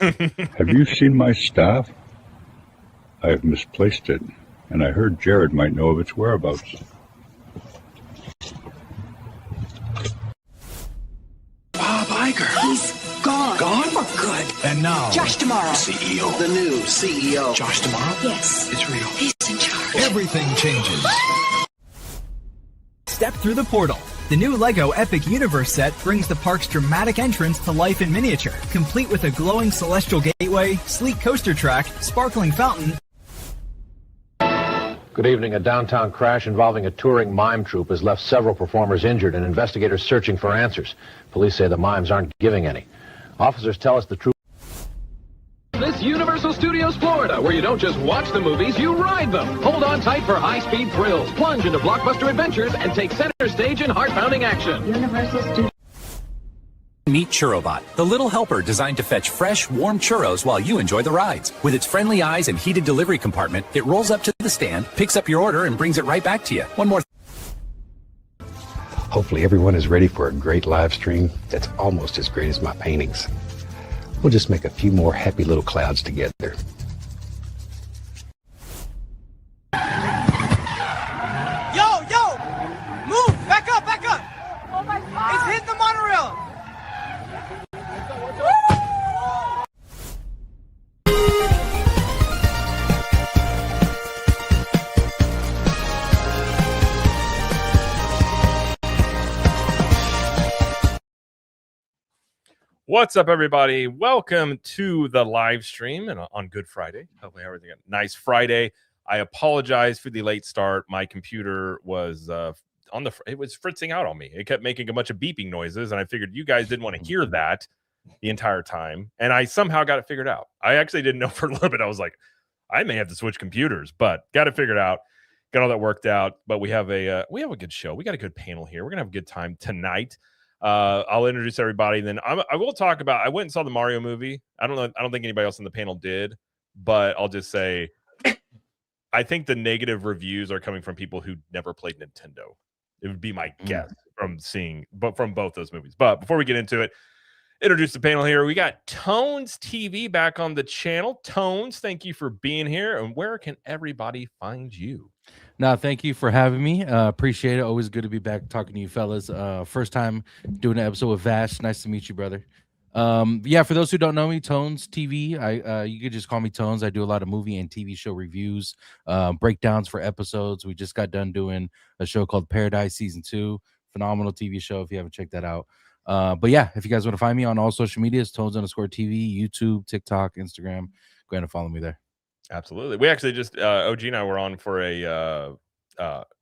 Have you seen my staff? I have misplaced it, and I heard Jared might know of its whereabouts. Bob Iger. He's gone. Gone? For good. And now, Josh tomorrow. CEO. The new CEO. Josh tomorrow? Yes. It's real. He's in charge. Everything changes. Step through the portal. The new LEGO Epic Universe set brings the park's dramatic entrance to life in miniature, complete with a glowing celestial gateway, sleek coaster track, sparkling fountain. Good evening. A downtown crash involving a touring mime troupe has left several performers injured and investigators searching for answers. Police say the mimes aren't giving any. Officers tell us the troupe... This Universal Studios Florida, where you don't just watch the movies, you ride them. Hold on tight for high-speed thrills, plunge into blockbuster adventures, and take center stage in heart-pounding action. Universal Studios. Meet Churrobot, the little helper designed to fetch fresh, warm churros while you enjoy the rides. With its friendly eyes and heated delivery compartment, it rolls up to the stand, picks up your order, and brings it right back to you. One more. Hopefully everyone is ready for a great live stream that's almost as great as my paintings. We'll just make a few more happy little clouds together. Yo! Move! Back up! Oh my God! It's hitting the monorail! What's up, everybody? Welcome to the live stream and on Good Friday. Hopefully everything a nice Friday. I apologize for the late start. My computer was it was fritzing out on me. It kept making a bunch of beeping noises, and I figured you guys didn't want to hear that the entire time. And I somehow got it figured out. I actually didn't know for a little bit. I was like, I may have to switch computers, but got it figured out. Got all that worked out. But we have a good show. We got a good panel here. We're gonna have a good time tonight. I'll introduce everybody, and then I will talk about. I went and saw the Mario movie. I don't think anybody else on the panel did, but I'll just say, I think the negative reviews are coming from people who never played Nintendo. It would be my guess from both those movies. But before we get into it, introduce the panel here. We got Tones TV back on the channel. Tones, thank you for being here. And where can everybody find you? No, thank you for having me. Appreciate it. Always good to be back talking to you fellas. First time doing an episode with Vash. Nice to meet you, brother. Yeah, for those who don't know me, Tones TV. You could just call me Tones. I do a lot of movie and TV show reviews, breakdowns for episodes. We just got done doing a show called Paradise Season 2. Phenomenal TV show if you haven't checked that out. But yeah, if you guys want to find me on all social medias, Tones_TV, YouTube, TikTok, Instagram, go ahead and follow me there. Absolutely. We actually just OG and I were on for a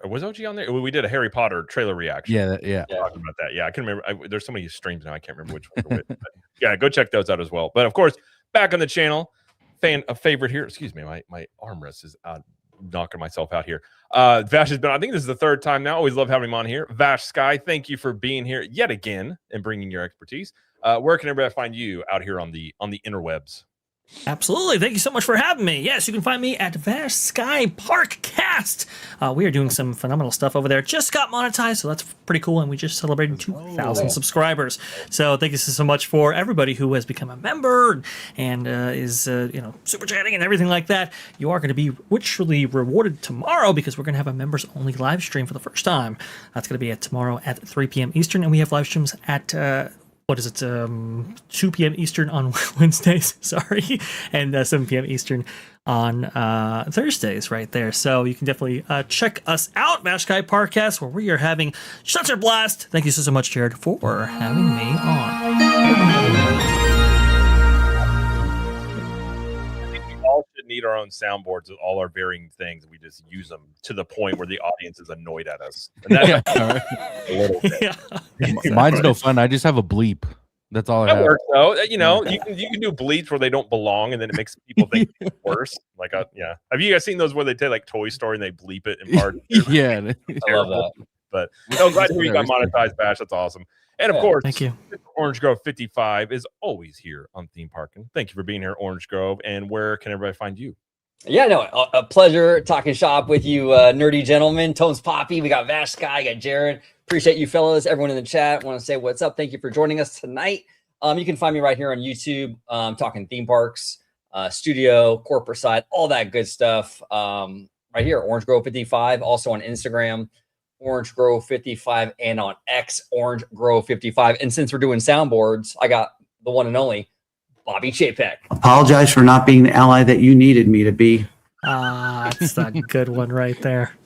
was OG on there? We did a Harry Potter trailer reaction. Yeah. Talking about that. Yeah, I can remember. There's so many streams now. I can't remember which one. But yeah, go check those out as well. But of course, back on the channel, a favorite here. Excuse me, my armrest is knocking myself out here. Vash has been. I think this is the third time now. Always love having him on here. Vash Sky, thank you for being here yet again and bringing your expertise. Where can everybody find you out here on the interwebs? Absolutely. Thank you so much for having me. Yes, you can find me at Vash Sky ParkCast. We are doing some phenomenal stuff over there. Just got monetized, so that's pretty cool. And we just celebrated 2,000 subscribers. So thank you so much for everybody who has become a member and is super chatting and everything like that. You are going to be richly rewarded tomorrow because we're going to have a members only live stream for the first time. That's going to be tomorrow at 3 p.m. Eastern, and we have live streams at 2 p.m. Eastern on Wednesdays, and 7 p.m. Eastern on Thursdays right there. So you can definitely check us out, Vash Sky ParkCast, where we are having such a blast. Thank you so much, Jared, for having me on. All should need our own soundboards with all our varying things. We just use them to the point where the audience is annoyed at us. And that's a little bit. Mine's no fun. I just have a bleep. That's all I have. That works though. You can do bleeps where they don't belong, and then it makes people think it's worse. Like, yeah. Have you guys seen those where they take like Toy Story and they bleep it in part? Yeah, I love that. But no, glad to hear you got monetized, Bash. That's awesome. And of course, thank you. Orange Grove 55 is always here on Theme Parking. Thank you for being here, Orange Grove. And where can everybody find you? Yeah, no, a pleasure talking shop with you, nerdy gentlemen. Tones Poppy, we got Vash Sky, got Jared. Appreciate you fellas, everyone in the chat. Want to say what's up. Thank you for joining us tonight. You can find me right here on YouTube, talking theme parks, studio, corporate side, all that good stuff. Right here, Orange Grove 55, also on Instagram, Orange Grove 55, and on X, Orange Grove 55. And since we're doing soundboards, I got the one and only Bobby Chapek. Apologize for not being the ally that you needed me to be. That's a good one right there.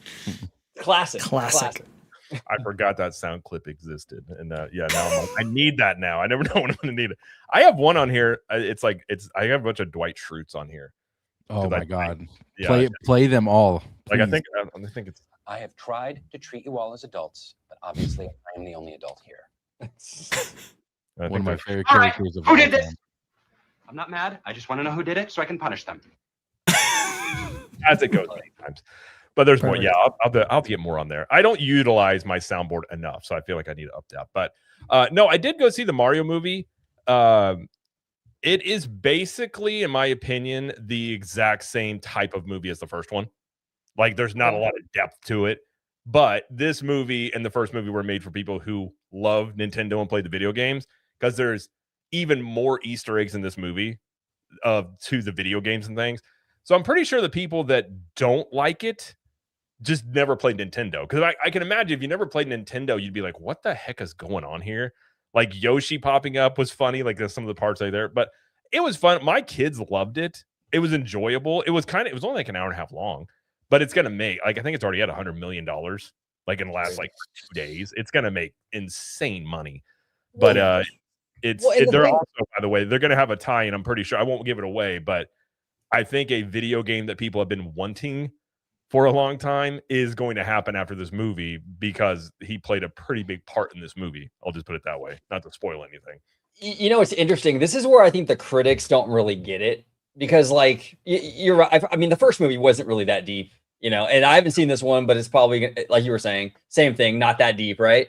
Classic. I forgot that sound clip existed, and yeah, now I'm like, I need that now. I never know when I'm going to need it. I have one on here. I have a bunch of Dwight Schrutes on here. Oh my God! Yeah, play them all. Like please. I think it's. I have tried to treat you all as adults, but obviously I am the only adult here. One of my favorite All right, characters of who all did this? time. I'm not mad. I just want to know who did it so I can punish them. As it goes many times. But there's more. Yeah, I'll get more on there. I don't utilize my soundboard enough, so I feel like I need to up that. But no, I did go see the Mario movie. It is basically, in my opinion, the exact same type of movie as the first one. Like, there's not a lot of depth to it. But this movie and the first movie were made for people who love Nintendo and play the video games, because there's even more Easter eggs in this movie to the video games and things. So I'm pretty sure the people that don't like it just never played Nintendo. Because I can imagine if you never played Nintendo, you'd be like, what the heck is going on here? Like, Yoshi popping up was funny. Like, there's some of the parts there. But it was fun. My kids loved it. It was enjoyable. It was only like an hour and a half long. But it's going to make, like, I think it's already at $100 million, like, in the last, like, 2 days. It's going to make insane money. But they're also, by the way, they're going to have a tie-in. I'm pretty sure. I won't give it away, but I think a video game that people have been wanting for a long time is going to happen after this movie, because he played a pretty big part in this movie. I'll just put it that way, not to spoil anything. You know, it's interesting. This is where I think the critics don't really get it, because, like, you're right. I mean, the first movie wasn't really that deep, you know, and I haven't seen this one, but it's probably, like you were saying, same thing, not that deep, right?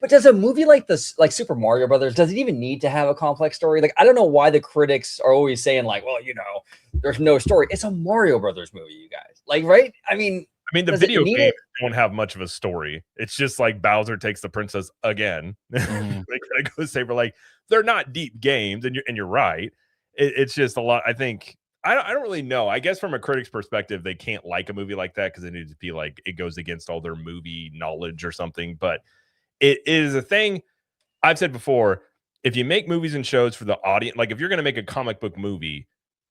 But does a movie like this, like Super Mario Brothers, does it even need to have a complex story? Like, I don't know why the critics are always saying, like, well, you know, there's no story. It's a Mario Brothers movie, you guys. Like, right? I mean, the video games don't have much of a story. It's just like Bowser takes the princess again. Mm-hmm. They gotta go save her. Like, they're not deep games, and you're right. It's just a lot. I think I don't really know. I guess from a critic's perspective, they can't like a movie like that because it needs to be like it goes against all their movie knowledge or something. But it is a thing I've said before. If you make movies and shows for the audience, like if you're going to make a comic book movie,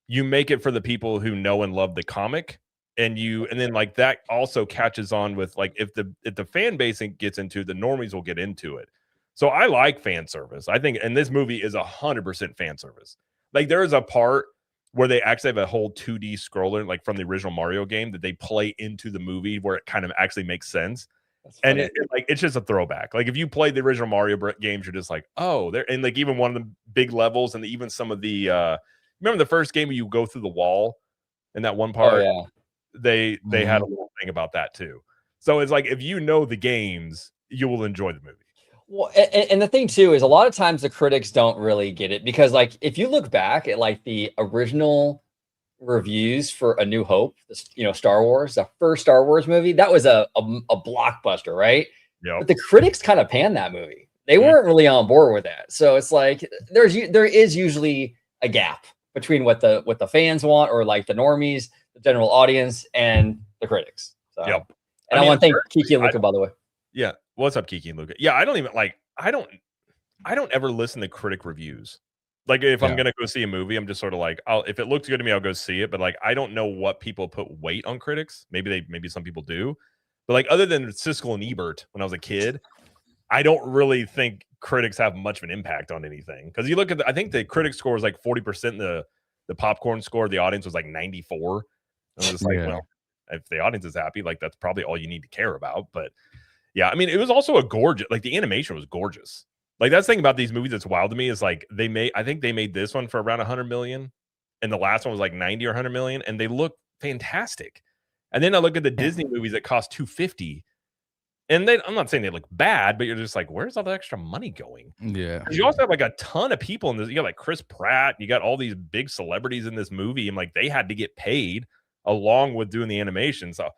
you make it for the people who know and love the comic, and then like that also catches on with, like, if the fan base gets into, the normies will get into it. So I like fan service. I think, and this movie is 100% fan service. Like, there is a part where they actually have a whole 2D scroller, like from the original Mario game, that they play into the movie where it kind of actually makes sense. And it's just a throwback. Like, if you played the original Mario games, you're just like, oh, there. And like, even one of the big levels, and even some of the remember the first game where you go through the wall in that one part? Oh, yeah. They had a little thing about that too. So it's like, if you know the games, you will enjoy the movie. Well, and the thing too is, a lot of times the critics don't really get it, because, like, if you look back at like the original reviews for A New Hope, you know, Star Wars, the first Star Wars movie, that was a blockbuster, right? Yeah. But the critics kind of panned that movie. They weren't really on board with that. So it's like there is usually a gap between what the fans want, or like the normies, the general audience, and the critics. So, yep. And I want to thank Kiki and Luca, by the way. Yeah. What's up, Kiki and Luca? Yeah, I don't even like, I don't ever listen to critic reviews. Like, if I'm gonna go see a movie, I'm just sort of like, if it looks good to me, I'll go see it. But like, I don't know what people put weight on critics. Maybe some people do. But like, other than Siskel and Ebert when I was a kid, I don't really think critics have much of an impact on anything. Because you look at I think the critic score was like 40%. The popcorn score of the audience was like 94. And I was just like, well, if the audience is happy, like, that's probably all you need to care about. But yeah, I mean, it was also a gorgeous, like, the animation was gorgeous. Like, that's the thing about these movies that's wild to me is, like, I think they made this one for around 100 million, and the last one was like 90 or 100 million, and they look fantastic. And then I look at the Disney movies that cost 250, and I'm not saying they look bad, but you're just like, where's all the extra money going? Yeah. You also have like a ton of people in this. You got like Chris Pratt, you got all these big celebrities in this movie, and like, they had to get paid along with doing the animation. So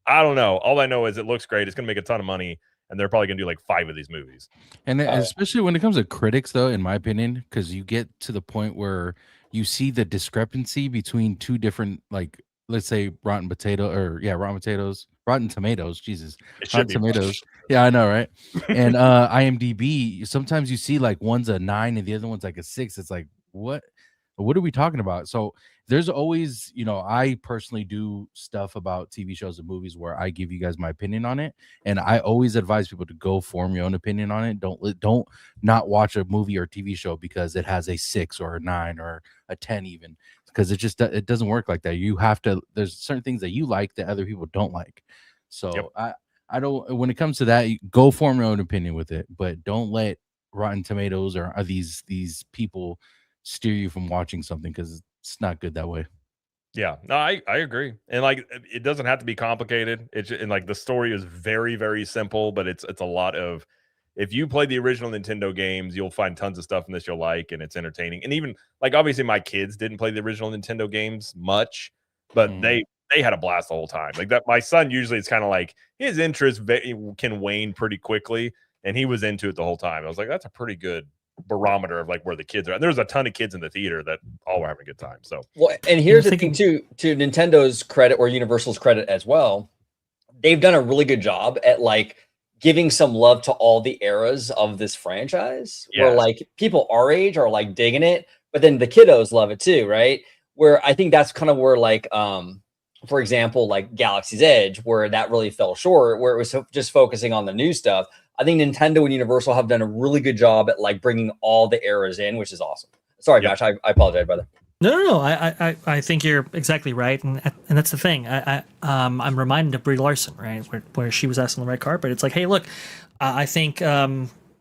I don't know. All I know is it looks great. It's going to make a ton of money. and they're probably gonna do like 5 of these movies. And especially when it comes to critics, though, in my opinion, because you get to the point where you see the discrepancy between two different, like, let's say Rotten Tomatoes, Jesus, Rotten Tomatoes. Yeah, I know, right? And IMDb, sometimes you see like one's a 9 and the other one's like a 6. It's like, what are we talking about? So there's always, I personally do stuff about TV shows and movies where I give you guys my opinion on it, and I always advise people to go form your own opinion on it. Don't not watch a movie or TV show because it has a 6 or a 9 or a 10 even, because it doesn't work like that. You have to. There's certain things that you like that other people don't like. So I don't. When it comes to that, go form your own opinion with it, but don't let Rotten Tomatoes or these people steer you from watching something, because it's not good that way. Yeah, no, I agree. And like, it doesn't have to be complicated. And like, the story is very, very simple, but it's a lot of, if you play the original Nintendo games, you'll find tons of stuff in this you'll like, and it's entertaining. And even like, obviously my kids didn't play the original Nintendo games much, but they had a blast the whole time. Like that, my son, usually it's kind of like his interest can wane pretty quickly, and he was into it the whole time. I was like, that's a pretty good barometer of like where the kids are. And there's a ton of kids in the theater that all were having a good time. So, well, and here's the thing too, to Nintendo's credit, or Universal's credit as well, they've done a really good job at like giving some love to all the eras of this franchise, where like people our age are like digging it, but then the kiddos love it too, right? Where I think that's kind of where like for example, like Galaxy's Edge, where that really fell short, where it was just focusing on the new stuff. I think Nintendo and Universal have done a really good job at like bringing all the eras in, which is awesome. Sorry, Vash, I apologize, brother. No. I think you're exactly right, and that's the thing. I'm reminded of Brie Larson, right, where she was asked on the red carpet. It's like, hey, look, I think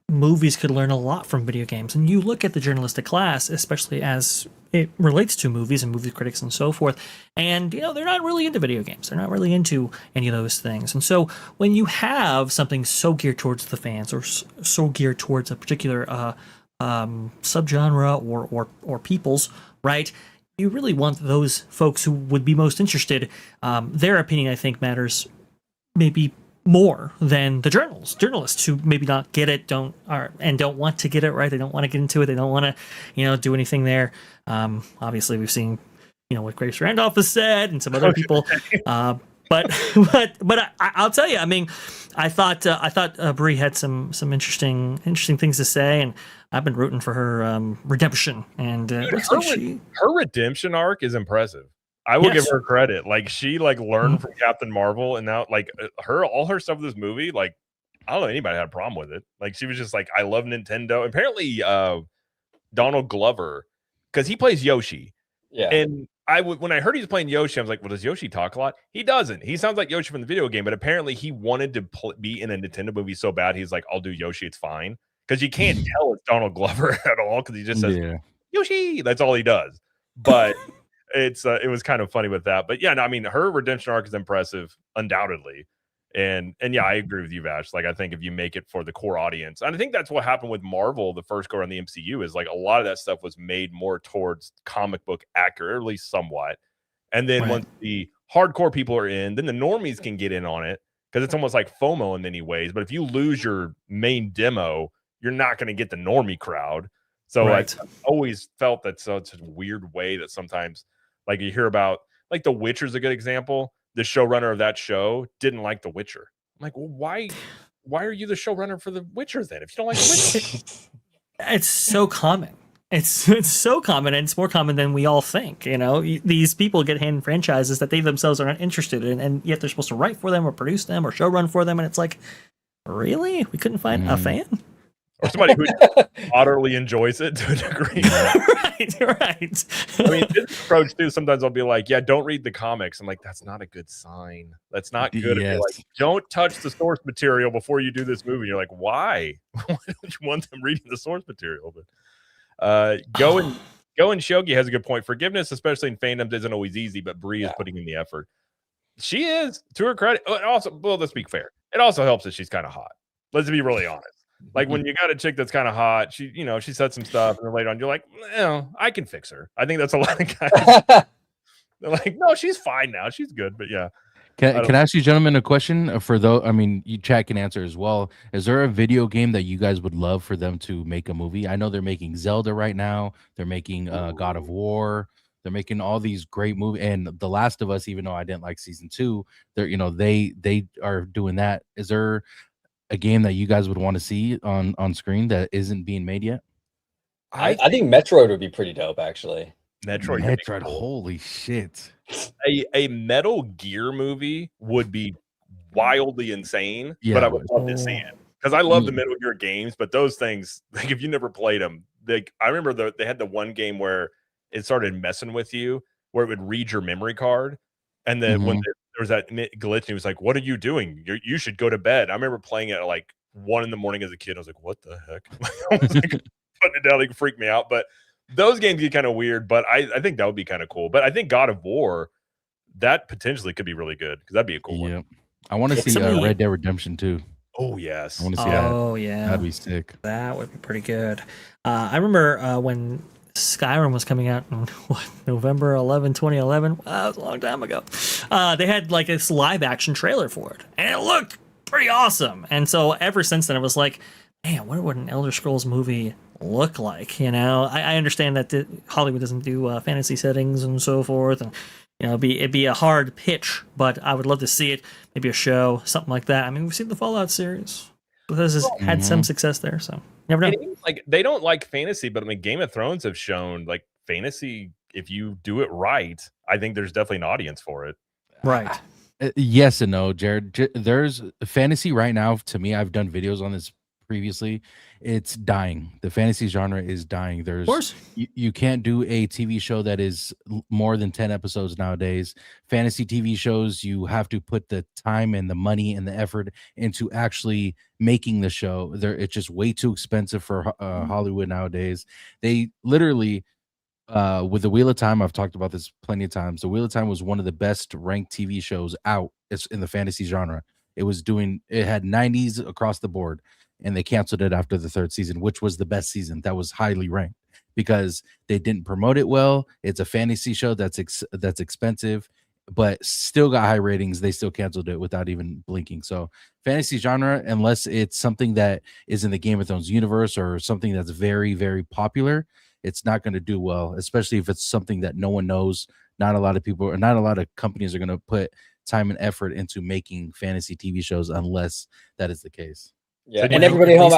movies could learn a lot from video games, and you look at the journalistic class, especially as it relates to movies and movie critics and so forth, and they're not really into video games. They're not really into any of those things. And so when you have something so geared towards the fans, or so geared towards a particular subgenre or peoples, right, you really want those folks who would be most interested. Their opinion, I think, matters maybe more than the journalists who maybe not get it, don't want to get it, right? They don't want to get into it. They don't want to, do anything there. Obviously we've seen, what Grace Randolph has said and some other people. But I'll tell you, I mean, I thought Brie had some interesting things to say, and I've been rooting for her redemption. And her redemption arc is impressive. I will give her credit. Like, she learned from Captain Marvel, and now all her stuff in this movie, like, I don't know anybody had a problem with it. Like, she was just like, I love Nintendo. Apparently, Donald Glover, because he plays Yoshi. Yeah. And when I heard he's playing Yoshi, I was like, well, does Yoshi talk a lot? He doesn't. He sounds like Yoshi from the video game, but apparently he wanted to be in a Nintendo movie so bad. He's like, I'll do Yoshi. It's fine. Because you can't tell it's Donald Glover at all, because he just says, Yoshi. That's all he does. But it was kind of funny with that. But yeah, no, I mean, her redemption arc is impressive, undoubtedly. And yeah, I agree with you, Vash. Like, I think if you make it for the core audience, and I think that's what happened with Marvel, the first go around the MCU, is like a lot of that stuff was made more towards comic book accurate, or at least somewhat. And then once the hardcore people are in, then the normies can get in on it, because it's almost like FOMO in many ways. But if you lose your main demo, you're not going to get the normie crowd. So I've always felt that such a weird way that sometimes, like, you hear about, like, The Witcher's a good example. The showrunner of that show didn't like The Witcher. I'm like, well, why are you the showrunner for The Witcher then, if you don't like The Witcher? It's so common. It's so common, and it's more common than we all think. These people get handed franchises that they themselves are not interested in, and yet they're supposed to write for them or produce them or showrun for them, and it's like, really? We couldn't find a fan? Or somebody who utterly enjoys it to a degree. Right. I mean, this approach too, sometimes I'll be like, yeah, don't read the comics. I'm like, that's not a good sign. That's not good. If you're like, don't touch the source material before you do this movie. You're like, why? Why don't you want them reading the source material? But Go and Shogi has a good point. Forgiveness, especially in fandoms, isn't always easy, but Brie is putting in the effort. She is, to her credit. Also, well, let's be fair. It also helps that she's kind of hot. Let's be really honest. Like, when you got a chick that's kind of hot, she said some stuff, and then later on you're like, no, I can fix her. I think that's a lot of guys. They're like, no, she's fine now. She's good. But yeah. Can I ask you gentlemen a question for those? I mean, you chat can answer as well. Is there a video game that you guys would love for them to make a movie? I know they're making Zelda right now. They're making God of War. They're making all these great movies, and The Last of Us. Even though I didn't like season 2, they're they are doing that. Is there a game that you guys would want to see on screen that isn't being made yet? I think Metroid would be pretty dope, actually. Metroid, holy shit! A Metal Gear movie would be wildly insane, Yeah, but I it would would. love to see it because I love the Metal Gear games. But those things, like if you never played them, I remember they had the one game where it started messing with you, where it would read your memory card, and then when there was that glitch, and he was like, "What are you doing? You should go to bed." I remember playing it at like 1 a.m. as a kid. I was like, "What the heck?" I was like, putting it down, like freaked me out. But those games get kind of weird. But I think that would be kind of cool. But I think God of War, that potentially could be really good because that'd be a cool one. I want to see Red Dead Redemption 2. Oh yes, I want to see that. Oh yeah, that'd be sick. That would be pretty good. I remember when Skyrim was coming out in November 11, 2011. That was a long time ago. They had like this live action trailer for it, and it looked pretty awesome. And so ever since then, it was like, man, what would an Elder Scrolls movie look like? You know, I understand that Hollywood doesn't do fantasy settings and so forth, and you know, it'd be a hard pitch, but I would love to see it. Maybe a show, something like that. I mean, we've seen the Fallout series. This has had some success there, so you never know. Like they don't like fantasy, but I mean, Game of Thrones have shown like fantasy. If you do it right, I think there's definitely an audience for it. Right. Yes and no, Jared. There's fantasy right now. To me, I've done videos on this previously. It's dying. The fantasy genre is dying. There's, of course, you can't do a TV show that is more than 10 episodes nowadays. Fantasy TV shows, you have to put the time and the money and the effort into actually making the show. It's just way too expensive for Hollywood nowadays. They literally, with the Wheel of Time, I've talked about this plenty of times. The Wheel of Time was one of the best ranked TV shows out. It's in the fantasy genre. It had 90s across the board, and they canceled it after the 3rd season, which was the best season. That was highly ranked because they didn't promote it well. It's a fantasy show that's expensive, but still got high ratings. They still canceled it without even blinking. So fantasy genre, unless it's something that is in the Game of Thrones universe or something that's very, very popular, it's not going to do well, especially if it's something that no one knows. Not a lot of people or not a lot of companies are going to put time and effort into making fantasy TV shows unless that is the case. Yeah, and everybody home,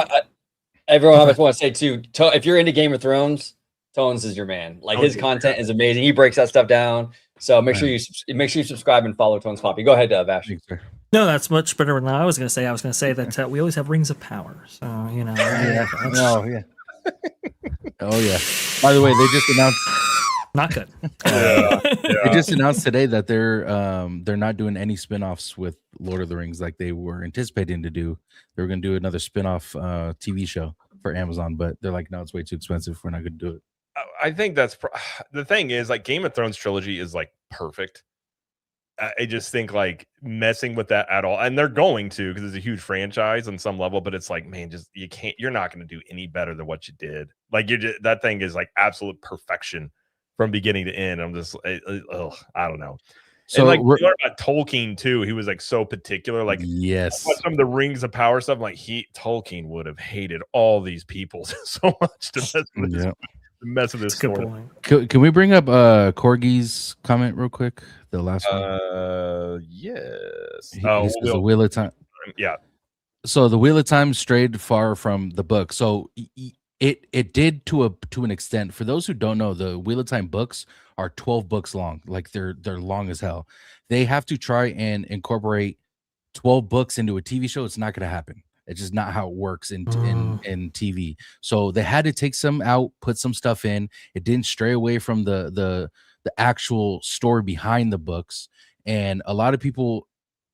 everyone I just want to say too, if you're into Game of Thrones, Tones is your man. Like his content is amazing. He breaks that stuff down. So make sure you subscribe and follow Tones Poppy. Go ahead, Vash. No, that's much better than I was going to say. I was going to say that we always have Rings of Power. So you know. Yeah. Oh yeah. Oh yeah. By the way, they just announced. Not good. They just announced today that they're not doing any spinoffs with Lord of the Rings like they were anticipating to do. They were going to do another spinoff TV show for Amazon, but they're like, no, it's way too expensive. We're not going to do it. I think that's the thing is like Game of Thrones trilogy is like perfect. I just think like messing with that at all, and they're going to because it's a huge franchise on some level. But it's like, man, you're not going to do any better than what you did. Like that thing is like absolute perfection from beginning to end. I'm just, I don't know. So and like we learned about Tolkien too. He was like so particular. Like yes, some of the Rings of Power stuff. Like Tolkien would have hated all these people so much to mess with this story. Can we bring up Corgi's comment real quick? The last one. Yes. The Wheel of Time. Yeah. So the Wheel of Time strayed far from the book. So it did to an extent. For those who don't know, the Wheel of Time books are 12 books long. Like they're long as hell. They have to try and incorporate 12 books into a TV show. It's not going to happen. It's just not how it works in TV. So they had to take some out, put some stuff in. It didn't stray away from the actual story behind the books. And a lot of people,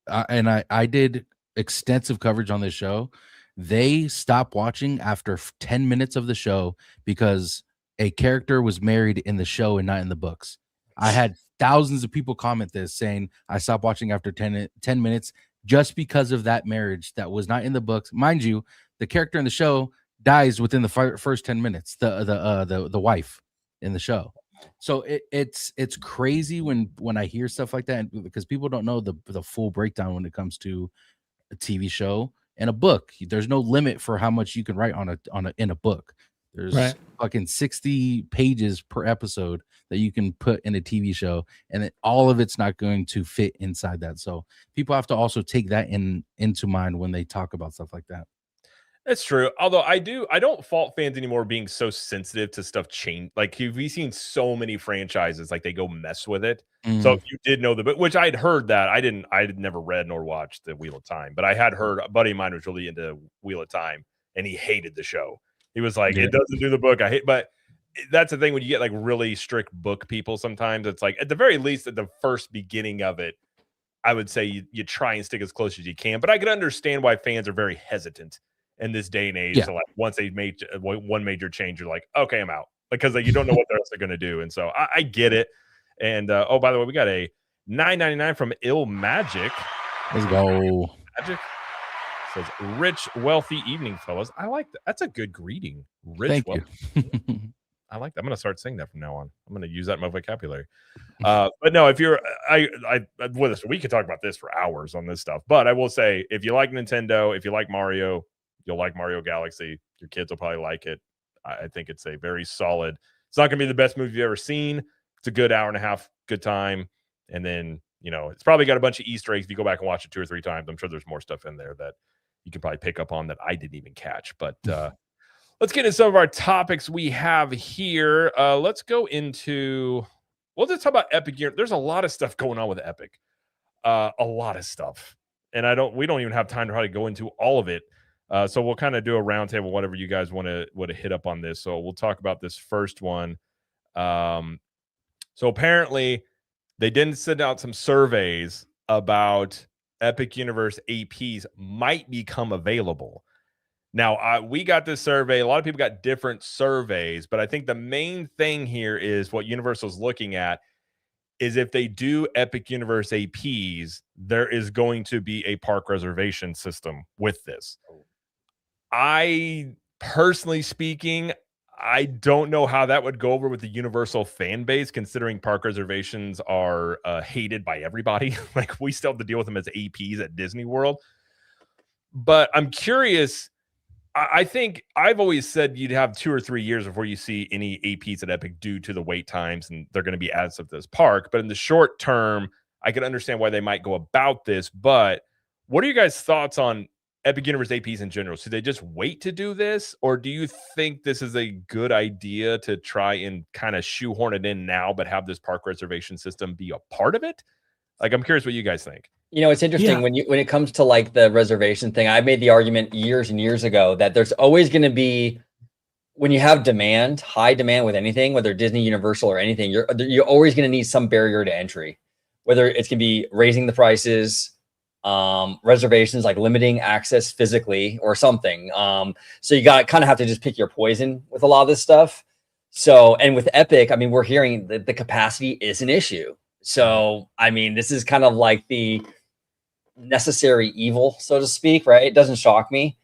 and I did extensive coverage on this show. They stopped watching after 10 minutes of the show because a character was married in the show and not in the books. I had thousands of people comment this saying I stopped watching after 10 minutes just because of that marriage that was not in the books. Mind you, the character in the show dies within the first 10 minutes, the wife in the show. So it's crazy when I hear stuff like that, because people don't know the full breakdown when it comes to a TV show and a book. There's no limit for how much you can write in a book. There's Right. fucking 60 pages per episode that you can put in a TV show, and all of it's not going to fit inside that. So people have to also take that into mind when they talk about stuff like that. That's true. Although I don't fault fans anymore being so sensitive to stuff change. Like we've seen so many franchises, like they go mess with it. So if you did know the book, which I'd heard that I'd never read nor watched the Wheel of Time, but I had heard a buddy of mine was really into Wheel of Time and he hated the show. He was like, it doesn't do the book. I hate, but that's the thing when you get like really strict book people, sometimes it's like at the very least at the first beginning of it, I would say you try and stick as close as you can. But I can understand why fans are very hesitant in this day and age. Yeah. So like once they made one major change, you're like, okay, I'm out, because like, you don't know what else they're going to do. And so I get it. And oh, by the way, we got a $9.99 from Ill Magic. Let's go. Magic says, "Rich, wealthy evening, fellas." I like that. That's a good greeting. Rich, Thank wealthy. you. I like that. I'm going to start saying that from now on. I'm going to use that in my vocabulary. But no, if you're, with us, we could talk about this for hours on this stuff. But I will say, if you like Nintendo, if you like Mario, you'll like Mario Galaxy. Your kids will probably like it. I think it's a very solid. It's not going to be the best movie you've ever seen. It's a good hour and a half, good time. And then, it's probably got a bunch of Easter eggs. If you go back and watch it 2 or 3 times, I'm sure there's more stuff in there that you can probably pick up on that I didn't even catch. But let's get into some of our topics we have here. Let's go into, we'll just talk about Epic Gear. There's a lot of stuff going on with Epic. A lot of stuff. And we don't even have time to try to go into all of it. So we'll kind of do a roundtable, whatever you guys want to hit up on this. So we'll talk about this first one. So apparently they didn't send out some surveys about Epic Universe APs might become available. Now, we got this survey. A lot of people got different surveys, but I think the main thing here is what Universal's looking at is if they do Epic Universe APs, there is going to be a park reservation system with this. I, personally speaking, I don't know how that would go over with the Universal fan base, considering park reservations are hated by everybody. Like, we still have to deal with them as APs at Disney World. But I'm curious. I think I've always said you'd have 2 or 3 years before you see any APs at Epic due to the wait times, and they're going to be added to this park. But in the short term, I can understand why they might go about this. But what are you guys' thoughts on Epic Universe APs in general? Should they just wait to do this? Or do you think this is a good idea to try and kind of shoehorn it in now, but have this park reservation system be a part of it? Like, I'm curious what you guys think. It's interesting when it comes to like the reservation thing. I made the argument years and years ago that there's always going to be, when you have demand, high demand with anything, whether Disney, Universal, or anything, you're always going to need some barrier to entry, whether it's going to be raising the prices, reservations, like limiting access physically or something. So you got kind of have to just pick your poison with a lot of this stuff. So, and with Epic, I mean, we're hearing that the capacity is an issue. So, I mean, this is kind of like the necessary evil, so to speak, right? It doesn't shock me.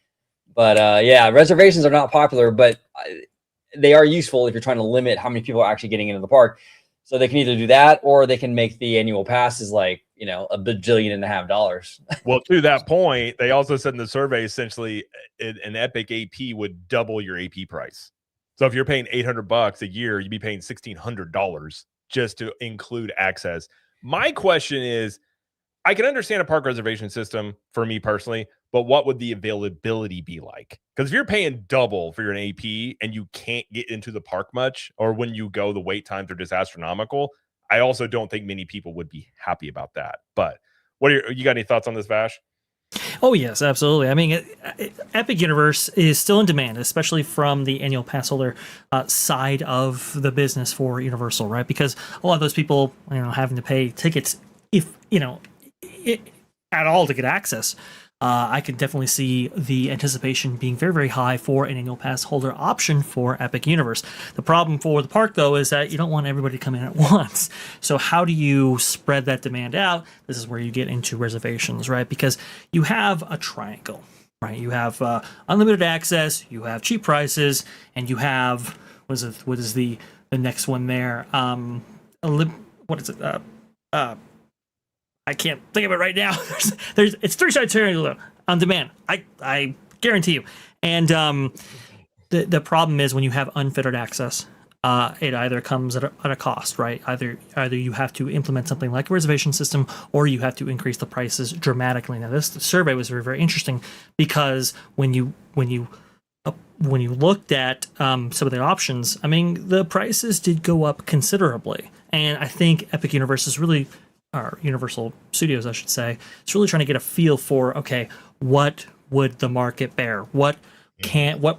But yeah, reservations are not popular, but they are useful if you're trying to limit how many people are actually getting into the park. So they can either do that, or they can make the annual passes like, $1.5 billion. Well, to that point, they also said in the survey, essentially, an Epic AP would double your AP price. So if you're paying $800 a year, you'd be paying $1,600 just to include access. My question is, I can understand a park reservation system for me personally, but what would the availability be like? Because if you're paying double for your AP and you can't get into the park much, or when you go, the wait times are just astronomical, I also don't think many people would be happy about that. But you got any thoughts on this, Vash? Oh, yes, absolutely. I mean, Epic Universe is still in demand, especially from the annual pass holder side of the business for Universal, right? Because a lot of those people, having to pay tickets, if, at all to get access, I could definitely see the anticipation being very, very high for an annual pass holder option for Epic Universe. The problem for the park, though, is that you don't want everybody to come in at once. So how do you spread that demand out? This is where you get into reservations, right? Because you have a triangle, right? You have unlimited access, you have cheap prices, and you have what is the next one there. What is it? I can't think of it right now. It's 3-star material on demand. I guarantee you. And the problem is when you have unfettered access, it either comes at a cost, right? Either you have to implement something like a reservation system, or you have to increase the prices dramatically. Now, this survey was very, very interesting because when you looked at some of the options, I mean, the prices did go up considerably, and I think Epic Universe or Universal Studios, I should say, is really trying to get a feel for, okay, what would the market bear? What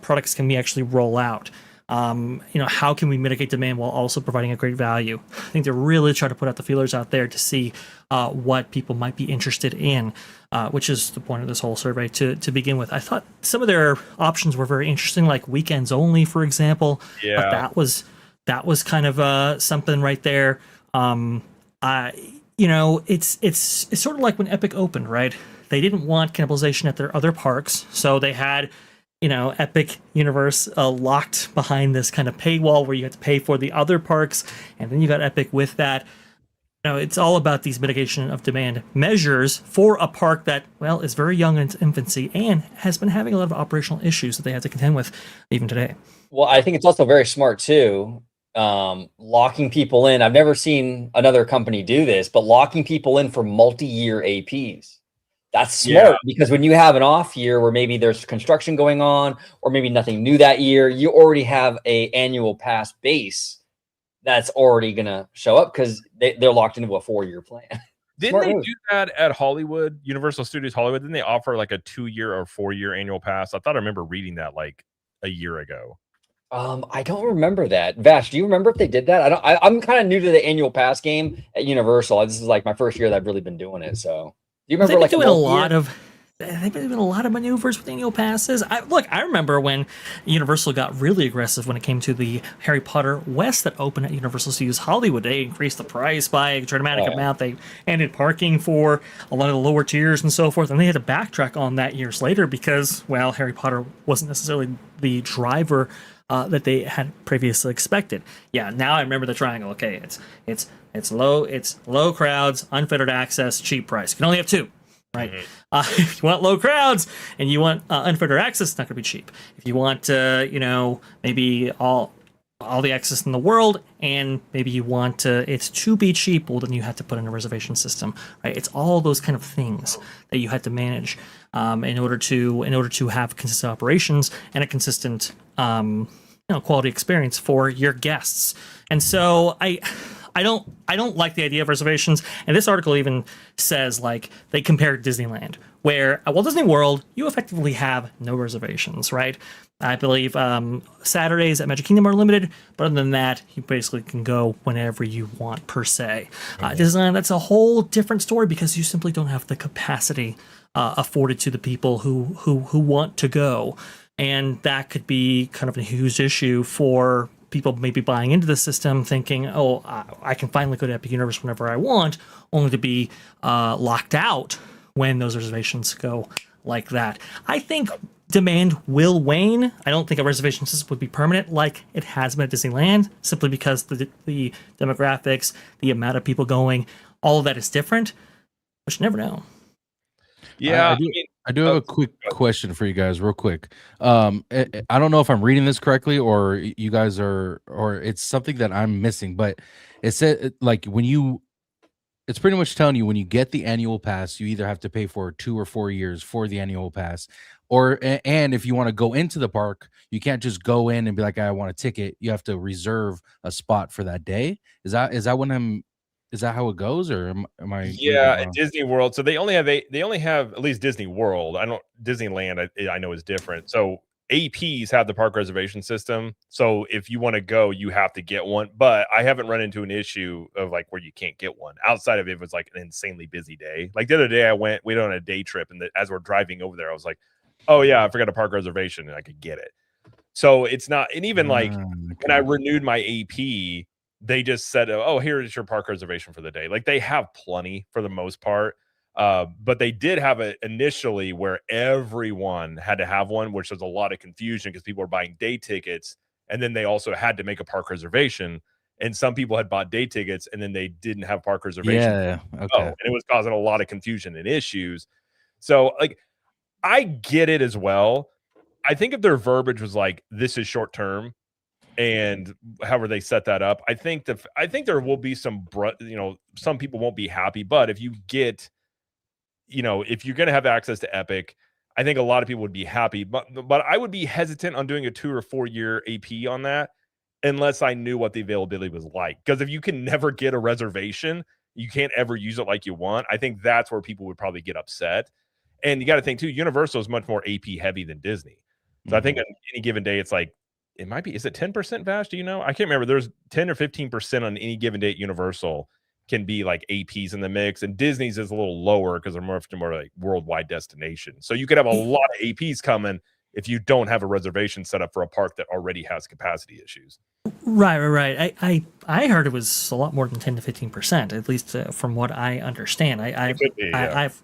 products can we actually roll out? How can we mitigate demand while also providing a great value? I think they're really trying to put out the feelers out there to see what people might be interested in, which is the point of this whole survey to begin with. I thought some of their options were very interesting, like weekends only, for example. Yeah, that was kind of something right there. It's sort of like when Epic opened, right? They didn't want cannibalization at their other parks, so they had Epic Universe locked behind this kind of paywall where you had to pay for the other parks, and then you got Epic with that. It's all about these mitigation of demand measures for a park that, well, is very young in its infancy and has been having a lot of operational issues that they have to contend with even today. Well, I think it's also very smart too, locking people in. I've never seen another company do this, but locking people in for multi-year APs. That's smart because when you have an off year where maybe there's construction going on or maybe nothing new that year, you already have a annual pass base that's already going to show up because they're locked into a 4-year plan. Didn't they do that at Hollywood, Universal Studios Hollywood? Didn't they offer like a 2-year or 4-year annual pass? I thought I remember reading that like a year ago. I don't remember that. Vash, do you remember if they did that? I'm kind of new to the annual pass game at Universal. This is like my first year that I've really been doing it. So do you remember They've like been doing a lot of maneuvers with annual passes. I remember when Universal got really aggressive when it came to the Harry Potter West that opened at Universal Studios Hollywood. They increased the price by a dramatic amount. They ended parking for a lot of the lower tiers and so forth, and they had to backtrack on that years later because, well, Harry Potter wasn't necessarily the driver that they had previously expected. Yeah, now I remember the triangle. Okay, it's low crowds, unfettered access, cheap price. You can only have two. Right. If you want low crowds and you want unfettered access, it's not going to be cheap. If you want, maybe all the access in the world, and maybe you want it's to be cheap, well, then you have to put in a reservation system. Right. It's all those kind of things that you had to manage in order to have consistent operations and a consistent quality experience for your guests. And so I don't like the idea of reservations, and this article even says like they compare Disneyland, where at Walt Disney World you effectively have no reservations, right? I believe Saturdays at Magic Kingdom are limited, but other than that, you basically can go whenever you want per se. Disneyland, that's a whole different story because you simply don't have the capacity afforded to the people who want to go, and that could be kind of a huge issue for people maybe buying into the system thinking, oh, I can finally go to Epic Universe whenever I want, only to be locked out when those reservations go like that. I think demand will wane. I don't think a reservation system would be permanent like it has been at Disneyland, simply because the demographics, the amount of people going, all of that is different, but you never know. Yeah, I do have a quick question for you guys, real quick. I don't know if I'm reading this correctly, or you guys or it's something that I'm missing. But it said like it's pretty much telling you when you get the annual pass, you either have to pay for 2 or 4 years for the annual pass, and if you want to go into the park, you can't just go in and be like, I want a ticket. You have to reserve a spot for that day. Is that how it goes, or am I? Yeah, at Disney World. So they only have at least Disney World. Disneyland I know is different. So APs have the park reservation system. So if you want to go, you have to get one. But I haven't run into an issue of like where you can't get one outside of if it's like an insanely busy day. Like the other day we went on a day trip, and as we're driving over there, I was like, oh yeah, I forgot a park reservation, and I could get it. So it's not, and even like when I renewed my AP, they just said, oh, here is your park reservation for the day. Like they have plenty for the most part. But they did have it initially where everyone had to have one, which was a lot of confusion because people were buying day tickets and then they also had to make a park reservation. And some people had bought day tickets and then they didn't have park reservation. Yeah. Okay. Oh, and it was causing a lot of confusion and issues. So like, I get it as well. I think if their verbiage was like, this is short term, and however they set that up, I think there will be some people won't be happy. But if you get, if you're going to have access to Epic, I think a lot of people would be happy. But I would be hesitant on doing a 2 or 4 year AP on that unless I knew what the availability was like. Because if you can never get a reservation, you can't ever use it like you want. I think that's where people would probably get upset. And you got to think too, Universal is much more AP heavy than Disney. So I think on any given day, it's like, it might be, is it 10% Vash? Do you know? I can't remember. There's 10 or 15% on any given day at Universal can be like APs in the mix. And Disney's is a little lower because they're more like worldwide destination. So you could have a lot of APs coming if you don't have a reservation set up for a park that already has capacity issues. Right. I heard it was a lot more than 10 to 15%, at least from what I understand. I've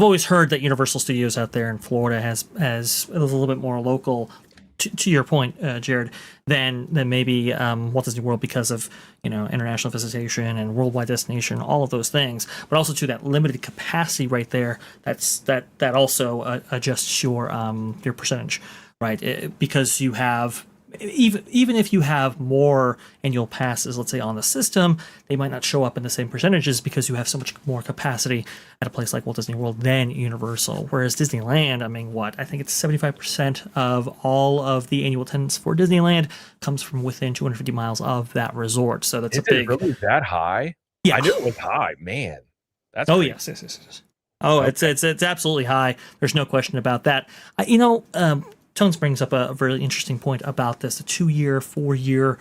always heard that Universal Studios out there in Florida has a little bit more local, to your point, Jared, than maybe Walt Disney World because of international visitation and worldwide destination, all of those things, but also to that limited capacity right there. That also adjusts your percentage, right? Because you have. Even if you have more annual passes, let's say on the system, they might not show up in the same percentages because you have so much more capacity at a place like Walt Disney World than Universal. Whereas Disneyland, I think it's 75% of all of the annual attendance for Disneyland comes from within 250 miles of that resort. So that's Is it really that high? Yeah, I knew it was high, man. That's oh crazy. yes. Oh, okay. It's absolutely high. There's no question about that. Tones brings up a really interesting point about this, the 2 year, 4 year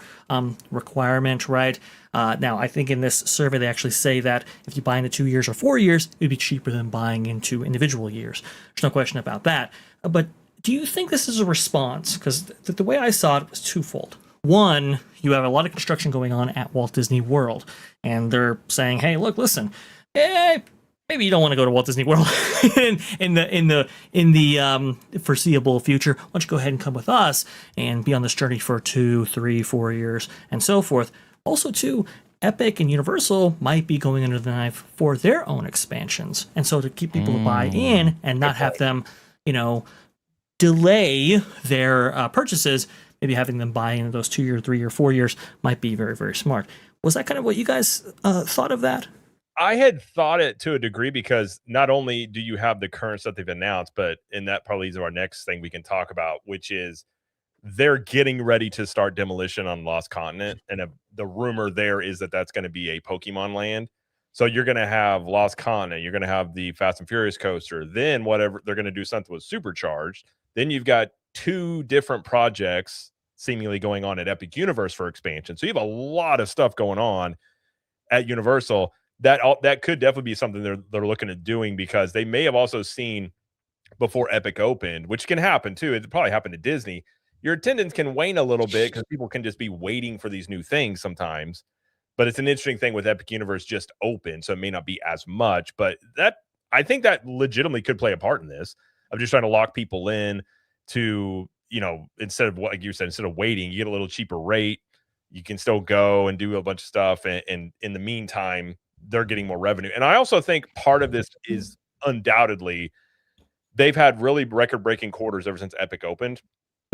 requirement, right? Now, I think in this survey, they actually say that if you buy into 2 years or 4 years, it'd be cheaper than buying into individual years. There's no question about that. But do you think this is a response? Because the way I saw it was twofold. One, you have a lot of construction going on at Walt Disney World, and they're saying, hey, look, listen, maybe you don't want to go to Walt Disney World in the foreseeable future. Why don't you go ahead and come with us and be on this journey for 2, 3, 4 years and so forth. Also, too, Epic and Universal might be going under the knife for their own expansions. And so to keep people to buy in and not have them, delay their purchases, maybe having them buy into those 2 year, 3 year, 4 years might be very, very smart. Was that kind of what you guys thought of that? I had thought it to a degree because not only do you have the currents that they've announced, and that probably is our next thing we can talk about, which is they're getting ready to start Demolition on Lost Continent. And the rumor there is that that's going to be a Pokemon land. So you're going to have Lost Continent. You're going to have the Fast and Furious coaster. Then whatever, they're going to do something with Supercharged. Then you've got 2 different projects seemingly going on at Epic Universe for expansion. So you have a lot of stuff going on at Universal. That could definitely be something they're looking at doing, because they may have also seen before Epic opened, which can happen too. It probably happened to Disney. Your attendance can wane a little bit because people can just be waiting for these new things sometimes. But it's an interesting thing with Epic Universe just open, so it may not be as much. But I think that legitimately could play a part in this. of just trying to lock people in to, instead of what, like you said, instead of waiting, you get a little cheaper rate. You can still go and do a bunch of stuff. And in the meantime, they're getting more revenue. And I also think part of this is undoubtedly they've had really record-breaking quarters ever since Epic opened.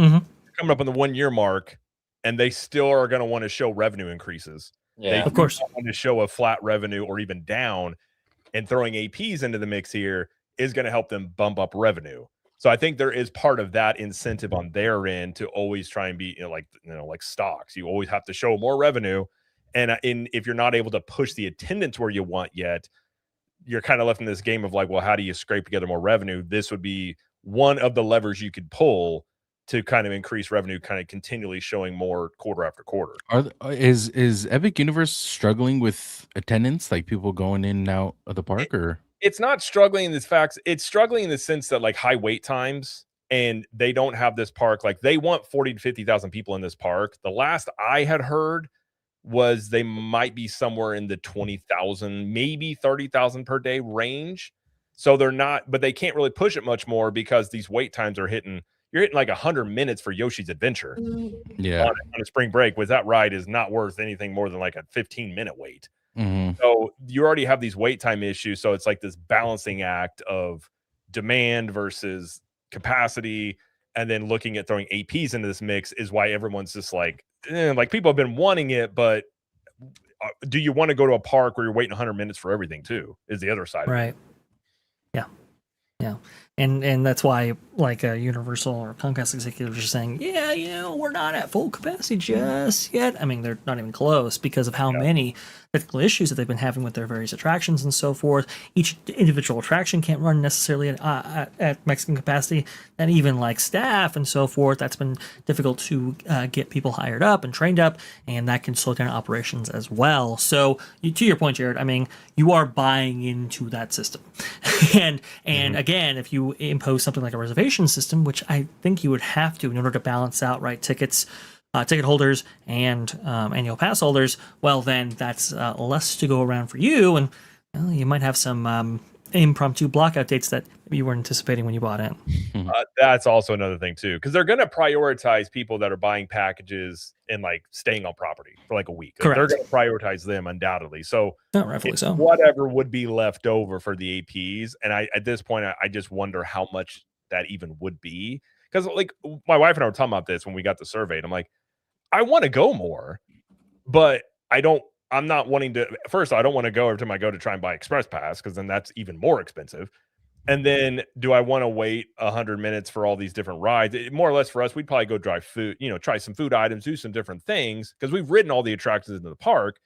Mm-hmm. Coming up on the 1 year mark, and they still are going to want to show revenue increases. Yeah, they of course want to show a flat revenue or even down, and throwing APs into the mix here is going to help them bump up revenue. So I think there is part of that incentive on their end to always try and be, like stocks. You always have to show more revenue, and if you're not able to push the attendance where you want yet, you're kind of left in this game of like, well, how do you scrape together more revenue? This would be one of the levers you could pull to kind of increase revenue, kind of continually showing more quarter after quarter. Is Epic Universe struggling with attendance, like people going in and out of the park, or? It's not struggling in this facts. It's struggling in the sense that like high wait times, and they don't have this park. Like they want 40 to 50,000 people in this park. The last I had heard was they might be somewhere in the 20,000, maybe 30,000 per day range. So they're not, but they can't really push it much more because these wait times are hitting, you're hitting like 100 minutes for Yoshi's Adventure. Yeah. On a spring break, with that ride is not worth anything more than like a 15-minute wait. Mm-hmm. So you already have these wait time issues. So it's like this balancing act of demand versus capacity, and then looking at throwing APs into this mix is why everyone's just like people have been wanting it, but do you want to go to a park where you're waiting 100 minutes for everything too? Is the other side of it. Right. Yeah. And that's why like Universal or Comcast executives are saying, we're not at full capacity just yet. I mean, they're not even close because of how many technical issues that they've been having with their various attractions and so forth. Each individual attraction can't run necessarily at Mexican capacity, and even like staff and so forth. That's been difficult to get people hired up and trained up, and that can slow down operations as well. So to your point, Jared, I mean, you are buying into that system. and again, if you impose something like a reservation system, which I think you would have to in order to balance out tickets, ticket holders and annual pass holders, well, then that's less to go around for you, and you might have some impromptu blockout dates that you weren't anticipating when you bought in. That's also another thing too, because they're going to prioritize people that are buying packages and like staying on property for like a week. Like, they're going to prioritize them undoubtedly. So rightfully so. Whatever would be left over for the APs, and at this point, I just wonder how much that even would be, because like my wife and I were talking about this when we got the survey, and I'm like, I want to go more, but I'm not wanting to. First, I don't want to go every time I go to try and buy Express Pass, because then that's even more expensive. And then, do I want to wait 100 minutes for all these different rides? More or less for us, we'd probably go drive food, try some food items, do some different things, because we've ridden all the attractions into the park.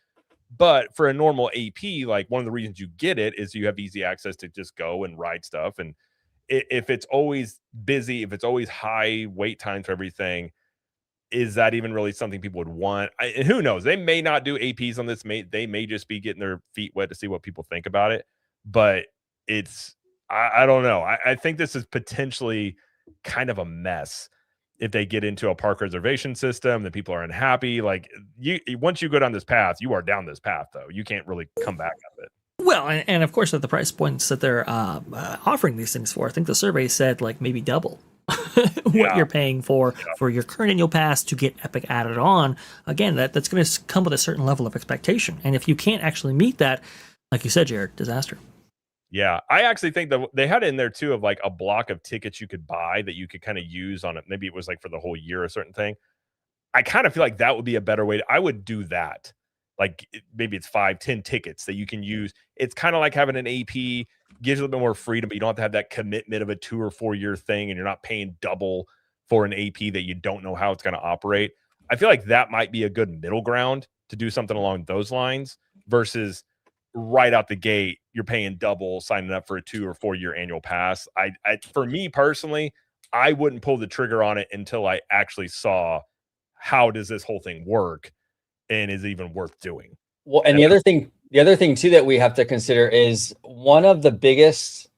But for a normal AP, like one of the reasons you get it is you have easy access to just go and ride stuff. And if it's always busy, if it's always high wait times for everything, is that even really something people would want? And who knows? They may not do APs on this. They may just be getting their feet wet to see what people think about it. But I don't know. I think this is potentially kind of a mess if they get into a park reservation system that people are unhappy. Like once you go down this path, you are down this path, though. You can't really come back of it. Well, and of course, at the price points that they're offering these things for, I think the survey said like maybe double what you're paying for your current annual pass to get Epic added on. Again, that's going to come with a certain level of expectation. And if you can't actually meet that, like you said, Jared, disaster. Yeah, I actually think that they had it in there too of like a block of tickets you could buy that you could kind of use on it. Maybe it was like for the whole year or a certain thing. I kind of feel like that would be a better way. I would do that. Like maybe it's 5-10 tickets that you can use. It's kind of like having an AP, gives you a little bit more freedom, but you don't have to have that commitment of a 2 or 4 year thing, and you're not paying double for an AP that you don't know how it's going to operate. I feel like that might be a good middle ground to do something along those lines versus right out the gate, you're paying double signing up for a 2 or 4 year annual pass. For me personally, I wouldn't pull the trigger on it until I actually saw how does this whole thing work and is it even worth doing. Well, and the other thing too that we have to consider is one of the biggest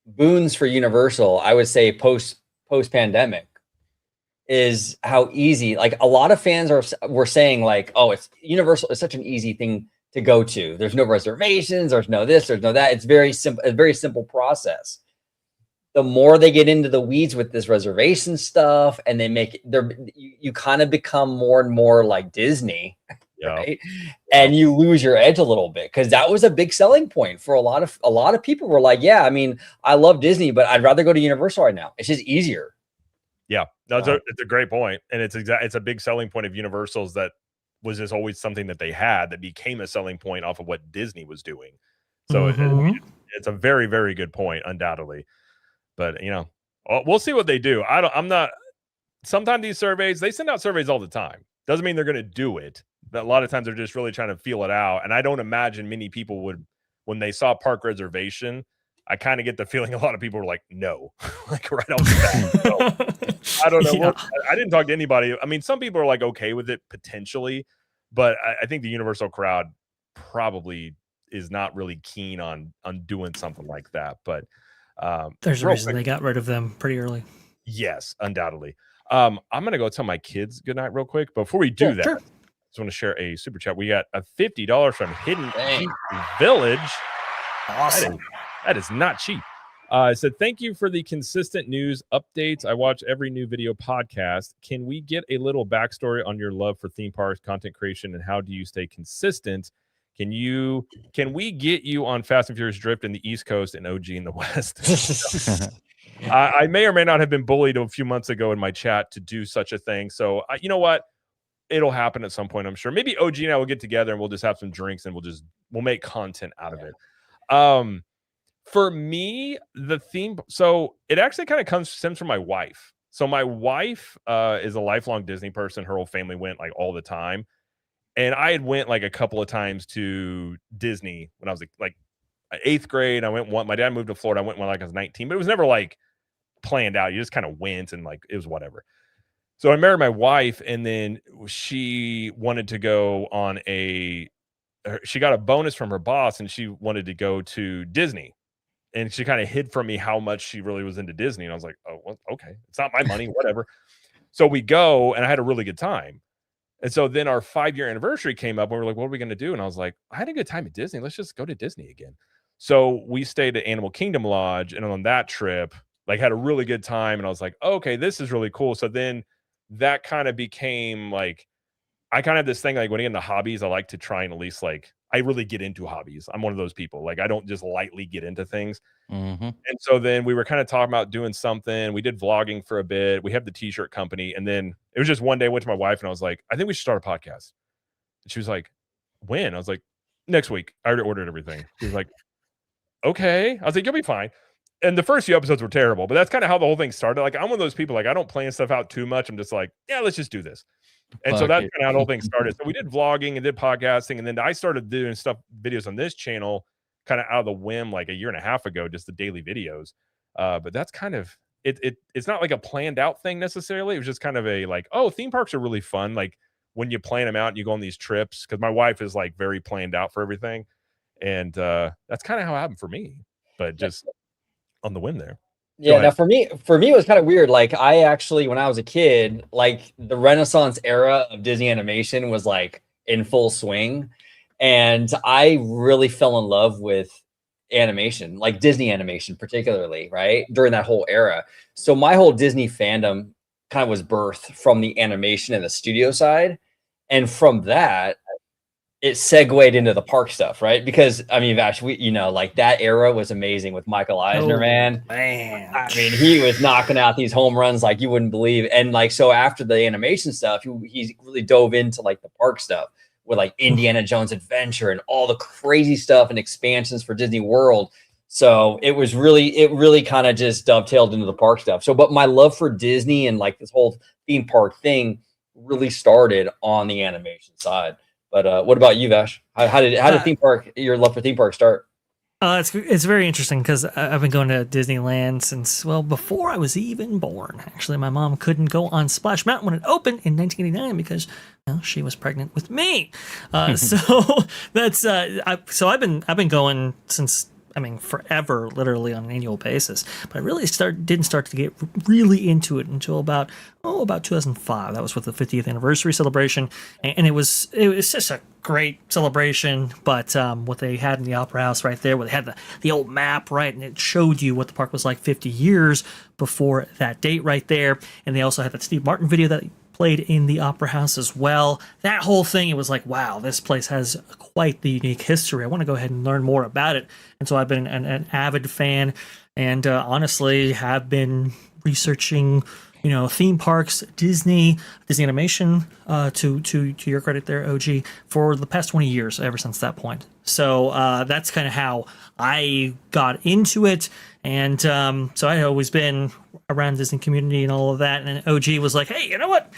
boons for Universal, I would say post pandemic, is how easy, like a lot of fans were saying like, oh, it's Universal is such an easy thing to go to. There's no reservations, there's no this, there's no that. It's very simple, a very simple process. The more they get into the weeds with this reservation stuff, and they make it, you kind of become more and more like Disney, right? And you lose your edge a little bit, because that was a big selling point for a lot of people. Were like, yeah, I mean, I love Disney, but I'd rather go to Universal right now. It's just easier. Yeah, no, it's a great point, and it's a big selling point of Universal's that was just always something that they had that became a selling point off of what Disney was doing. So it's a very, very good point, undoubtedly. But we'll see what they do. Sometimes these surveys, they send out surveys all the time. Doesn't mean they're going to do it. But a lot of times they're just really trying to feel it out. And I don't imagine many people would, when they saw park reservation, I kind of get the feeling a lot of people were like, no, like right off the bat. So, I don't know. Yeah. I didn't talk to anybody. I mean, some people are like okay with it potentially, but I think the Universal crowd probably is not really keen on doing something like that. But there's a reason they got rid of them pretty early. Yes, undoubtedly. I'm gonna go tell my kids good night real quick. Before we do that, I just want to share a super chat. We got a $50 from Hidden Village. Awesome. That is not cheap. It said, thank you for the consistent news updates. I watch every new video podcast. Can we get a little backstory on your love for theme parks, content creation, and how do you stay consistent? Can we get you on Fast and Furious Drift in the East Coast and OG in the West? I may or may not have been bullied a few months ago in my chat to do such a thing. So you know what? It'll happen at some point, I'm sure. Maybe OG and I will get together and we'll just have some drinks and we'll make content out of it. For me, the theme, so it actually kind of stems from my wife. So my wife is a lifelong Disney person. Her whole family went like all the time. And I had went like a couple of times to Disney when I was like 8th grade. I went one. My dad moved to Florida. I went when like I was 19, but it was never like planned out. You just kind of went and like it was whatever. So I married my wife, and then she wanted to go on she got a bonus from her boss, and she wanted to go to Disney. And she kind of hid from me how much she really was into Disney. And I was like, oh, well, okay. It's not my money, whatever. So we go, and I had a really good time. And so then our 5-year anniversary came up, and we were like, what are we going to do? And I was like, I had a good time at Disney. Let's just go to Disney again. So we stayed at Animal Kingdom Lodge, and on that trip, like had a really good time. And I was like, oh, okay, this is really cool. So then that kind of became like, I kind of have this thing, like when I get into hobbies, I like to try and at least like, I really get into hobbies. I'm one of those people. Like I don't just lightly get into things. Mm-hmm. And so then we were kind of talking about doing something. We did vlogging for a bit. We have the t-shirt company. And then it was just one day I went to my wife and I was like, I think we should start a podcast. And she was like, when? I was like, next week. I already ordered everything. She was like, okay. I was like, you'll be fine. And the first few episodes were terrible, but that's kind of how the whole thing started. Like I'm one of those people, like I don't plan stuff out too much. I'm just like, yeah, let's just do this. And so that's kind of how the whole thing started. So we did vlogging and did podcasting. And then I started doing videos on this channel kind of out of the whim, like a year and a half ago, just the daily videos. But that's kind of, it's not like a planned out thing necessarily. It was just kind of a like, oh, theme parks are really fun. Like when you plan them out and you go on these trips, because my wife is like very planned out for everything. And that's kind of how it happened for me, but just on the whim there. Yeah, now for me it was kind of weird. Like I actually, when I was a kid, like the Renaissance era of Disney animation was like in full swing. And I really fell in love with animation, like Disney animation, particularly, right? During that whole era. So my whole Disney fandom kind of was birthed from the animation and the studio side. And from that, it segued into the park stuff, right? Because I mean, Vash, like that era was amazing with Michael Eisner, man. I mean, he was knocking out these home runs like you wouldn't believe. And like, so after the animation stuff, he really dove into like the park stuff with like Indiana Jones Adventure and all the crazy stuff and expansions for Disney World. So it really kind of just dovetailed into the park stuff. So, but my love for Disney and like this whole theme park thing really started on the animation side. But what about you, Vash? How did your love for theme park start? It's very interesting because I've been going to Disneyland since, well, before I was even born. Actually, my mom couldn't go on Splash Mountain when it opened in 1989 because, well, she was pregnant with me. So that's so I've been going since, I mean, forever, literally on an annual basis. But I really didn't start to get really into it until about 2005. That was with the 50th anniversary celebration, and it was just a great celebration. But what they had in the Opera House right there, where they had the old map, right, and it showed you what the park was like 50 years before that date right there. And they also had that Steve Martin video that played in the Opera House as well. That whole thing, it was like, wow, this place has quite the unique history. I want to go ahead and learn more about it. And so I've been an avid fan, and honestly have been researching, theme parks, Disney animation, to your credit there, OG, for the past 20 years, ever since that point. So that's kind of how I got into it. And so I had always been around Disney community and all of that. And then OG was like, hey, you know what?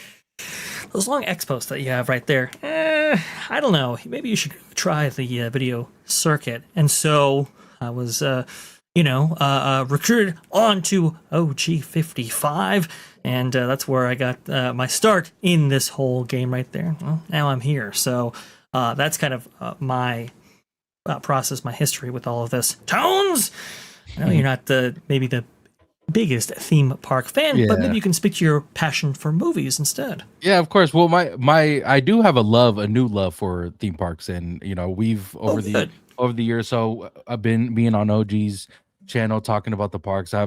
Those long expos that you have right there, I don't know. Maybe you should try the video circuit. And so I was, recruited onto OG 55. And that's where I got my start in this whole game right there. Well, now I'm here. So that's kind of my process, my history with all of this. Tones! I know you're not maybe the biggest theme park fan, but maybe you can speak to your passion for movies instead. Yeah, of course. Well, I do have a new love for theme parks, and we've over the years. So I've been being on OG's channel talking about the parks. I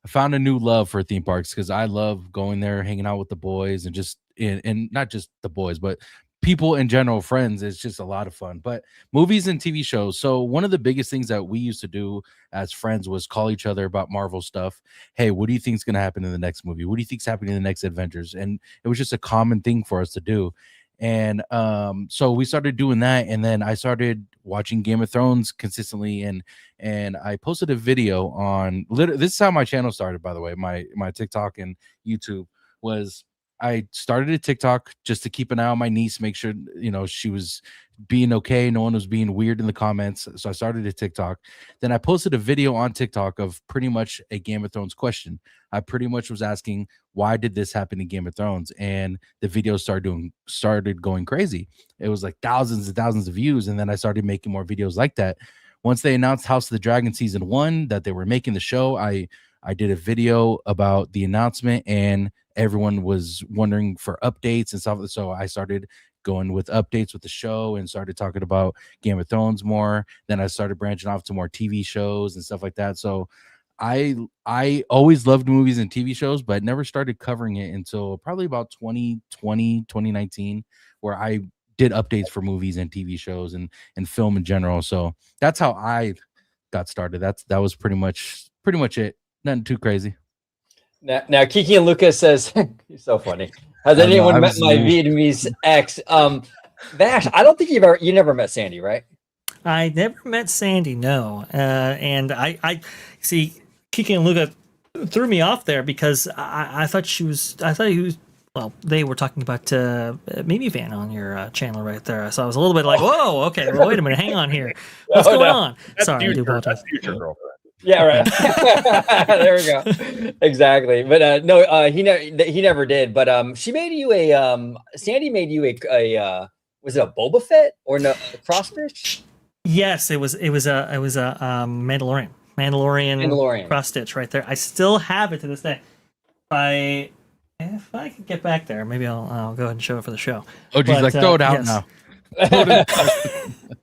found a new love for theme parks because I love going there, hanging out with the boys, and just and not just the boys, but people in general, friends. It's just a lot of fun. But movies and TV shows. So one of the biggest things that we used to do as friends was call each other about Marvel stuff. Hey, what do you think is going to happen in the next movie? What do you think's happening in the next Avengers? And it was just a common thing for us to do. And so we started doing that, and then I started watching Game of Thrones consistently, and I posted a video on this is how my channel started, by the way. My TikTok and YouTube was, I started a TikTok just to keep an eye on my niece, make sure she was being okay, no one was being weird in the comments. So I started a TikTok. Then I posted a video on TikTok of pretty much a Game of Thrones question. I pretty much was asking, why did this happen in Game of Thrones? And the video started going crazy. It was like thousands and thousands of views. And then I started making more videos like that. Once they announced House of the Dragon season 1 that they were making the show, I did a video about the announcement, and everyone was wondering for updates and stuff. So I started going with updates with the show and started talking about Game of Thrones more. Then I started branching off to more TV shows and stuff like that. So I always loved movies and TV shows, but never started covering it until probably about 2019, where I did updates for movies and TV shows and film in general. So that's how I got started. That was pretty much it. Nothing too crazy. Now Kiki and Lucas says, "You're so funny. Has anyone met my Vietnamese ex?" Vash, I don't think you never met Sandy, right? I never met Sandy, no. And I see Kiki and Luca threw me off there because I thought he was. Well, they were talking about Minivan on your channel right there. So I was a little bit like, whoa, okay, well, wait a minute, hang on here. What's going on? Sorry, I do apologize. That's future girlfriend. Yeah, right. There we go. Exactly. But no, he never did. But Sandy made you a was it a Boba Fett or no cross stitch? Yes, it was a Mandalorian cross stitch right there. I still have it to this day. If I can get back there, maybe I'll go ahead and show it for the show. Oh, geez, like throw it out now.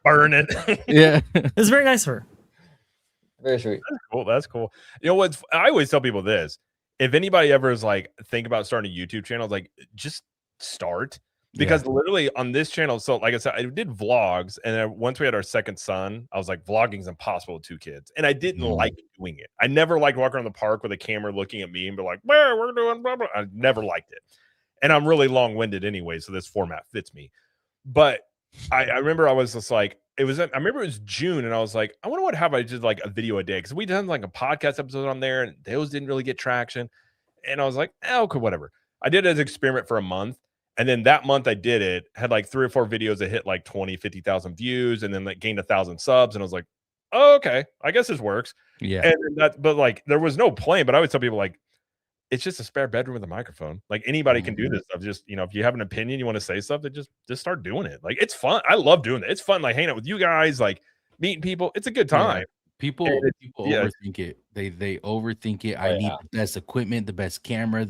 Burn it. Yeah, it's very nice of her. Very sweet. That's cool. You know what? I always tell people this: if anybody ever is like think about starting a YouTube channel, like just start, because literally on this channel. So like I said, I did vlogs, and then once we had our second son, I was like, vlogging is impossible with 2 kids, and I didn't like doing it. I never liked walking around the park with a camera looking at me and be like, we're doing blah, blah. I never liked it, and I'm really long-winded anyway, so this format fits me. But I remember I was just like, I remember it was June, and I was like, I wonder what I did like a video a day, because we done like a podcast episode on there, and those didn't really get traction. And I was like, okay, whatever. I did it as an experiment for a month, and then that month I did it, had like 3 or 4 videos that hit like 50,000 views, and then like gained 1,000 subs, and I was like, oh, okay, I guess this works. Yeah. And but like there was no plan, but I would tell people like, it's just a spare bedroom with a microphone. Like anybody can do this stuff. Just, if you have an opinion, you want to say something, just start doing it. Like it's fun. I love doing it. It's fun. Like hanging out with you guys, like meeting people. It's a good time. Yeah. People overthink it. They overthink it. I need the best equipment, the best camera.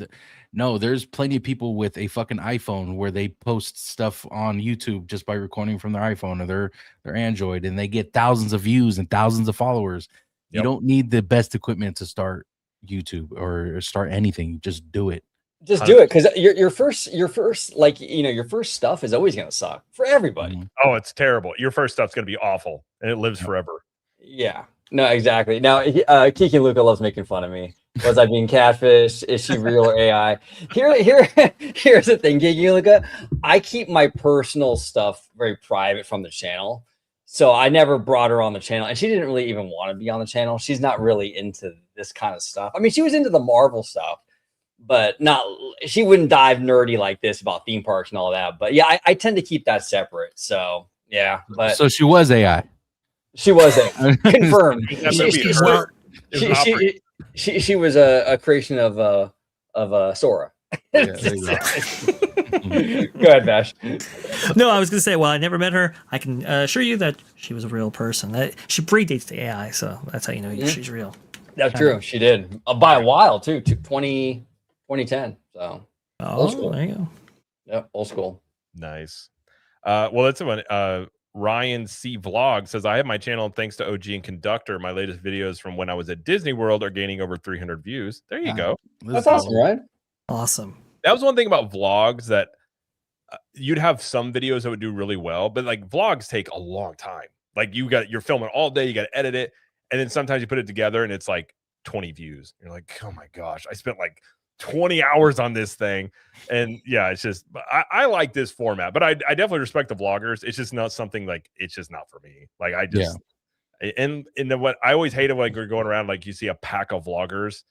No, there's plenty of people with a fucking iPhone where they post stuff on YouTube just by recording from their iPhone or their Android, and they get thousands of views and thousands of followers. You don't need the best equipment to start YouTube or start anything. Just do it. Just do it, because your first your first stuff is always gonna suck for everybody. Oh, it's terrible. Your first stuff's gonna be awful, and it lives forever. Yeah. No, exactly. Now, Kiki Luca loves making fun of me. Was I being catfish? Is she real or AI? Here's the thing, Kiki Luca. I keep my personal stuff very private from the channel. So I never brought her on the channel, and she didn't really even want to be on the channel. She's not really into this kind of stuff. I mean, she was into the Marvel stuff, but she wouldn't dive nerdy like this about theme parks and all that. But yeah, I tend to keep that separate. So yeah, but so she was AI. She was AI. Confirmed. She was a creation of Sora. Yeah, there you go. Go ahead, Vash. No, I was going to say, well, I never met her. I can assure you that she was a real person. She predates the AI, so that's how you know she's real. That's true. She did by a while too. 2010. So old school. There you go. Yep, old school. Nice. Well, that's one. Ryan C Vlog says, I have my channel and thanks to OG and Conductor, my latest videos from when I was at Disney World are gaining over 300 views. There you go. That's awesome, right? Awesome. That was one thing about vlogs that you'd have some videos that would do really well, but like vlogs take a long time. Like you're filming all day, you got to edit it. And then sometimes you put it together and it's like 20 views. You're like, oh my gosh, I spent like 20 hours on this thing. And yeah, it's just, I like this format, but I definitely respect the vloggers. It's just not something like, it's just not for me. Like I just, and then what I always hated, like, we're going around, like you see a pack of vloggers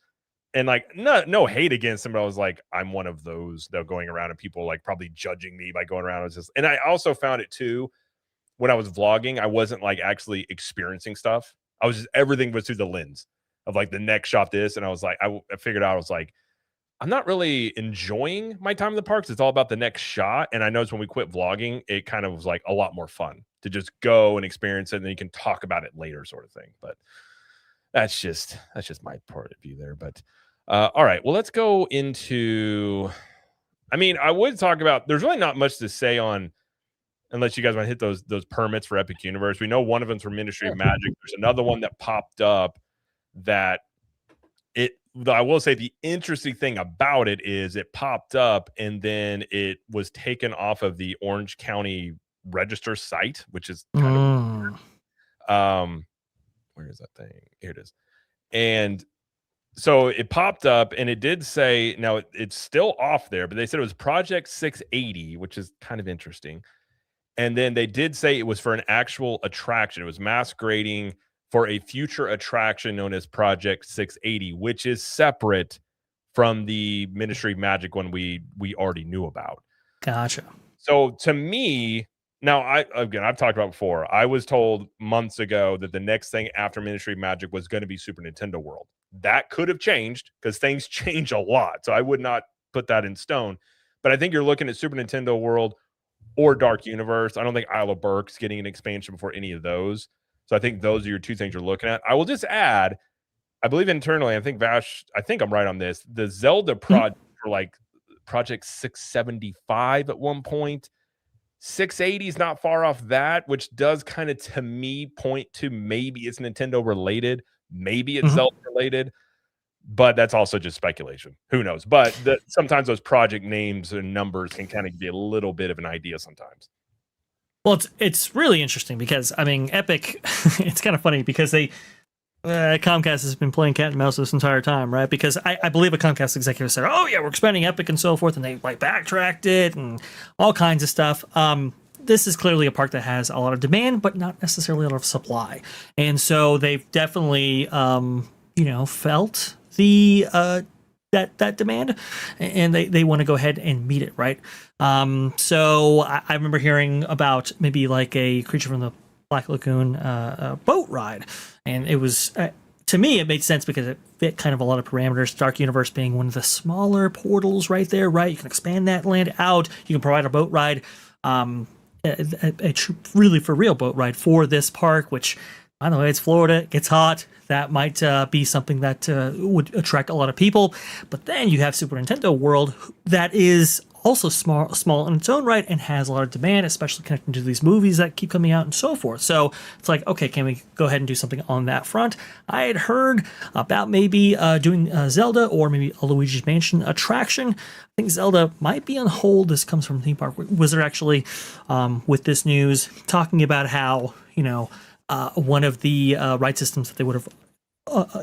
and like, no hate against them, but I was like, I'm one of those that are going around and people like probably judging me by going around. And I also found it too, when I was vlogging, I wasn't like actually experiencing stuff. I was just, everything was through the lens of like the next shot this. And I was like, I figured out, I was like, I'm not really enjoying my time in the parks. It's all about the next shot. And I noticed when we quit vlogging, it kind of was like a lot more fun to just go and experience it. And then you can talk about it later, sort of thing. But that's just my point of view there. But all right, well, let's go into, I mean, I would talk about, there's really not much to say on, unless you guys want to hit those permits for Epic Universe. We know one of them's for Ministry of Magic. There's another one that popped up that I will say the interesting thing about it is it popped up and then it was taken off of the Orange County Register site, which is kind of weird. Where is that thing? Here it is. And so it popped up and it did say, now it's still off there, but they said it was Project 680, which is kind of interesting. And then they did say it was for an actual attraction. It was masquerading for a future attraction known as Project 680, which is separate from the Ministry of Magic one we already knew about. Gotcha. So to me, now I've talked about before, I was told months ago that the next thing after Ministry of Magic was going to be Super Nintendo World. That could have changed because things change a lot. So I would not put that in stone. But I think you're looking at Super Nintendo World or Dark Universe. I don't think Isle of Berk's getting an expansion before any of those. So I think those are your two things you're looking at. I will just add, I believe internally, I think Vash, I think I'm right on this. The Zelda project for like Project 675 at one point. 680 is not far off that, which does kind of, to me, point to maybe it's Nintendo related, maybe it's Zelda related, but that's also just speculation. Who knows? But sometimes those project names and numbers can kind of give you a little bit of an idea sometimes. Well, it's really interesting because, I mean, Epic, it's kind of funny because Comcast has been playing cat and mouse this entire time, right? Because I believe a Comcast executive said, oh, yeah, we're expanding Epic and so forth, and they like backtracked it and all kinds of stuff. This is clearly a park that has a lot of demand, but not necessarily a lot of supply. And so they've definitely, felt the that demand, and they want to go ahead and meet it, right? So I remember hearing about maybe like a Creature from the Black Lagoon boat ride, and it was to me it made sense because it fit kind of a lot of parameters. Dark Universe being one of the smaller portals right there, right? You can expand that land out. You can provide a boat ride, a really for real boat ride for this park, which, by the way, it's Florida, it gets hot. That might be something that would attract a lot of people. But then you have Super Nintendo World that is also small in its own right and has a lot of demand, especially connecting to these movies that keep coming out and so forth. So it's like, okay, can we go ahead and do something on that front? I had heard about maybe doing Zelda or maybe a Luigi's Mansion attraction. I think Zelda might be on hold. This comes from Theme Park Wizard, actually, with this news, talking about how, one of the ride systems that they would have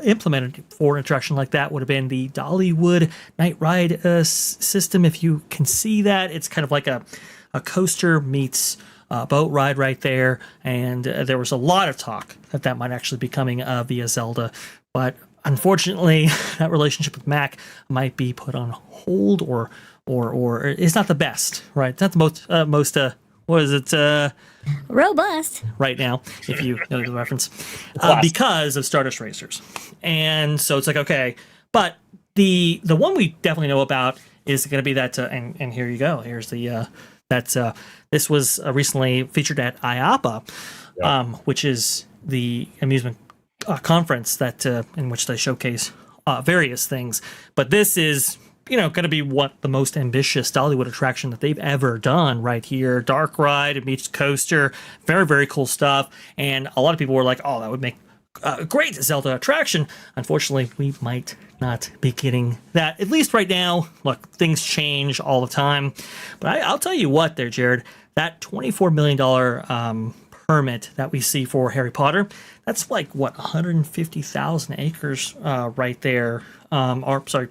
implemented for an attraction like that would have been the Dollywood Night Ride system. If you can see that, it's kind of like a coaster meets boat ride right there. And there was a lot of talk that might actually be coming via Zelda. But unfortunately, that relationship with Mac might be put on hold or it's not the best, right? It's not the most what is it? Robust. Right now, if you know the reference, because of Stardust Racers. And so it's like, okay, but the one we definitely know about is going to be that, and here you go. Here's the, this was recently featured at IAAPA, which is the amusement conference that in which they showcase various things. But this is going to be the most ambitious Dollywood attraction that they've ever done right here. Dark ride, it meets coaster, very, very cool stuff. And a lot of people were like, oh, that would make a great Zelda attraction. Unfortunately, we might not be getting that, at least right now. Look, things change all the time. But I'll tell you what there, Jared, that $24 million permit that we see for Harry Potter, that's like, what, 150,000 acres right there. Or, sorry,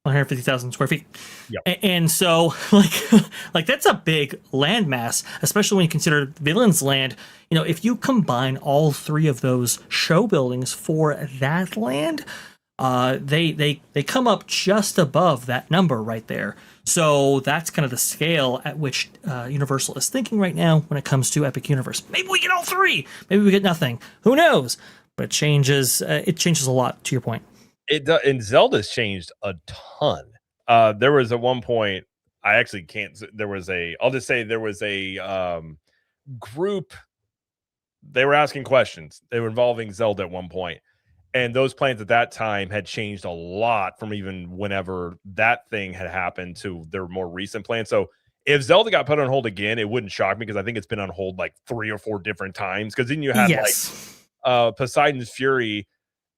150,000 square feet. Yep. And so like that's a big landmass, especially when you consider Villain's Land. If you combine all three of those show buildings for that land, they come up just above that number right there. So that's kind of the scale at which Universal is thinking right now when it comes to Epic Universe. Maybe we get all three. Maybe we get nothing. Who knows? But it changes a lot, to your point. It does, and Zelda's changed a ton. There was at one point, I actually can't. I'll just say there was a group. They were asking questions. They were involving Zelda at one point, and those plans at that time had changed a lot from even whenever that thing had happened to their more recent plans. So if Zelda got put on hold again, it wouldn't shock me because I think it's been on hold like 3 or 4 different times. Because then you had like Poseidon's Fury.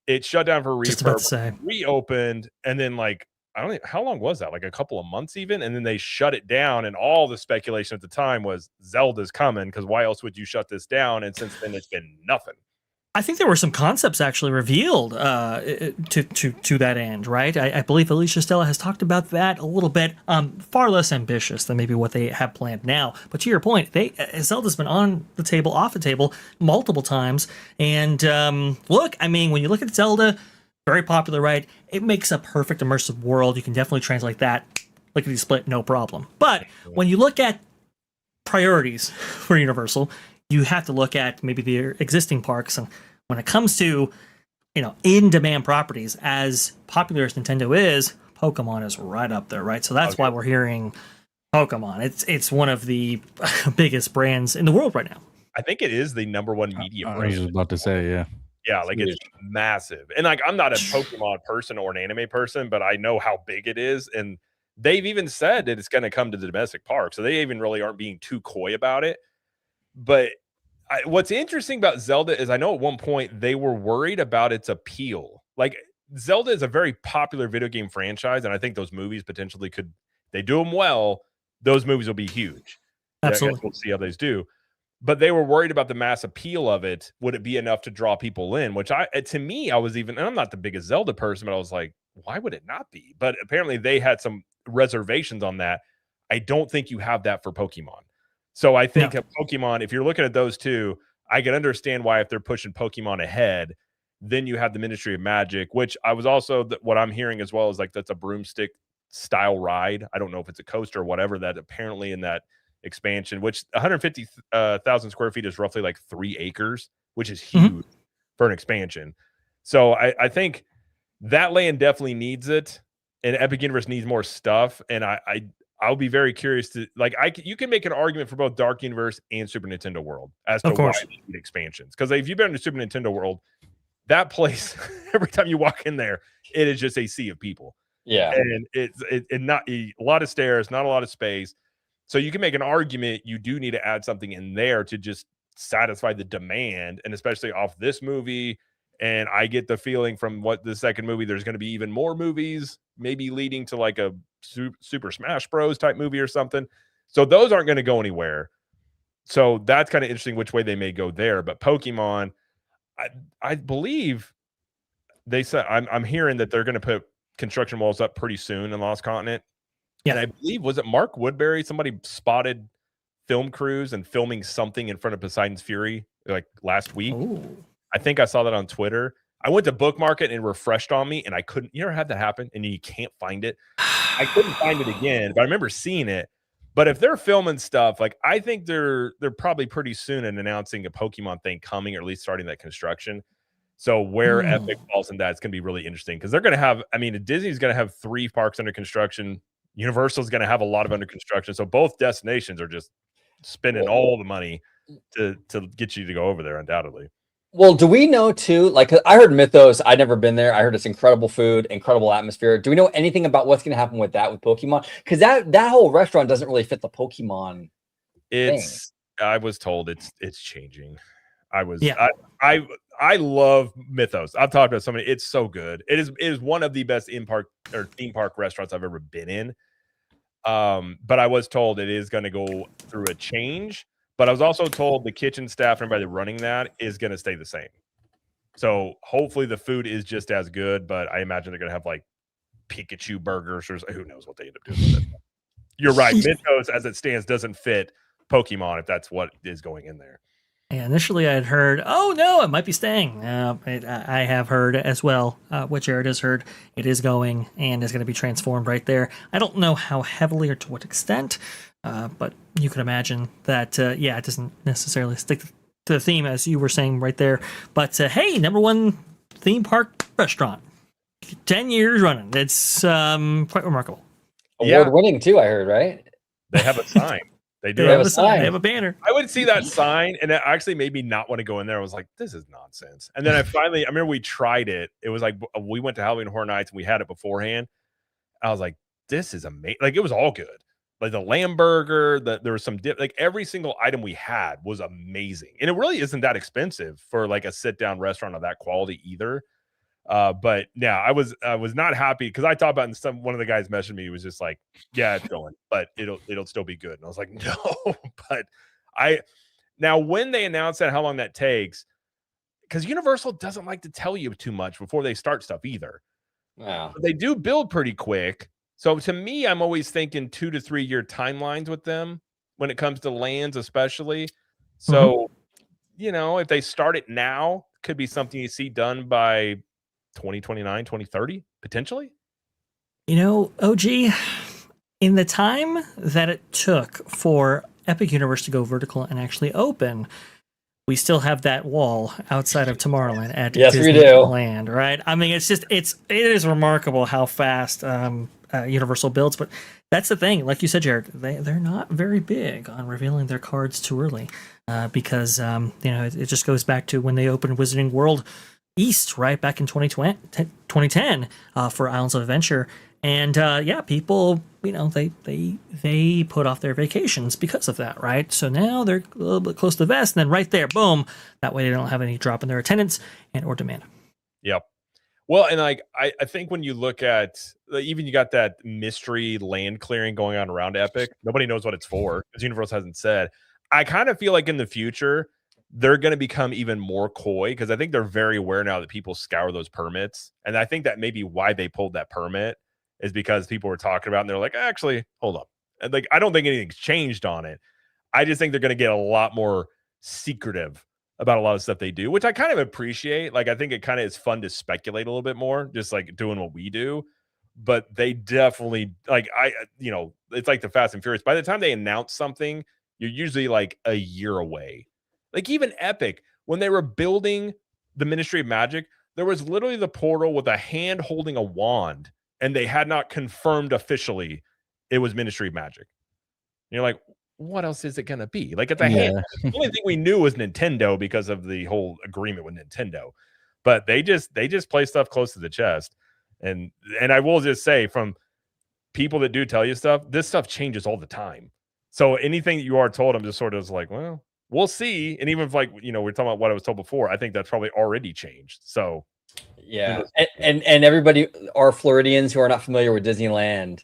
It shut down for refurb, reopened, and then like I don't know how long was that? Like a couple of months even, and then they shut it down. And all the speculation at the time was Zelda's coming because why else would you shut this down? And since then, it's been nothing. I think there were some concepts actually revealed to that end, right? I believe Alicia Stella has talked about that a little bit. Far less ambitious than maybe what they have planned now. But to your point, Zelda's been on the table, off the table multiple times. And look, I mean, when you look at Zelda, very popular, right? It makes a perfect immersive world. You can definitely translate that lickety split, no problem. But when you look at priorities for Universal, you have to look at maybe the existing parks. And when it comes to, in-demand properties, as popular as Nintendo is, Pokemon is right up there, right? So that's why we're hearing Pokemon. It's one of the biggest brands in the world right now. I think it is the number one media brand. I was just about to say, yeah. Yeah, like it's massive. And like I'm not a Pokemon person or an anime person, but I know how big it is. And they've even said that it's going to come to the domestic park. So they even really aren't being too coy about it. But what's interesting about Zelda is I know at one point they were worried about its appeal. Like Zelda is a very popular video game franchise, and I think those movies potentially they do them well, those movies will be huge. Absolutely. We'll see how those do. But they were worried about the mass appeal of it. Would it be enough to draw people in? Which to me, I was even, and I'm not the biggest Zelda person, but I was like, why would it not be? But apparently they had some reservations on that. I don't think you have that for Pokemon. So I think Pokemon, if you're looking at those two, I can understand why if they're pushing Pokemon ahead, then you have the Ministry of Magic, which I was also, what I'm hearing as well is like that's a broomstick style ride. I don't know if it's a coaster or whatever that apparently in that expansion, which 150,000 square feet is roughly like 3 acres, which is huge for an expansion. So I think that land definitely needs it, and Epic Universe needs more stuff. And I'll be very curious to you can make an argument for both Dark Universe and Super Nintendo World as to why they need expansions. Because if you've been to Super Nintendo World, that place every time you walk in there, it is just a sea of people. Yeah, and it's not a lot of stairs, not a lot of space. So you can make an argument you do need to add something in there to just satisfy the demand, and especially off this movie. And I get the feeling from what the second movie, there's going to be even more movies, maybe leading to like a Super Smash Bros type movie or something. So those aren't going to go anywhere. So that's kind of interesting which way they may go there. But Pokemon, I believe they said, I'm hearing that they're going to put construction walls up pretty soon in Lost Continent. Yeah. And I believe, was it Mark Woodbury? Somebody spotted film crews and filming something in front of Poseidon's Fury like last week. Ooh. I think I saw that on Twitter. I went to bookmark it and it refreshed on me, and I couldn't. You ever had that happen and you can't find it? I couldn't find it again, but I remember seeing it. But if they're filming stuff, like I think they're probably pretty soon in announcing a Pokemon thing coming, or at least starting that construction. So where Epic falls in that, it's going to be really interesting because they're going to have. I mean, Disney's going to have 3 parks under construction. Universal's going to have a lot of under construction. So both destinations are just spending all the money to get you to go over there, undoubtedly. Well, do we know too? Like, 'cause I heard Mythos. I'd never been there. I heard it's incredible food, incredible atmosphere. Do we know anything about what's going to happen with that with Pokemon? Because that whole restaurant doesn't really fit the Pokemon thing. I was told it's changing. Yeah. I love Mythos. I've talked about so many. It's so good. It is one of the best in-park or theme park restaurants I've ever been in. But I was told it is going to go through a change. But I was also told the kitchen staff and everybody running that is going to stay the same. So hopefully the food is just as good. But I imagine they're going to have like Pikachu burgers or who knows what they end up doing with it. You're right. Mythos, as it stands, doesn't fit Pokemon if that's what is going in there. Yeah, initially I had heard, oh no, it might be staying. I have heard as well, what Jared has heard, it is going and is going to be transformed right there. I don't know how heavily or to what extent, but you can imagine that, yeah, it doesn't necessarily stick to the theme as you were saying right there. But hey, #1 theme park restaurant, 10 years running. It's quite remarkable. Award-winning too, I heard, right? They have a sign. They do They have a sign. They have a banner. I would see that sign, and it actually made me not want to go in there. I was like, this is nonsense. And then I remember we tried it. It was like we went to Halloween Horror Nights, and we had it beforehand. I was like, this is amazing. Like, it was all good. Like, the lamb burger, there was some dip. Like, every single item we had was amazing. And it really isn't that expensive for, like, a sit-down restaurant of that quality either. But yeah, I was not happy because I talked about it and one of the guys messaged me. He was just like, yeah, it's going, but it'll still be good. And I was like, no, but now when they announce that, how long that takes, because Universal doesn't like to tell you too much before they start stuff either. Wow. They do build pretty quick. So to me, I'm always thinking 2 to 3 year timelines with them when it comes to lands, especially. So, if they start it now, could be something you see done by 2029, 2030, potentially. OG, in the time that it took for Epic Universe to go vertical and actually open, we still have that wall outside of Tomorrowland at Disneyland, right? I mean, it is remarkable how fast Universal builds, but that's the thing. Like you said, Jared, they're not very big on revealing their cards too early because, it just goes back to when they opened Wizarding World East right back in 2010 for Islands of Adventure. And people, they put off their vacations because of that, right? So now they're a little bit close to the vest, and then right there, boom, that way they don't have any drop in their attendance and or demand. Yep. Well, and I think when you look at, even you got that mystery land clearing going on around Epic, nobody knows what it's for because Universal hasn't said. I kind of feel like in the future, they're going to become even more coy because I think they're very aware now that people scour those permits. And I think that may be why they pulled that permit is because people were talking about it and they're like, actually, hold up. And I don't think anything's changed on it. I just think they're going to get a lot more secretive about a lot of stuff they do, which I kind of appreciate. I think it kind of is fun to speculate a little bit more, just like doing what we do. But they definitely it's like the Fast and Furious. By the time they announce something, you're usually like a year away. Like even Epic, when they were building the Ministry of Magic, there was literally the portal with a hand holding a wand, and they had not confirmed officially it was Ministry of Magic. And you're like, what else is it going to be? Like at the hand, the only thing we knew was Nintendo because of the whole agreement with Nintendo. But they just play stuff close to the chest. And I will just say, from people that do tell you stuff, this stuff changes all the time. So anything that you are told, I'm just sort of like, well, we'll see. And even if we're talking about what I was told before, I think that's probably already changed. So yeah. And everybody, our Floridians who are not familiar with Disneyland,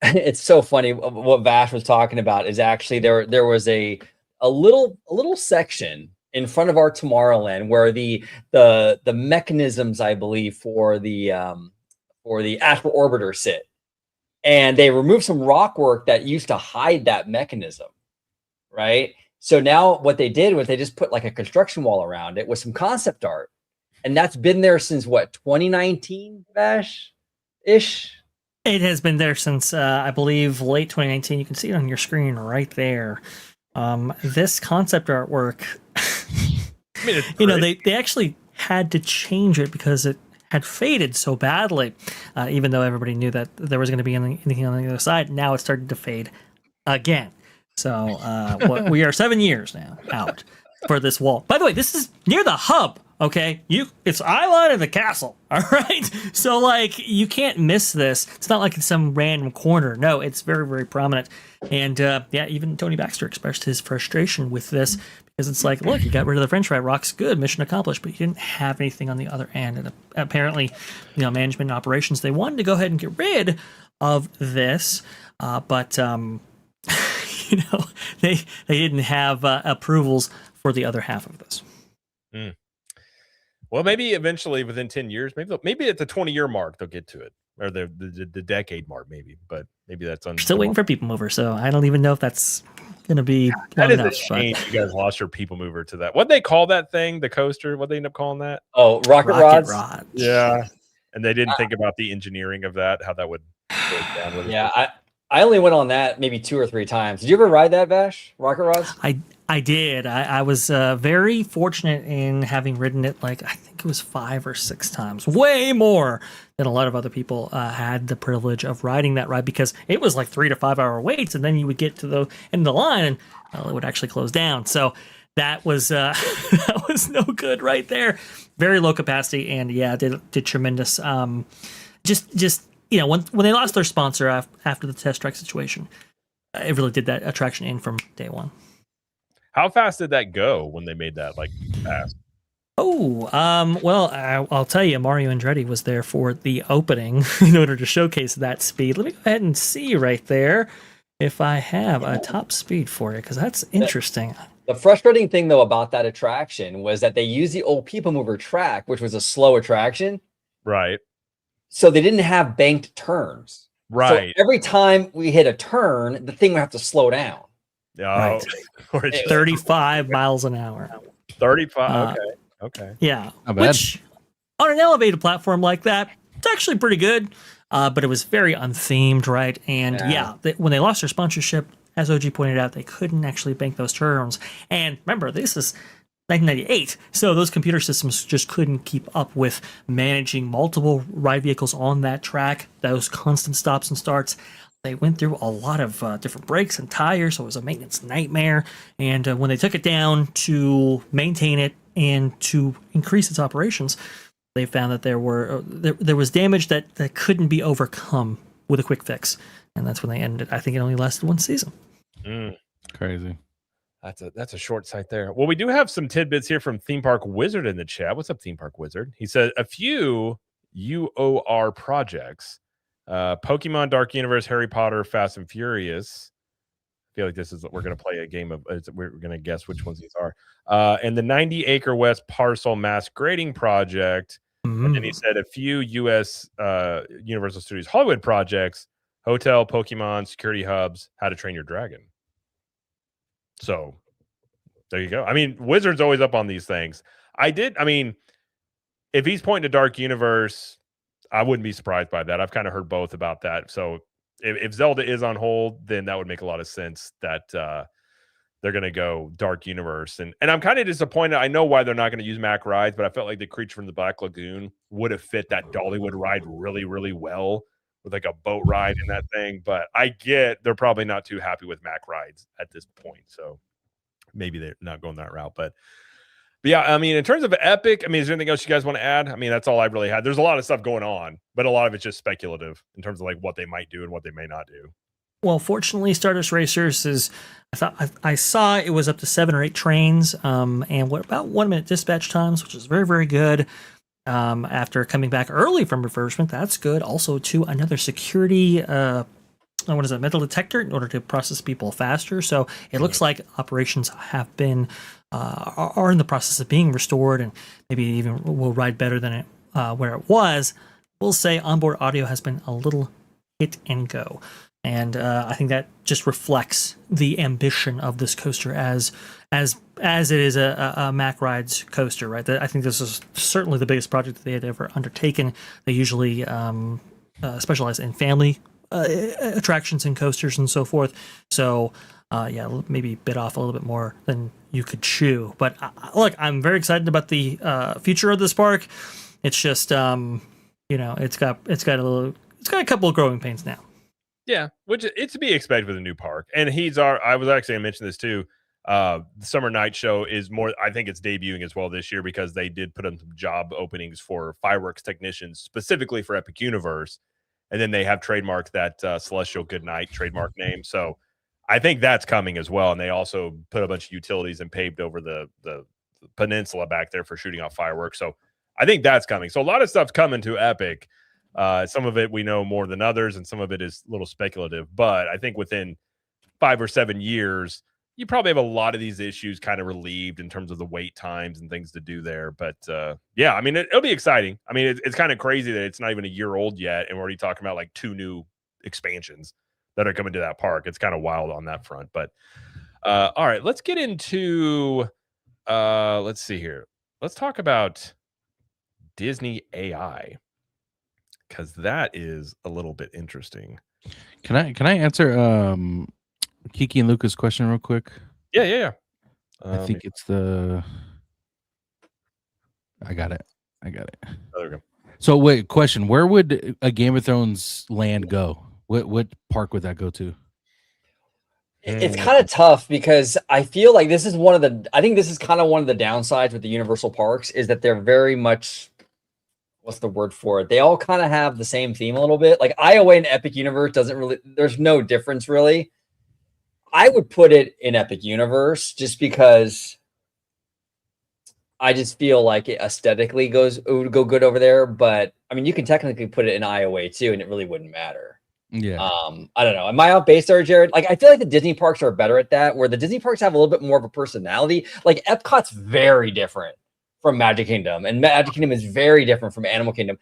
it's so funny. What Vash was talking about is actually there was a little section in front of our Tomorrowland where the mechanisms, I believe, for the Astral Orbiter sit. And they removed some rock work that used to hide that mechanism, right? So now what they did was they just put like a construction wall around it with some concept art. And that's been there since what, 2019, Vash-ish? It has been there since, I believe, late 2019. You can see it on your screen right there. This concept artwork, they actually had to change it because it had faded so badly, even though everybody knew that there was going to be anything on the other side. Now it's starting to fade again. So we are 7 years now out for this wall. By the way, this is near the hub Okay, it's Isla and the castle. All right, so like you can't miss this. It's not like it's some random corner. No, it's very, very prominent. And yeah, even Tony Baxter expressed his frustration with this because it's like, look, you got rid of the French fry rocks, good, mission accomplished, but you didn't have anything on the other end. And apparently, management and operations, they wanted to go ahead and get rid of this, but they didn't have approvals for the other half of this. Mm. Well, maybe eventually within 10 years, maybe at the 20-year mark, they'll get to it, or the decade mark, maybe. But maybe that's still waiting for People Mover, so I don't even know if that's going to be that is enough, a shame you guys lost your People Mover to that. What they call that thing, the coaster? What they end up calling that? Oh, rocket rods. Yeah, and they didn't think about the engineering of that, how that would break down. Really yeah, I only went on that maybe 2 or 3 times. Did you ever ride that, Vash? Rocket rods? I did. I was very fortunate in having ridden it, like, I think it was 5 or 6 times, way more than a lot of other people had the privilege of riding that ride, because it was like 3 to 5 hour waits, and then you would get to the end of the line and it would actually close down. So that was that was no good right there. Very low capacity, and yeah, did tremendous. Just when they lost their sponsor after the test track situation, it really did that attraction in from day one. How fast did that go when they made that fast? Oh, well, I'll tell you, Mario Andretti was there for the opening in order to showcase that speed. Let me go ahead and see right there if I have a top speed for you, because that's interesting. The frustrating thing, though, about that attraction was that they used the old People Mover track, which was a slow attraction. Right. So they didn't have banked turns. Right. So every time we hit a turn, the thing would have to slow down. Oh, right. 35 miles an hour. 35. Okay. Yeah. Not bad. Which, on an elevated platform like that, it's actually pretty good. But it was very unthemed, right? And when they lost their sponsorship, as OG pointed out, they couldn't actually bank those turns. And remember, this is 1998, so those computer systems just couldn't keep up with managing multiple ride vehicles on that track, those constant stops and starts. They went through a lot of different brakes and tires, so it was a maintenance nightmare. And when they took it down to maintain it and to increase its operations, they found that there was damage that couldn't be overcome with a quick fix. And that's when they ended it. I think it only lasted 1 season. Crazy. That's a short sight there. Well, we do have some tidbits here from Theme Park Wizard in the chat. What's up, Theme Park Wizard? He said a few UOR projects. Pokemon, Dark Universe, Harry Potter, Fast and Furious. I feel like this is we're going to play a game of we're going to guess which ones these are. And the 90 Acre West Parcel Mass Grading Project. And then he said a few U.S. Universal Studios Hollywood projects: Hotel, Pokemon, Security Hubs, How to Train Your Dragon. So there you go. I mean, Wizard's always up on these things. If he's pointing to Dark Universe, I wouldn't be surprised by that. I've kind of heard both about that. So if Zelda is on hold, then that would make a lot of sense that they're going to go Dark Universe. And I'm kind of disappointed. I know why they're not going to use Mack rides, but I felt like the Creature from the Black Lagoon would have fit that Dollywood ride really, really well with like a boat ride in that thing. But I get they're probably not too happy with Mack rides at this point. So maybe they're not going that route. But yeah, in terms of Epic, is there anything else you guys want to add? That's all I really had. There's a lot of stuff going on, but a lot of it's just speculative in terms of like what they might do and what they may not do. Well, fortunately, Stardust Racers is, I saw it was up to 7 or 8 trains, and about 1 minute dispatch times, which is very, very good. After coming back early from refurbishment, that's good. Also, to another security, metal detector in order to process people faster. So it looks like operations have been, are in the process of being restored, and maybe even will ride better than it where it was. We'll say onboard audio has been a little hit and go. And I think that just reflects the ambition of this coaster as it is a Mack Rides coaster, right? I think this is certainly the biggest project that they had ever undertaken. They usually specialize in family attractions and coasters and so forth. So, maybe bit off a little bit more than you could chew. But look, I'm very excited about the future of this park. It's just, it's got a couple of growing pains now. Yeah, which it's to be expected with a new park. And I was actually going to mention this too. The Summer Night Show is more, I think it's debuting as well this year because they did put in some job openings for fireworks technicians specifically for Epic Universe. And then they have trademarked that Celestial Goodnight trademark name. So I think that's coming as well. And they also put a bunch of utilities and paved over the peninsula back there for shooting off fireworks. So I think that's coming. So a lot of stuff's coming to Epic. Some of it we know more than others, and some of it is a little speculative. But I think within 5 or 7 years, you probably have a lot of these issues kind of relieved in terms of the wait times and things to do there. But yeah, I mean, it'll be exciting. I mean, it's kind of crazy that it's not even a year old yet, and we're already talking about like 2 new expansions that are coming to that park. It's kind of wild on that front. But all right, let's get into let's see here. Let's talk about Disney AI, because that is a little bit interesting. Can I answer Kiki and Luca's question real quick? Yeah. I think it's the. I got it. Oh, there we go. So wait, question: where would a Game of Thrones land go? What park would that go to? It's kind of tough because I feel like this is I think this is kind of one of the downsides with the Universal parks is that they're very much, what's the word for it? They all kind of have the same theme a little bit. Like IOA and Epic Universe there's no difference really. I would put it in Epic Universe just because I just feel like it aesthetically it would go good over there. But I mean, you can technically put it in IOA too, and it really wouldn't matter. Yeah. I don't know. Am I off base there, Jared? Like, I feel like the Disney parks are better at that, where the Disney parks have a little bit more of a personality. Like, Epcot's very different from Magic Kingdom, and Magic Kingdom is very different from Animal Kingdom.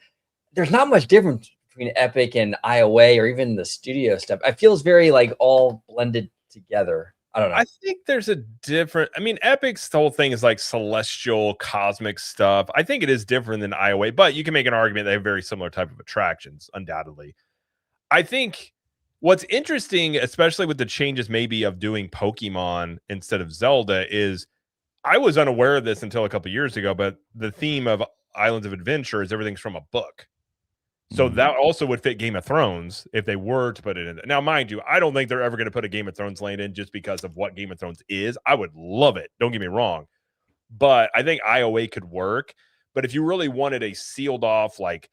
There's not much difference between Epic and IOA or even the studio stuff. I feel it's very, like, all blended together. I don't know. I think there's a different, I mean, Epic's whole thing is like celestial, cosmic stuff. I think it is different than IOA, but you can make an argument they have very similar type of attractions, undoubtedly. I think what's interesting, especially with the changes maybe of doing Pokemon instead of Zelda, is I was unaware of this until a couple years ago, but the theme of Islands of Adventure is everything's from a book. So that also would fit Game of Thrones if they were to put it in. Now, mind you, I don't think they're ever going to put a Game of Thrones land in just because of what Game of Thrones is. I would love it. Don't get me wrong. But I think IOA could work. But if you really wanted a sealed off, like,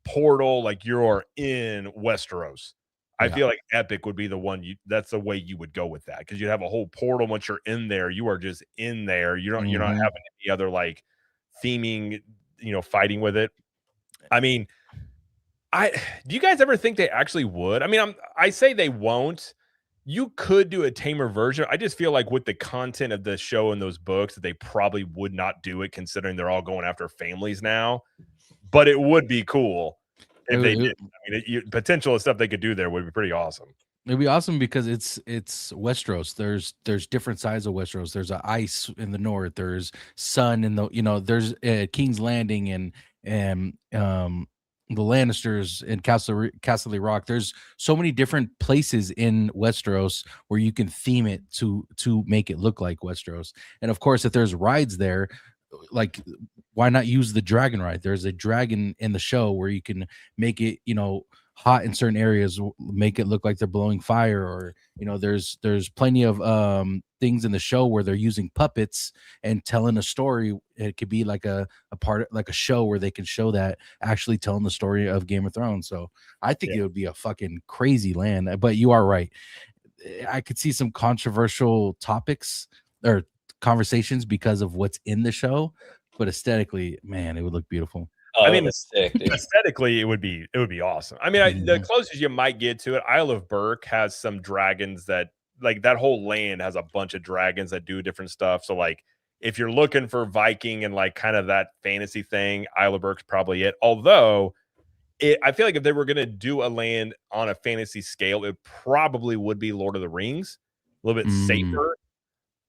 portal, like you're in Westeros, I feel like Epic would be the one that's the way you would go with that, because you'd have a whole portal. Once you're in there, you are just in there. You're not having any other like theming, fighting with it. I mean, do you guys ever think they actually would? I mean, I say they won't. You could do a tamer version. I just feel like with the content of the show and those books that they probably would not do it, considering they're all going after families now. But it would be cool if they did. I mean, potential stuff they could do there would be pretty awesome. It'd be awesome because it's Westeros. There's different sides of Westeros. There's ice in the north. There's sun in the there's King's Landing and the Lannisters and Castle Rock. There's so many different places in Westeros where you can theme it to make it look like Westeros. And of course, if there's rides there, like, why not use the dragon ride? There's a dragon in the show where you can make it, hot in certain areas, make it look like they're blowing fire, or there's plenty of things in the show where they're using puppets and telling a story. It could be like a part, like a show where they can show that actually telling the story of Game of Thrones. So I think it would be a fucking crazy land. But you are right. I could see some controversial topics or conversations because of what's in the show, but aesthetically, man, it would look beautiful. I mean, aesthetically, it would be awesome. I mean, the closest you might get to it, Isle of Berk has some dragons that, like, that whole land has a bunch of dragons that do different stuff. So, like, if you're looking for Viking and like kind of that fantasy thing, Isle of Berk's probably it. Although, I feel like if they were going to do a land on a fantasy scale, it probably would be Lord of the Rings, a little bit safer.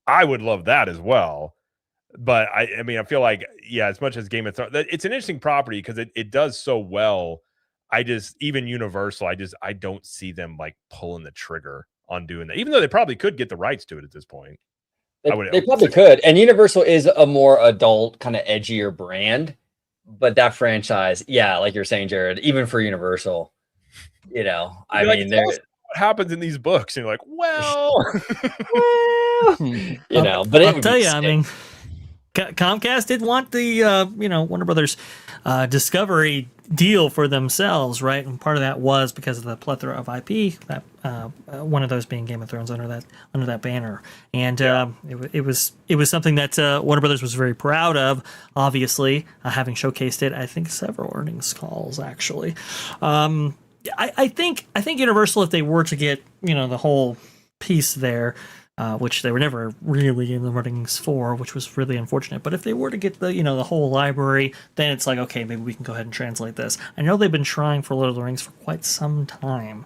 I would love that as well. But I mean, I feel like, as much as Game of Thrones, it's an interesting property because it does so well. Even Universal, I don't see them like pulling the trigger on doing that, even though they probably could get the rights to it at this point. They probably could. And Universal is a more adult, kind of edgier brand, but that franchise, like you're saying, Jared, even for Universal, I mean, what happens in these books, and you're like, well, You know, but I'll tell you, I mean, Comcast did want the Warner Brothers Discovery deal for themselves, right? And part of that was because of the plethora of IP, that one of those being Game of Thrones under that banner, and it was something that Warner Brothers was very proud of. Obviously, having showcased it, I think several earnings calls actually. I think Universal, if they were to get the whole piece there, which they were never really in the runnings for, which was really unfortunate. But if they were to get the whole library, then it's like, okay, maybe we can go ahead and translate this. I know they've been trying for Lord of the Rings for quite some time,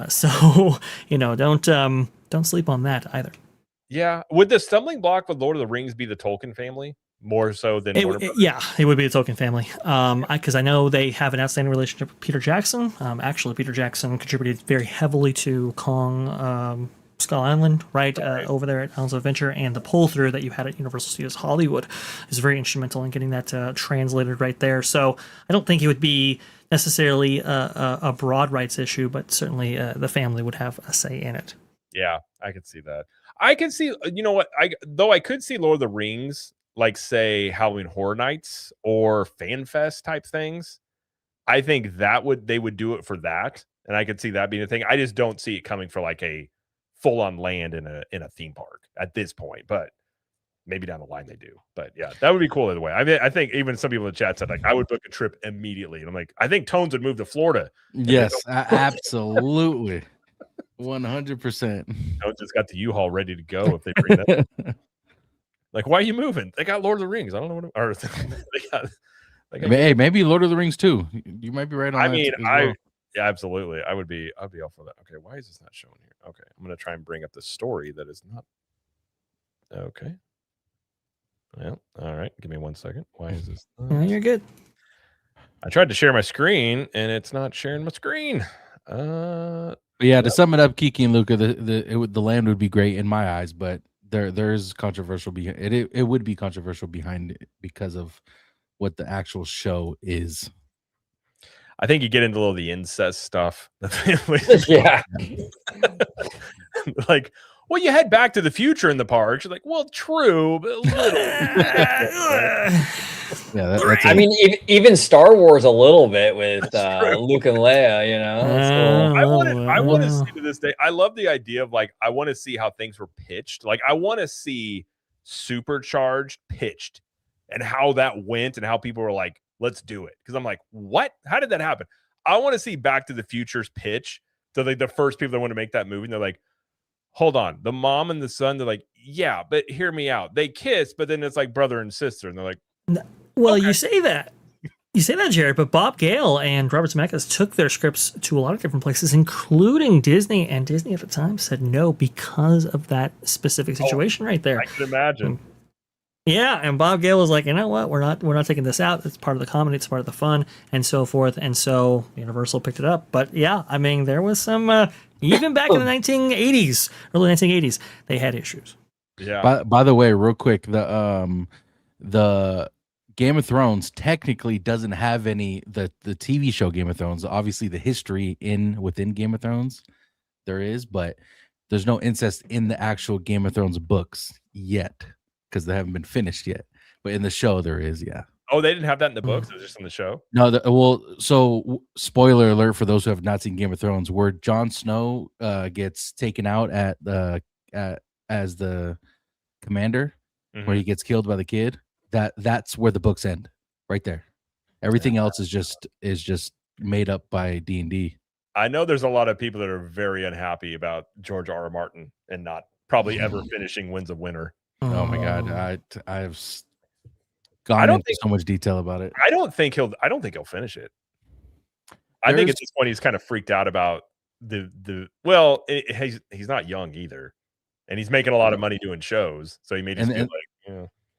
so don't sleep on that either. Yeah, would the stumbling block with Lord of the Rings be the Tolkien family more so than Warner Brothers? Yeah, it would be the Tolkien family. Because I know they have an outstanding relationship with Peter Jackson. Actually, Peter Jackson contributed very heavily to Kong Skull Island, right, over there at Islands of Adventure, and the pull-through that you had at Universal Studios Hollywood is very instrumental in getting that translated right there. So I don't think it would be necessarily a broad rights issue, but certainly the family would have a say in it. Yeah, I could see that. I can see, I could see Lord of the Rings, like say Halloween Horror Nights or Fan Fest type things. I think they would do it for that, and I could see that being a thing. I just don't see it coming for like a full-on land in a theme park at this point, but maybe down the line they do. But yeah, that would be cool either way. I mean, I think even some people in the chat said like I would book a trip immediately, and I'm like, I think Tones would move to Florida. Yes, absolutely. 100%. Tones just got the U-Haul ready to go if they bring that. Like, why are you moving? They got Lord of the Rings. I don't know what. Hey, maybe Lord of the Rings too. You might be right on. I mean, yeah, absolutely. I'd be all for that. Okay, why is this not showing here? Okay, I'm gonna try and bring up the story that is not. Okay. Well, all right. Give me 1 second. Why is this? No, you're good. I tried to share my screen and it's not sharing my screen. But yeah, to sum it up, Kiki and Luca, the land would be great in my eyes, but there's controversial behind it. It would be controversial behind it because of what the actual show is. I think you get into a little of the incest stuff. Yeah. Like, well, you head back to the future in the parks. You're like, well, true, but a little. Yeah, I mean, even Star Wars a little bit with Luke and Leia, So. I want to see to this day. I love the idea of like, I want to see how things were pitched. Like, I want to see Supercharged pitched and how that went and how people were like, let's do it. Because I'm like, what? How did that happen? I want to see Back to the Future's pitch to like the first people that want to make that movie. And they're like, hold on, the mom and the son, they're like, yeah, but hear me out. They kiss, but then it's like brother and sister. And they're like, well, okay. You say that, Jared, but Bob Gale and Robert Zemeckis took their scripts to a lot of different places, including Disney. And Disney at the time said no because of that specific situation right there. I can imagine. Yeah, and Bob Gale was like, you know what, we're not taking this out. It's part of the comedy, it's part of the fun, and so forth. And so Universal picked it up. But yeah, I mean, there was some even back in the 1980s, early 1980s, they had issues. Yeah. By the way, real quick, the Game of Thrones technically doesn't have any the TV show Game of Thrones. Obviously, the history within Game of Thrones there is, but there's no incest in the actual Game of Thrones books yet. Because they haven't been finished yet, but in the show there is, yeah. Oh, they didn't have that in the books; it was just in the show. No, so spoiler alert for those who have not seen Game of Thrones, where Jon Snow gets taken out as the commander, where he gets killed by the kid. That's where the books end, right there. Everything else is just made up by D&D. I know there's a lot of people that are very unhappy about George R.R. Martin and not probably ever finishing Winds of Winter. Oh my God, I've gone into so much detail about it. I don't think he'll finish it. I think at this point he's kind of freaked out about he's not young either, and he's making a lot of money doing shows, so he may just be like,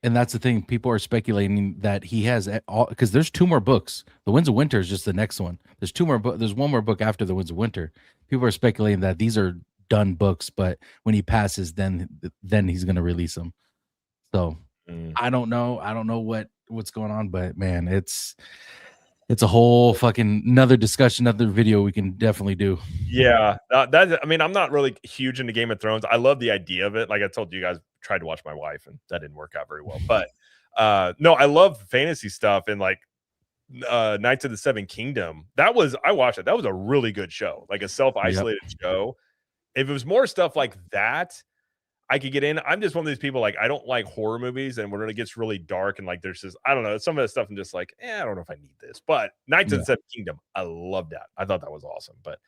And that's the thing, people are speculating that he has all, because there's 2 more books. The Winds of Winter is just the next one. There's 2 more there's 1 more book after the Winds of Winter. People are speculating that these are done books, but when he passes, then he's gonna release them. So I don't know what's going on, but man, it's a whole fucking another discussion, another video we can definitely do. Yeah, I mean, I'm not really huge into Game of Thrones. I love the idea of it. Like I told you guys, tried to watch my wife, and that didn't work out very well. But no, I love fantasy stuff, and like Knights of the Seven Kingdom. I watched it. That was a really good show, like a self-isolated show. If it was more stuff like that, I could get in. I'm just one of these people, like, I don't like horror movies, and when it gets really dark and like there's just, I don't know, some of the stuff I'm just like, I don't know if I need this. But Knights of the Seven Kingdom, I love that. I thought that was awesome. But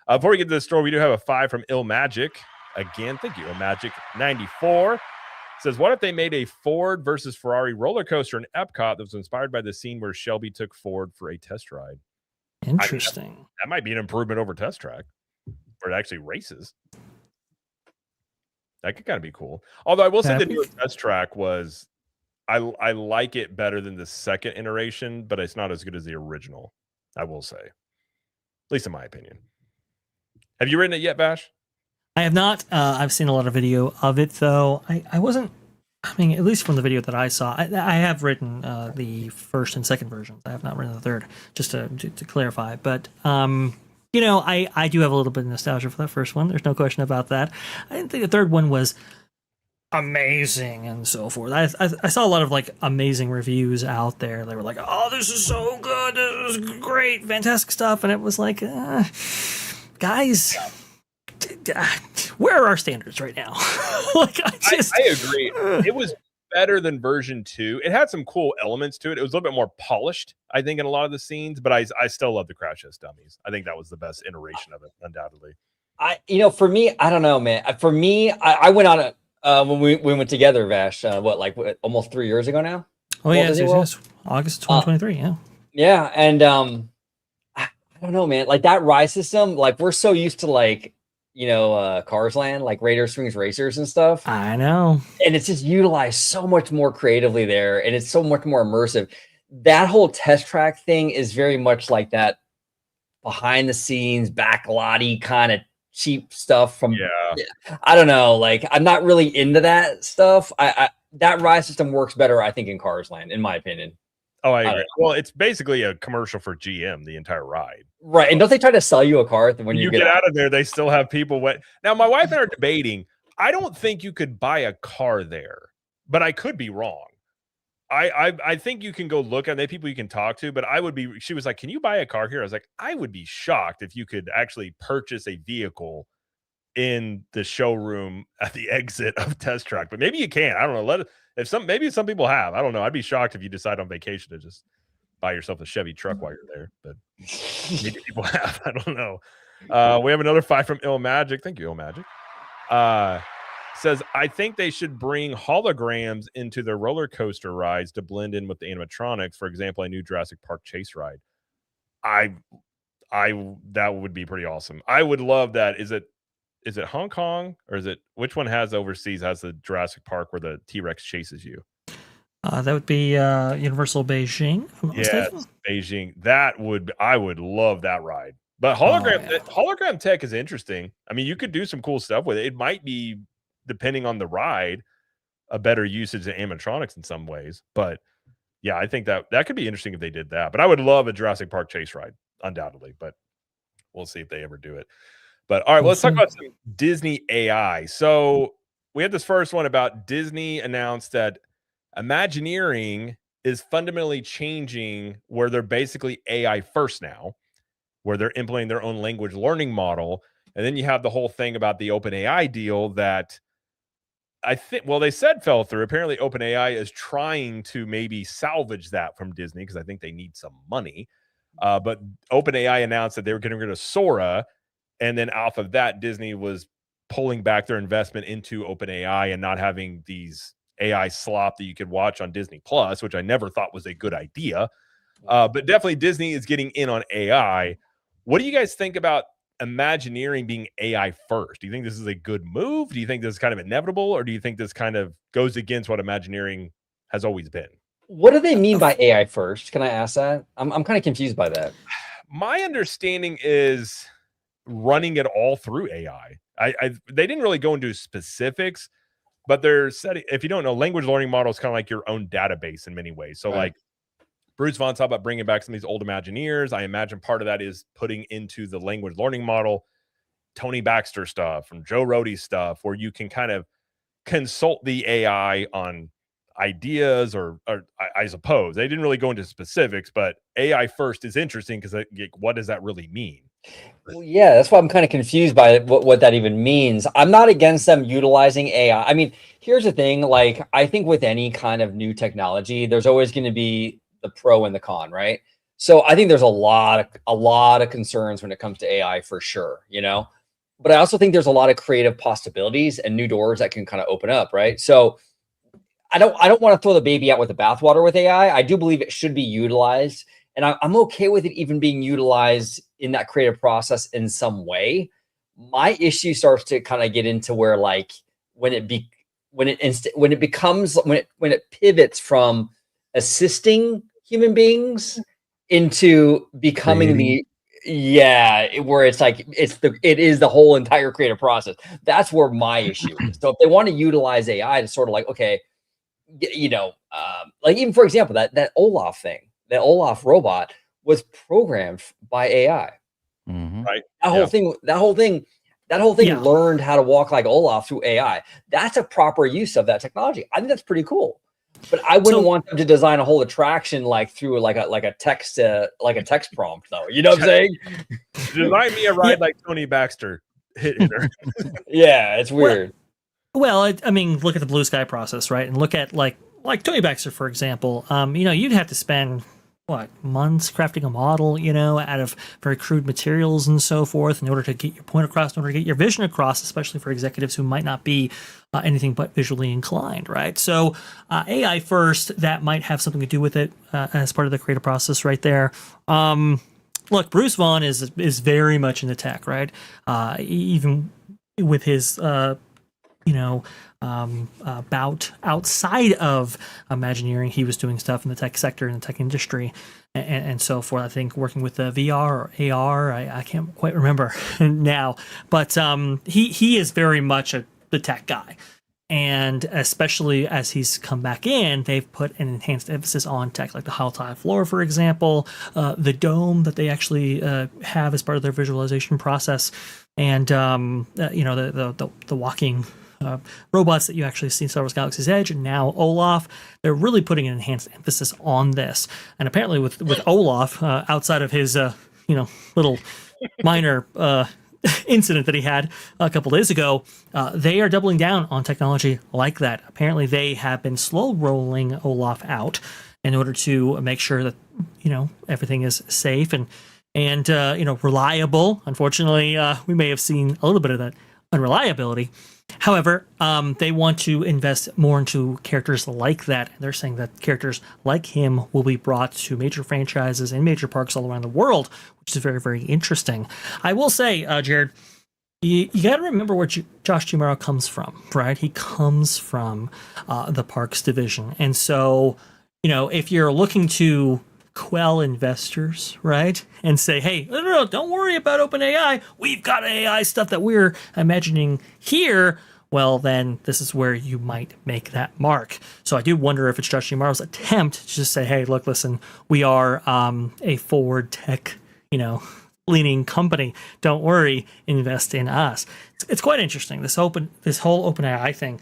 before we get to the story, we do have a 5 from Ill Magic. Again, thank you, Ill Magic 94. Says, what if they made a Ford versus Ferrari roller coaster in Epcot that was inspired by the scene where Shelby took Ford for a test ride? Interesting. I mean, that might be an improvement over Test Track, where it actually races. That could kind of be cool. Although I will say the new Test Track was, I like it better than the second iteration, but it's not as good as the original, I will say. At least in my opinion. Have you ridden it yet, Vash? I have not. I've seen a lot of video of it, though. I wasn't, I mean, at least from the video that I saw, I have ridden the first and second versions. I have not ridden the third, just to clarify. But, you know, I do have a little bit of nostalgia for that first one. There's no question about that. I didn't think the third one was amazing and so forth. I saw a lot of like amazing reviews out there. They were like, oh, this is so good. This is great, fantastic stuff. And it was like, guys, where are our standards right now? Like, I agree. It was better than version 2. It had some cool elements to it. It was a little bit more polished, I think, in a lot of the scenes, but I still love the Crash Test Dummies. I think that was the best iteration of it, undoubtedly. For me, I don't know, man. For me, I went on it when we went together, Vash. Almost 3 years ago now? Oh, yes, August 2023, yeah. Yeah, and I don't know, man. Like that ride system, like we're so used to like, Cars Land, like Raider Springs Racers and stuff. I know. And it's just utilized so much more creatively there, and it's so much more immersive. That whole Test Track thing is very much like that behind the scenes, backlotty kind of cheap stuff from, I don't know, like I'm not really into that stuff. That ride system works better, I think, in Cars Land, in my opinion. Oh, I agree. Well, it's basically a commercial for GM, the entire ride. Right. And don't they try to sell you a car when you get out of there? They still have people wet. Now, my wife and I are debating. I don't think you could buy a car there, but I could be wrong. I think you can go look at the people you can talk to, but she was like, can you buy a car here? I was like, I would be shocked if you could actually purchase a vehicle in the showroom at the exit of Test Track, but maybe you can. I don't know. Maybe some people have. I don't know. I'd be shocked if you decide on vacation to just buy yourself a Chevy truck while you're there, but maybe people have. I don't know. We have another 5 from Ill Magic. Thank you, Ill Magic. Says, I think they should bring holograms into their roller coaster rides to blend in with the animatronics. For example, a new Jurassic Park chase ride. That would be pretty awesome. I would love that. Is it Hong Kong, or which one has the Jurassic Park where the T-Rex chases you? That would be Universal Beijing. Yes, Beijing. I would love that ride. But hologram tech is interesting. I mean, you could do some cool stuff with it. It might be, depending on the ride, a better usage of animatronics in some ways. But yeah, I think that could be interesting if they did that. But I would love a Jurassic Park chase ride, undoubtedly. But we'll see if they ever do it. But all right, let's talk about some Disney AI. So we had this first one about Disney announced that Imagineering is fundamentally changing, where they're basically AI first now, where they're implementing their own language learning model. And then you have the whole thing about the OpenAI deal that I think, they said fell through. Apparently OpenAI is trying to maybe salvage that from Disney because I think they need some money. But OpenAI announced that they were getting rid of Sora. And then off of that, Disney was pulling back their investment into OpenAI and not having these AI slop that you could watch on Disney Plus, which I never thought was a good idea. But definitely Disney is getting in on AI. What do you guys think about Imagineering being AI first? Do you think this is a good move? Do you think this is kind of inevitable? Or do you think this kind of goes against what Imagineering has always been? What do they mean by AI first? Can I ask that? I'm kind of confused by that. My understanding is running it all through AI. They didn't really go into specifics, but they're setting, if you don't know, language learning model is kind of like your own database in many ways. So like Bruce Vaughan talked about bringing back some of these old Imagineers. I imagine part of that is putting into the language learning model Tony Baxter stuff from Joe Rohde's stuff, where you can kind of consult the AI on ideas, or I suppose they didn't really go into specifics, but AI first is interesting because what does that really mean? Well, yeah, that's why I'm kind of confused by what that even means. I'm not against them utilizing AI. I mean, here's the thing, like, I think with any kind of new technology, there's always going to be the pro and the con, right? So I think there's a lot of concerns when it comes to AI for sure, you know, but I also think there's a lot of creative possibilities and new doors that can kind of open up, right? So I don't want to throw the baby out with the bathwater with AI. I do believe it should be utilized, and I'm okay with it even being utilized in that creative process in some way. My issue starts to kind of get into where, like, when it pivots from assisting human beings into becoming where it's like it is the whole entire creative process. That's where my issue is. So if they want to utilize AI to sort of like, okay, you know, like even for example, that Olaf thing, that Olaf robot was programmed by AI. Right. That whole thing learned how to walk like Olaf through AI. That's a proper use of that technology. I think that's pretty cool. But I wouldn't want them to design a whole attraction like through like a text prompt though. You know what I'm saying? Design me a ride like Tony Baxter. Hitter. Yeah, it's weird. Well, I mean, look at the Blue Sky process, right? And look at like Tony Baxter, for example. You know, you'd have to spend months crafting a model, you know, out of very crude materials and so forth in order to get your point across, in order to get your vision across, especially for executives who might not be anything but visually inclined, right? So AI first, that might have something to do with it as part of the creative process right there. Look, Bruce Vaughan is very much into tech, right? Even with his bout outside of Imagineering, he was doing stuff in the tech sector, in the tech industry, and so forth. I think working with the VR or AR, I can't quite remember now, but he is very much the tech guy. And especially as he's come back in, they've put an enhanced emphasis on tech, like the hollow tile floor, for example, the dome that they actually have as part of their visualization process, and the walking robots that you actually see in Star Wars Galaxy's Edge, and now Olaf. They're really putting an enhanced emphasis on this. And apparently with Olaf, outside of his little minor incident that he had a couple days ago, they are doubling down on technology like that. Apparently they have been slow rolling Olaf out in order to make sure that everything is safe and reliable. Unfortunately, we may have seen a little bit of that unreliability. However, they want to invest more into characters like that. They're saying that characters like him will be brought to major franchises and major parks all around the world, which is very, very interesting. I will say, Jared, you got to remember where Josh D'Amaro comes from, right? He comes from the parks division. And so, if you're looking to quell investors, right, and say, hey, no, don't worry about OpenAI, we've got AI stuff that we're imagining here, well, then this is where you might make that mark. So I do wonder if it's Josh D'Amaro's attempt to just say, hey, look, listen, we are a forward tech, leaning company. Don't worry, invest in us. It's quite interesting, this whole OpenAI thing.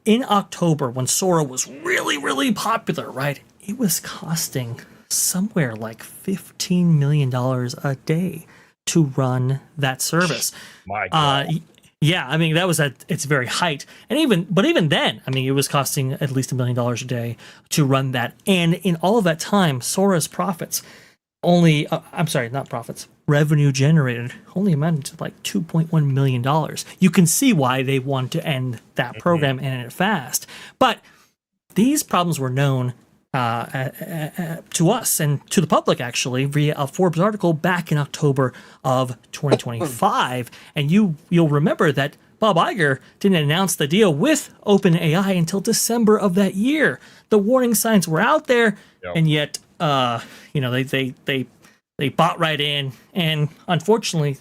In October, when Sora was really, really popular, right, it was costing somewhere like $15 million a day to run that service. My God. Yeah, I mean, that was at its very height. And even then, I mean, it was costing at least $1 million a day to run that. And in all of that time, Sora's profits revenue generated only amounted to like $2.1 million. You can see why they want to end that program and end it fast. But these problems were known to us and to the public, actually, via a Forbes article back in October of 2025. And you'll remember that Bob Iger didn't announce the deal with OpenAI until December of that year. The warning signs were out there, and yet, they bought right in. And unfortunately,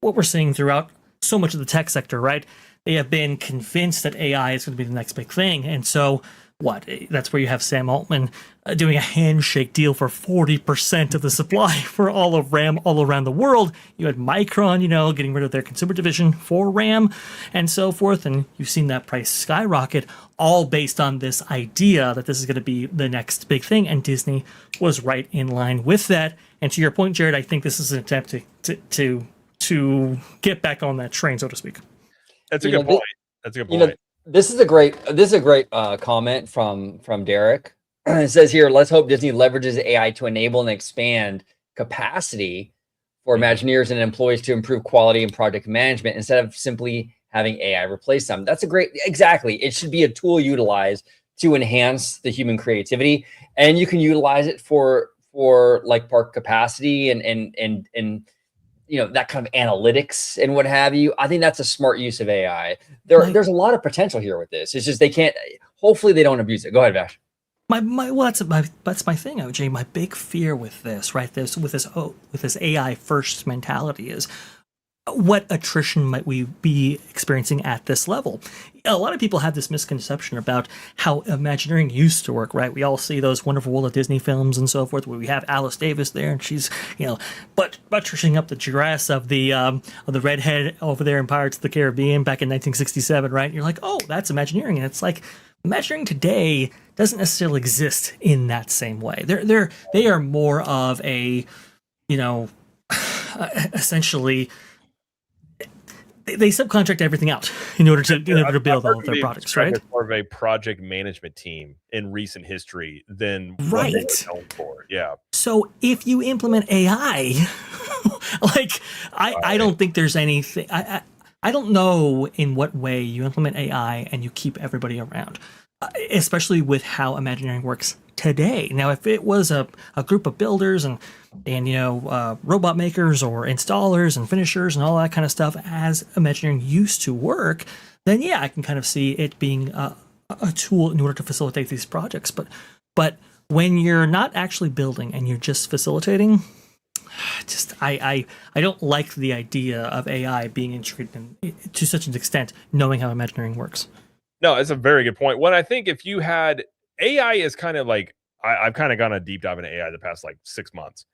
what we're seeing throughout so much of the tech sector, right, they have been convinced that AI is going to be the next big thing. And so That's where you have Sam Altman doing a handshake deal for 40% of the supply for all of RAM all around the world. You had Micron, getting rid of their consumer division for RAM and so forth. And you've seen that price skyrocket, all based on this idea that this is going to be the next big thing. And Disney was right in line with that. And to your point, Jared, I think this is an attempt to get back on that train, so to speak. That's a good point. That's a good point. This is a great comment from Derek. It says here, let's hope Disney leverages AI to enable and expand capacity for Imagineers and employees to improve quality and project management instead of simply having AI replace them. That's exactly. It should be a tool utilized to enhance the human creativity, and you can utilize it for like park capacity and that kind of analytics and what have you. I think that's a smart use of AI. There's a lot of potential here with this. It's just hopefully they don't abuse it. Go ahead, Vash. That's my thing, OJ. My big fear with this, right? With this AI first mentality is, what attrition might we be experiencing at this level? A lot of people have this misconception about how Imagineering used to work, right? We all see those Wonderful World of Disney films and so forth, where we have Alice Davis there, and she's, buttressing up the dress of the redhead over there in Pirates of the Caribbean back in 1967, right? And you're like, oh, that's Imagineering, and it's like, Imagineering today doesn't necessarily exist in that same way. They are more of a, essentially, they subcontract everything out in order to build all of their products, right? It's more of a project management team in recent history than right. what they were known for. Yeah. So if you implement AI, I don't think there's anything. I don't know in what way you implement AI and you keep everybody around, especially with how Imagineering works today. Now, if it was a group of builders and robot makers or installers and finishers and all that kind of stuff as Imagineering used to work, then yeah, I can kind of see it being a tool in order to facilitate these projects. But when you're not actually building and you're just facilitating, I don't like the idea of AI being integrated to such an extent, knowing how Imagineering works. No, it's a very good point. What I think, if you had AI is kind of like, I've kind of gone a deep dive into AI the past 6 months.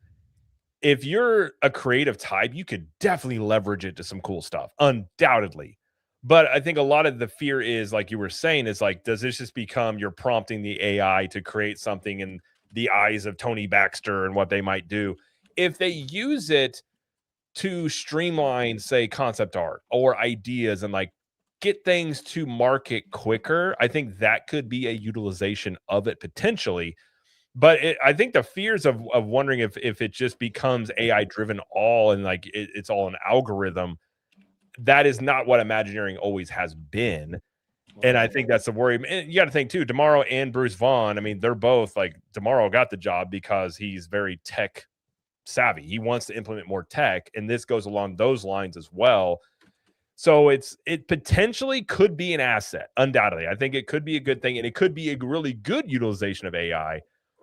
If you're a creative type, you could definitely leverage it to some cool stuff, undoubtedly. But I think a lot of the fear is, like you were saying, is like, does this just become you're prompting the AI to create something in the eyes of Tony Baxter and what they might do? If they use it to streamline, say, concept art or ideas and get things to market quicker, I think that could be a utilization of it potentially. But I think the fears of wondering if it just becomes AI driven all and it's all an algorithm, that is not what Imagineering always has been. And I think that's the worry. And you got to think too, Demaro and Bruce Vaughn, I mean, they're both Demaro got the job because he's very tech savvy. He wants to implement more tech, and this goes along those lines as well. So it potentially could be an asset, undoubtedly. I think it could be a good thing, and it could be a really good utilization of AI,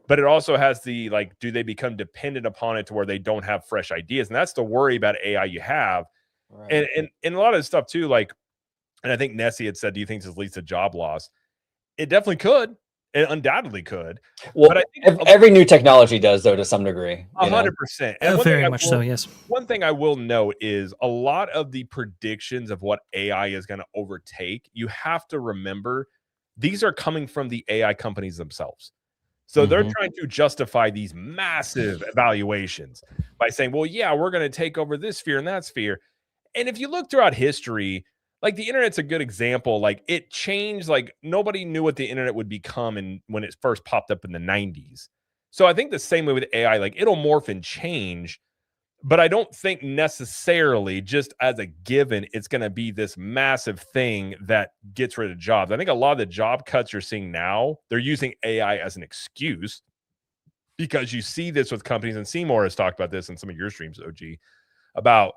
but it also has the, do they become dependent upon it to where they don't have fresh ideas? And that's the worry about AI you have. Right. And a lot of this stuff too, and I think Nessie had said, do you think this leads to job loss? It definitely could. It undoubtedly could. Well, but I think every new technology does, though, to some degree. 100%. Very much so, yes. One thing I will note is a lot of the predictions of what AI is going to overtake, you have to remember these are coming from the AI companies themselves. So they're trying to justify these massive evaluations by saying, well, yeah, we're going to take over this sphere and that sphere. And if you look throughout history, the internet's a good example. It changed. Nobody knew what the internet would become when it first popped up in the 90s. So I think the same way with AI, it'll morph and change, but I don't think necessarily just as a given, it's going to be this massive thing that gets rid of jobs. I think a lot of the job cuts you're seeing now, they're using AI as an excuse, because you see this with companies, and Seymour has talked about this in some of your streams, OG, about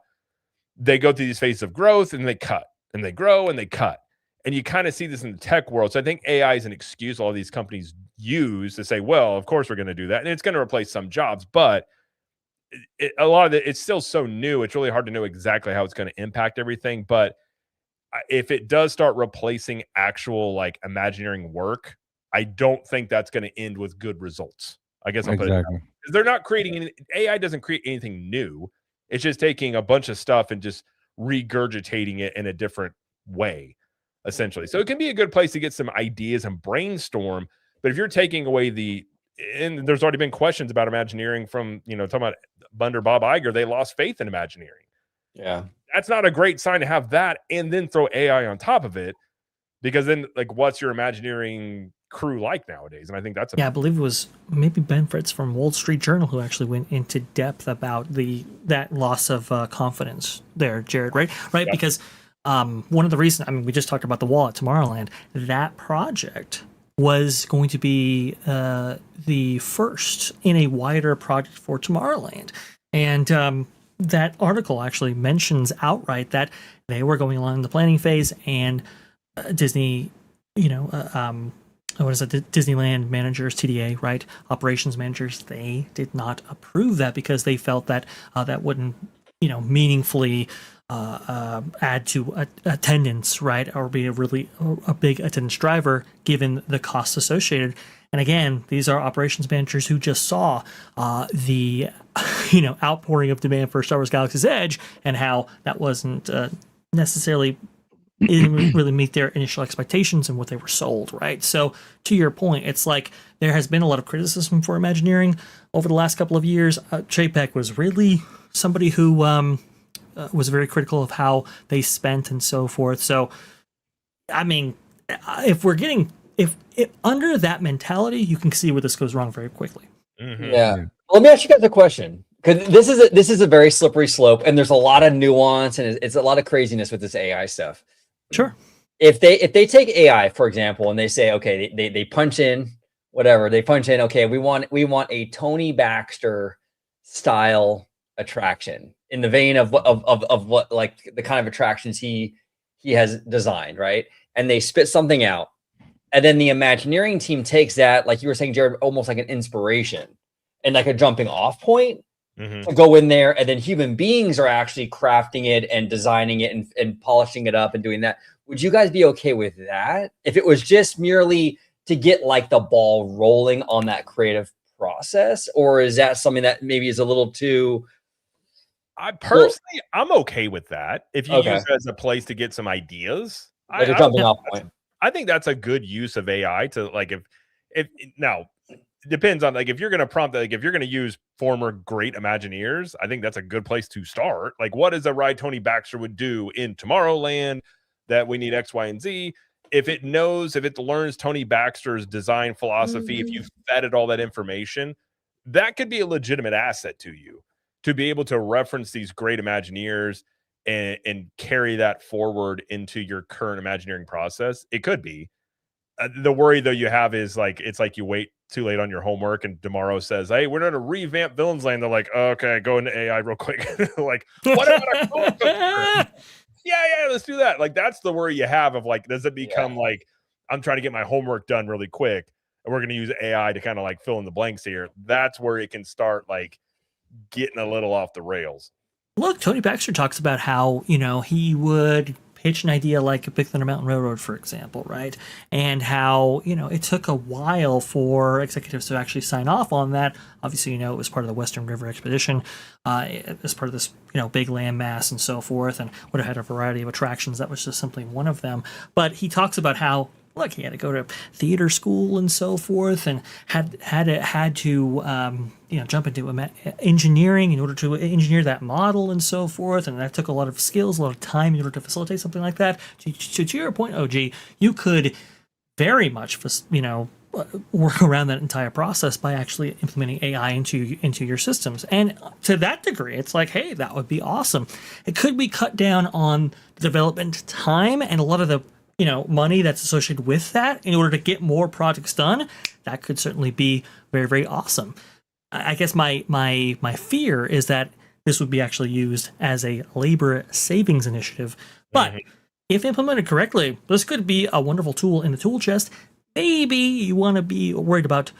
they go through these phases of growth and they cut. And they grow and they cut. And you kind of see this in the tech world. So I think AI is an excuse all these companies use to say, well, of course we're going to do that. And it's going to replace some jobs. But a lot of it, it's still so new. It's really hard to know exactly how it's going to impact everything. But if it does start replacing actual Imagineering work, I don't think that's going to end with good results. I guess I'll put it Exactly. that way. 'Cause they're not creating AI doesn't create anything new. It's just taking a bunch of stuff and just regurgitating it in a different way, essentially. So it can be a good place to get some ideas and brainstorm. But if you're taking away and there's already been questions about Imagineering from, talking about under Bob Iger, they lost faith in Imagineering. Yeah. That's not a great sign to have that and then throw AI on top of it, because then what's your Imagineering crew like nowadays? And I think that's I believe it was maybe Ben Fritz from Wall Street Journal who actually went into depth about that loss of confidence there, Jared, right? Right, yeah. Because one of the reasons, we just talked about the wall at Tomorrowland. That project was going to be the first in a wider project for Tomorrowland. And that article actually mentions outright that they were going along the planning phase, and Disney, Disneyland managers, TDA, right, operations managers, they did not approve that because they felt that that wouldn't, meaningfully add to attendance, right, or be a big attendance driver given the costs associated. And again, these are operations managers who just saw the outpouring of demand for Star Wars Galaxy's Edge, and how that wasn't necessarily didn't really meet their initial expectations and what they were sold, right? So to your point, it's like there has been a lot of criticism for Imagineering over the last couple of years. Chapek was really somebody who was very critical of how they spent and so forth. So, if under that mentality, you can see where this goes wrong very quickly. Mm-hmm. Yeah. Well, let me ask you guys a question, because this is a very slippery slope, and there's a lot of nuance, and it's a lot of craziness with this AI stuff. Sure. If they take AI, for example, and they say, okay, they punch in whatever, they punch in, okay, we want a Tony Baxter style attraction in the vein of what like the kind of attractions he has designed, right? And they spit something out. And then the Imagineering team takes that, like you were saying, Jared, almost like an inspiration and like a jumping off point to go in there. And then human beings are actually crafting it and designing it and polishing it up and doing that. Would you guys be okay with that? If it was just merely to get like the ball rolling on that creative process? Or is that something that maybe is a little too... I'm okay with that. If you use it as a place to get some ideas. Like a jumping off point. I think that's a good use of AI to if now it depends on if you're going to prompt if you're going to use former great Imagineers, I think that's a good place to start. Like, what is a ride Tony Baxter would do in Tomorrowland that we need X, Y, and Z? If it learns Tony Baxter's design philosophy, if you fed it all that information, that could be a legitimate asset to you to be able to reference these great Imagineers and carry that forward into your current Imagineering process. It could be. The worry though you have is it's like you wait too late on your homework and tomorrow says, hey, we're going to revamp Villains Land. They're like, okay, go into AI real quick. Like, what about a roller coaster? Yeah, let's do that. Like, that's the worry you have of does it become I'm trying to get my homework done really quick and we're going to use AI to kind of fill in the blanks here. That's where it can start getting a little off the rails. Look, Tony Baxter talks about how, he would pitch an idea like a Big Thunder Mountain Railroad, for example, right? And how, it took a while for executives to actually sign off on that. Obviously, it was part of the Western River Expedition, as part of this, big landmass and so forth, and would have had a variety of attractions. That was just simply one of them. But he talks about how, look, he had to go to theater school and so forth, and had to jump into engineering in order to engineer that model and so forth, and that took a lot of skills, a lot of time in order to facilitate something like that. To your point, OG, you could very much work around that entire process by actually implementing AI into your systems. And to that degree, it's like, hey, that would be awesome. It could be cut down on development time and a lot of the money that's associated with that in order to get more projects done. That could certainly be very, very awesome. I guess my fear is that this would be actually used as a labor savings initiative. But if implemented correctly, this could be a wonderful tool in the tool chest. Maybe you want to be worried about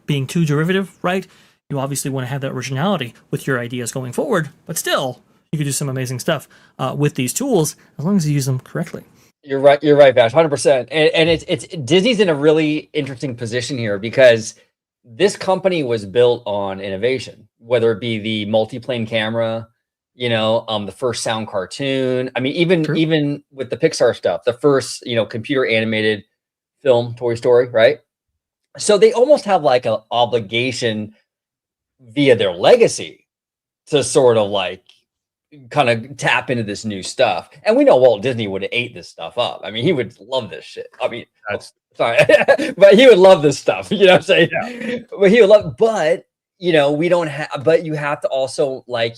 being too derivative, right? You obviously want to have that originality with your ideas going forward, but still, you could do some amazing stuff with these tools as long as you use them correctly. You're right. You're right, Vash. 100%. And it's Disney's in a really interesting position here because this company was built on innovation, whether it be the multiplane camera, the first sound cartoon. I mean, even with the Pixar stuff, the first computer animated film, Toy Story, right? So they almost have like an obligation via their legacy to sort of like kind of tap into this new stuff. And we know Walt Disney would have ate this stuff up. I mean, he would love this shit. I mean, sorry, but he would love this stuff. You know what I'm saying? Yeah. But he would love, but we don't have, but you have to also like,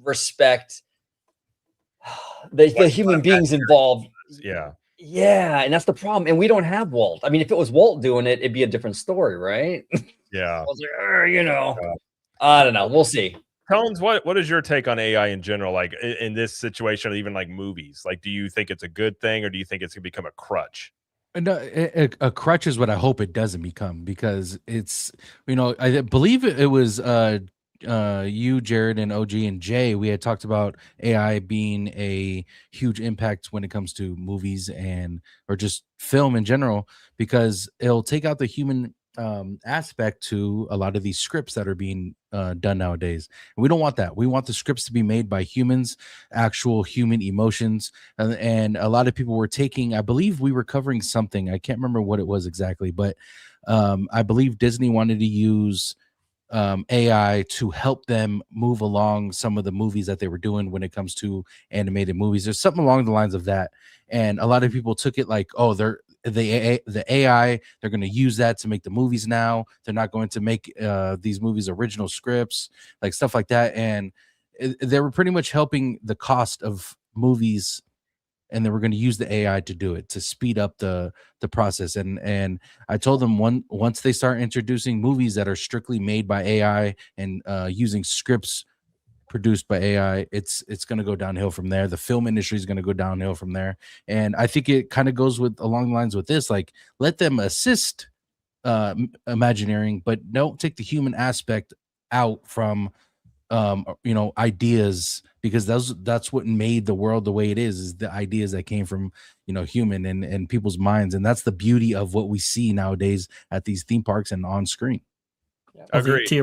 respect the human beings involved. Yeah. Yeah. And that's the problem. And we don't have Walt. I mean, if it was Walt doing it, it'd be a different story, right? Yeah. I was like, I don't know. We'll see. Tones, what is your take on AI in general? Like in this situation, even like movies, like, do you think it's a good thing or do you think it's gonna become a crutch? No, a crutch is what I hope it doesn't become, because it's, I believe it was you, Jared, and OG and Jay. We had talked about AI being a huge impact when it comes to movies or just film in general, because it'll take out the human aspect to a lot of these scripts that are being done nowadays. And we don't want that. We want the scripts to be made by humans, actual human emotions. And a lot of people were taking, I believe we were covering something, I can't remember what it was exactly, but I believe Disney wanted to use AI to help them move along some of the movies that they were doing when it comes to animated movies. There's something along the lines of that. And a lot of people took it like, oh, the AI, they're going to use that to make the movies now. They're not going to make these movies original scripts, like stuff like that. And they were pretty much helping the cost of movies, and they were going to use the AI to do it, to speed up the process. And I told them once they start introducing movies that are strictly made by AI and using scripts produced by AI, it's going to go downhill from there. The film industry is going to go downhill from there. And I think it kind of goes along the lines with this, like, let them assist Imagineering, but don't take the human aspect out from ideas, because that's what made the world the way it is the ideas that came from human and people's minds. And that's the beauty of what we see nowadays at these theme parks and on screen. Agreed. To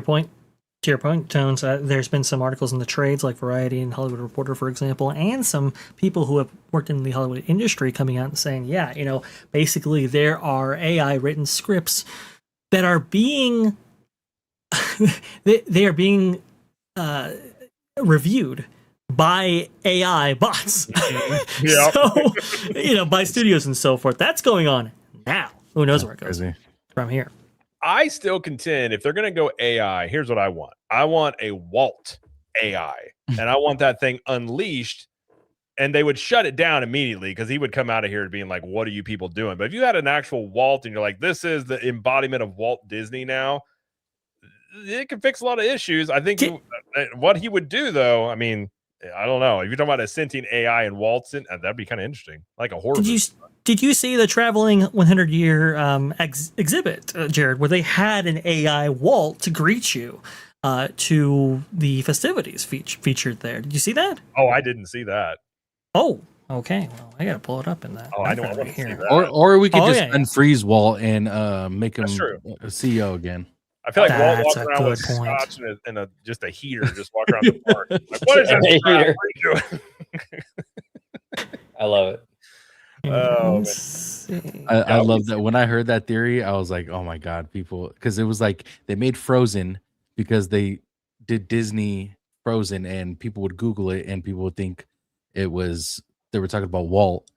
your point, Tones, there's been some articles in the trades like Variety and Hollywood Reporter, for example, and some people who have worked in the Hollywood industry coming out and saying, basically there are AI written scripts that are being they are being reviewed by AI bots. So, by studios and so forth. That's going on now. Who knows where it goes from here. I still contend if they're going to go AI, here's what I want. I want a Walt AI, and I want that thing unleashed, and they would shut it down immediately because he would come out of here being like, what are you people doing? But if you had an actual Walt and you're like, this is the embodiment of Walt Disney now, it can fix a lot of issues. I think what he would do, though, I mean, I don't know. If you're talking about a sentient AI and Walt's in, that'd be kind of interesting, like a horror. Did you see the traveling 100-year exhibit, Jared, where they had an AI Walt to greet you to the festivities featured there? Did you see that? Oh, I didn't see that. Oh, okay. Well, I gotta pull it up in that. Oh, I don't want to see that. Or we could unfreeze Walt and make him a CEO again. I feel like Walt walking around with scotch and just a heater, just walk around the park. Like, what is this crap? What are you doing? I love it. Oh, I love that. When I heard that theory, I was like, oh my God, people, because it was like they made Frozen because they did Disney Frozen, and people would Google it and people would think they were talking about Walt.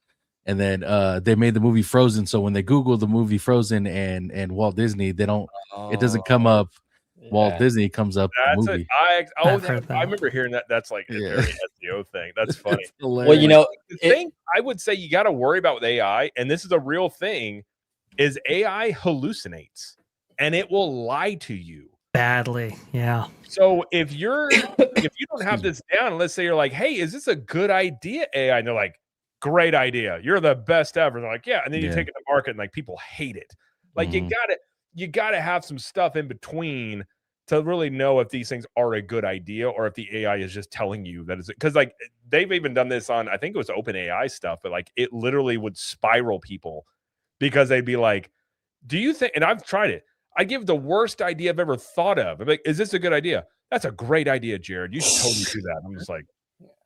And then they made the movie Frozen, so when they Google the movie Frozen and Walt Disney, it doesn't come up. Walt Disney comes up. That's the movie. I remember hearing that. That's like a very SEO thing. That's funny. Well, the thing I would say you got to worry about with AI, and this is a real thing, is AI hallucinates and it will lie to you badly. Yeah. So if you don't have this down, and let's say you're like, hey, is this a good idea, AI? And they're like, great idea. You're the best ever. And they're like, yeah. And then you take it to market and like people hate it. Like you gotta have some stuff in between to really know if these things are a good idea or if the AI is just telling you that it's because like they've even done this on, I think it was OpenAI stuff, but like it literally would spiral people because they'd be like, do you think, and I've tried it, I give the worst idea I've ever thought of. I'm like, is this a good idea? That's a great idea, Jared. You should totally do that. I'm just like,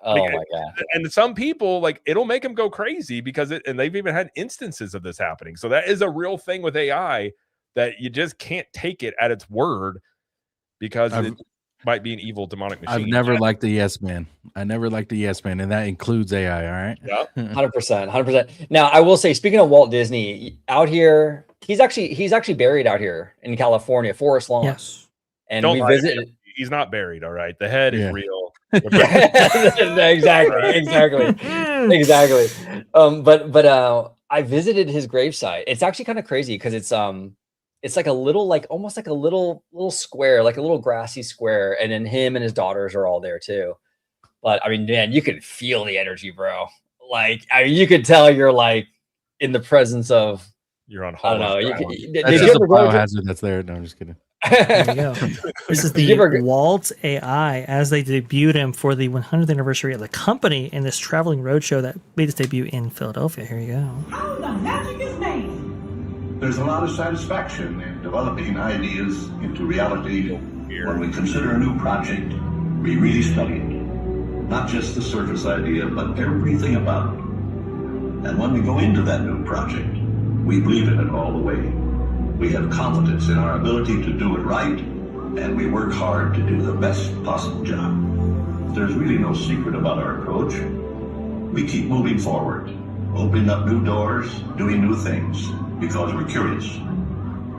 oh my God. And some people, like, it'll make them go crazy because and they've even had instances of this happening. So that is a real thing with AI that you just can't take it at its word because it might be an evil demonic machine. I've never liked the yes man. I never liked the yes man, and that includes AI. All right. Yeah. 100%. Now, I will say, speaking of Walt Disney, out here, he's actually buried out here in California, Forest Lawn. Yes. And Don't we lie to visited. me. He's not buried. All right. The head is real. exactly. But I visited his gravesite. It's actually kind of crazy because it's like a little, like almost like a little square, like a little grassy square, and then him and his daughters are all there too. But I mean, man, you could feel the energy, bro. Like, I mean, you could tell you're like in the presence of. You're on. I don't know. That's just a biohazard that's there. No, I'm just kidding. There you go. This is the Walt AI as they debuted him for the 100th anniversary of the company in this traveling roadshow that made its debut in Philadelphia. Here you go. How the magic is made. There's a lot of satisfaction in developing ideas into reality. When we consider a new project, we really study it. Not just the surface idea, but everything about it. And when we go into that new project, we believe in it all the way. We have confidence in our ability to do it right, and we work hard to do the best possible job. There's really no secret about our approach. We keep moving forward, opening up new doors, doing new things, because we're curious.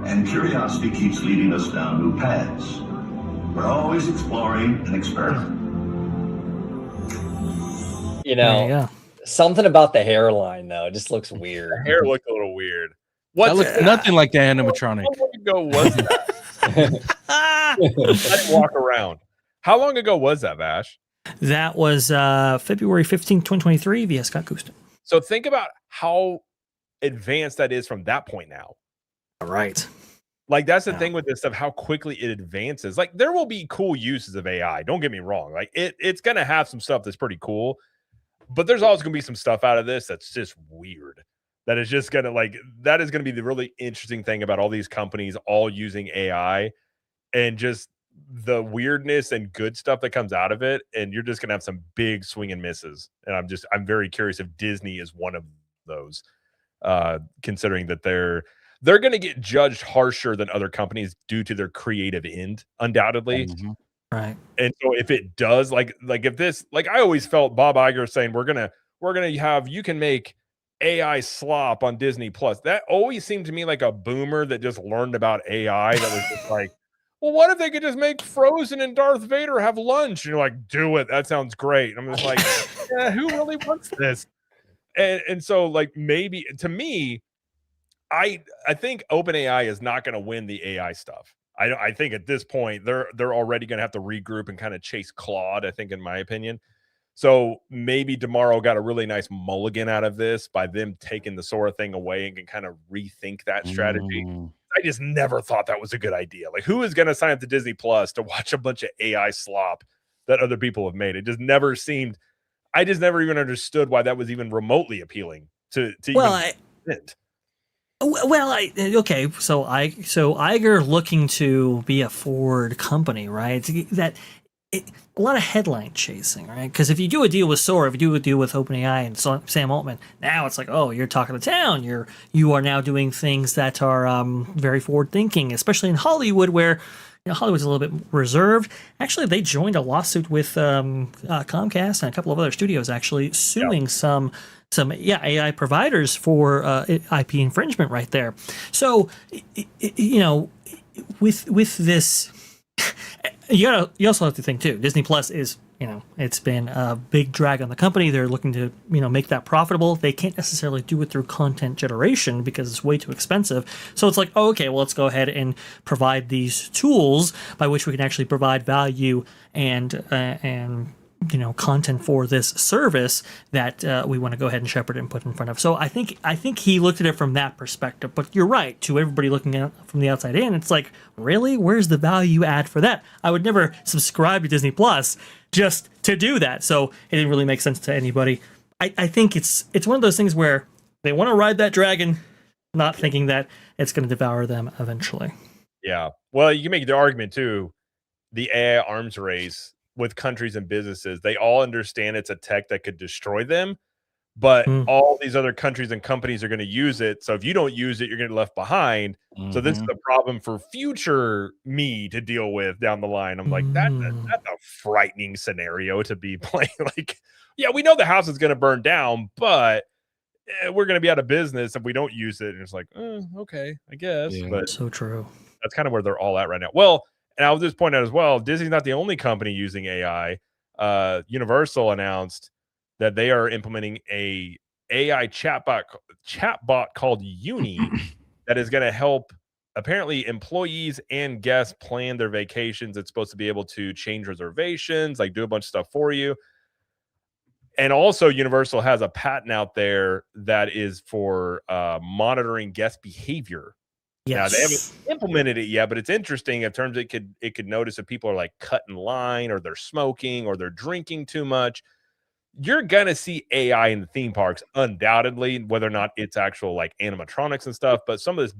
And curiosity keeps leading us down new paths. We're always exploring and experimenting. You know, something about the hairline, though, it just looks weird. The hair looked a little weird. That looked nothing like the animatronic. How long ago was that? Let's walk around. How long ago was that, Vash? That was February 15th, 2023 via Scott Couston. So think about how advanced that is from that point now. Right. Like, that's the thing with this stuff, how quickly it advances. Like, there will be cool uses of AI. Don't get me wrong. Like, it's going to have some stuff that's pretty cool. But there's always going to be some stuff out of this that's just weird. That is just going to, like, that is going to be the really interesting thing about all these companies all using AI and just the weirdness and good stuff that comes out of it. And you're just going to have some big swing and misses. And I'm very curious if Disney is one of those, considering that they're going to get judged harsher than other companies due to their creative end, undoubtedly. Mm-hmm. Right. And so if it does, like if this, like, I always felt Bob Iger saying, we're going to have, you can make AI slop on Disney Plus. That always seemed to me like a boomer that just learned about AI that was just like, well, what if they could just make Frozen and Darth Vader have lunch? And you're like, do it. That sounds great. I'm just like, yeah, who really wants this? And so, like, maybe to me, I think OpenAI is not going to win the AI stuff. I think at this point they're already going to have to regroup and kind of chase Claude, I think, in my opinion. So maybe tomorrow got a really nice mulligan out of this by them taking the Sora thing away and can kind of rethink that strategy. I just never thought that was a good idea. Like, who is going to sign up to Disney Plus to watch a bunch of AI slop that other people have made? It just never seemed, I just never even understood why that was even remotely appealing to okay. So Iger looking to be a forward company, right? A lot of headline chasing, right? Because if you do a deal with Sora, if you do a deal with OpenAI and Sam Altman, now it's like, oh, you're talking to town. You are now doing things that are very forward thinking, especially in Hollywood, where Hollywood's a little bit reserved. Actually, they joined a lawsuit with Comcast and a couple of other studios, actually suing some AI providers for IP infringement right there. So with this. You also have to think too. Disney Plus is, it's been a big drag on the company. They're looking to, make that profitable. They can't necessarily do it through content generation because it's way too expensive. So it's like, oh, okay, well, let's go ahead and provide these tools by which we can actually provide value and content for this service that we want to go ahead and shepherd and put in front of. So I think he looked at it from that perspective. But you're right, to everybody looking at it from the outside in, it's like, really, where's the value add for that? I would never subscribe to Disney Plus just to do that. So it didn't really make sense to anybody. I think it's one of those things where they want to ride that dragon, not thinking that it's going to devour them eventually. Yeah. Well, you can make the argument too. The AI arms race with countries and businesses, they all understand it's a tech that could destroy them, but all these other countries and companies are going to use it. So if you don't use it, you're going to get left behind. So this is a problem for future me to deal with down the line. I'm like, that's a frightening scenario to be playing. Like, yeah, we know the house is going to burn down, but we're going to be out of business if we don't use it. And it's like, okay, I guess. Yeah, but so true. That's kind of where they're all at right now. Well, and I'll just point out as well, Disney's not the only company using AI. Universal announced that they are implementing a AI chatbot called Uni that is going to help apparently employees and guests plan their vacations. It's supposed to be able to change reservations, like do a bunch of stuff for you. And also Universal has a patent out there that is for monitoring guest behavior. Yes. Now, they haven't implemented it yet, but it's interesting in terms it could notice if people are like cut in line or they're smoking or they're drinking too much. You're going to see AI in the theme parks, undoubtedly, whether or not it's actual like animatronics and stuff. But some of this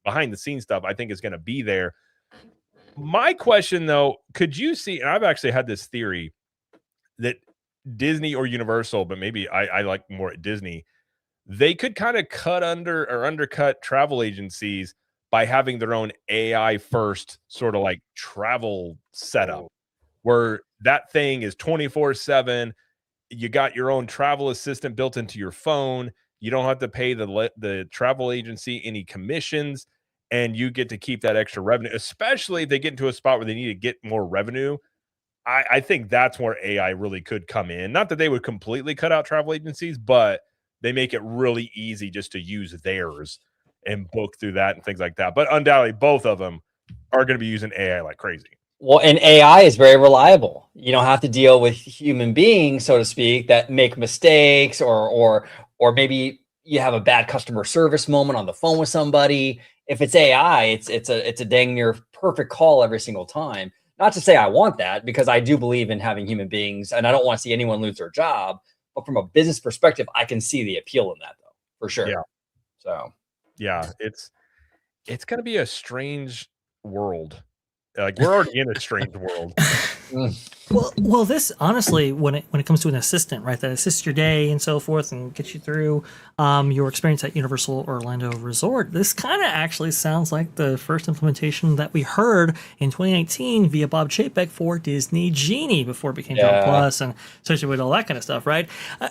behind the scenes stuff, I think, is going to be there. My question, though, could you see, and I've actually had this theory that Disney or Universal, but maybe I like more at Disney, they could kind of cut under or undercut travel agencies by having their own AI first sort of like travel setup where that thing is 24/7. You got your own travel assistant built into your phone. You don't have to pay the travel agency any commissions, and you get to keep that extra revenue, especially if they get into a spot where they need to get more revenue. I think that's where AI really could come in. Not that they would completely cut out travel agencies, but they make it really easy just to use theirs and book through that and things like that. But undoubtedly, both of them are going to be using AI like crazy. Well, and AI is very reliable. You don't have to deal with human beings, so to speak, that make mistakes or maybe you have a bad customer service moment on the phone with somebody. If it's AI, it's a dang near perfect call every single time. Not to say I want that, because I do believe in having human beings and I don't want to see anyone lose their job. But from a business perspective, I can see the appeal in that, though, for sure. Yeah. So, yeah, it's going to be a strange world. Like, we're already in a strange world. Well, this honestly, when it comes to an assistant, right, that assists your day and so forth and gets you through your experience at Universal Orlando Resort, this kind of actually sounds like the first implementation that we heard in 2019 via Bob Chapek for Disney Genie before it became Disney Plus and especially with all that kind of stuff, right?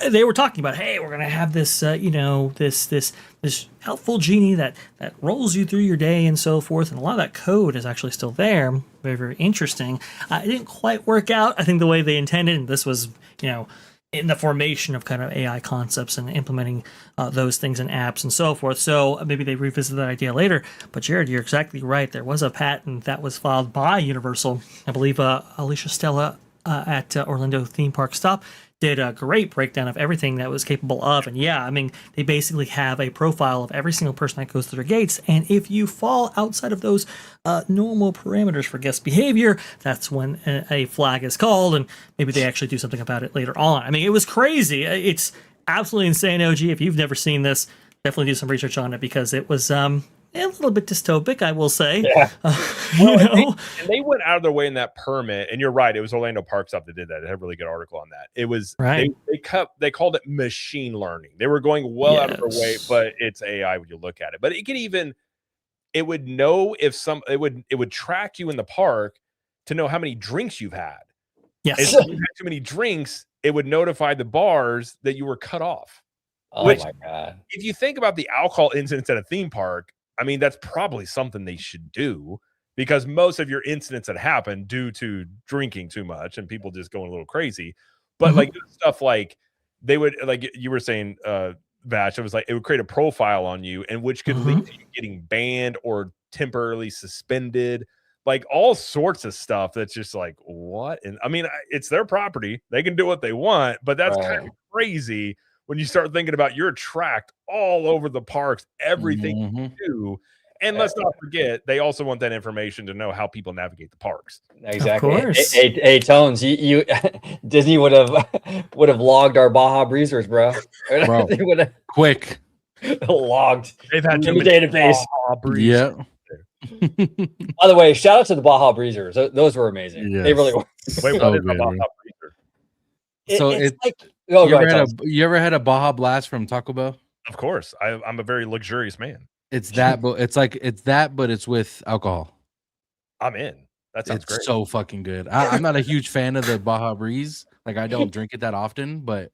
They were talking about, hey, we're gonna have this, this helpful genie that rolls you through your day and so forth, and a lot of that code is actually still there. Very, very interesting. It didn't quite work out, I think, the way they intended, and this was, in the formation of kind of AI concepts and implementing those things in apps and so forth. So maybe they revisit that idea later. But Jared, you're exactly right. There was a patent that was filed by Universal. I believe Alicia Stella at Orlando Theme Park Stop did a great breakdown of everything that was capable of. And yeah, I mean, they basically have a profile of every single person that goes through their gates. And if you fall outside of those normal parameters for guest behavior, that's when a flag is called, and maybe they actually do something about it later on. I mean, it was crazy. It's absolutely insane, OG. If you've never seen this, definitely do some research on it, because it was a little bit dystopic, I will say. Yeah. And they went out of their way in that permit, and you're right, it was Orlando Park Stop that did that. It had a really good article on that. It was right. They called it machine learning. They were going out of their way, but it's AI when you look at it. But it would know if it would track you in the park to know how many drinks you've had. Yes. And if you had too many drinks, it would notify the bars that you were cut off. Oh my God. If you think about the alcohol incidents at a theme park, I mean, that's probably something they should do, because most of your incidents that happen due to drinking too much and people just going a little crazy. But like stuff like they would, like you were saying, Vash, it was like it would create a profile on you, and which could lead to you getting banned or temporarily suspended. like all sorts of stuff that's just like, what? And I mean, it's their property. They can do what they want, but that's kind of crazy when you start thinking about you're tracked all over the parks, everything you do. And let's not forget, they also want that information to know how people navigate the parks. Exactly. Of course. Hey, Tones, you Disney would have logged our Baja Breezers, bro. They would have quick logged. They've had in the database. Yeah. By the way, shout out to the Baja Breezers. Those were amazing. Yes. They really were. Wait, what is a Baja Breezer? So it's like you ever had a Baja Blast from Taco Bell? Of course. I'm a very luxurious man. It's that, but it's with alcohol. I'm in. That sounds great. So fucking good. I'm not a huge fan of the Baja Breeze. Like I don't drink it that often, but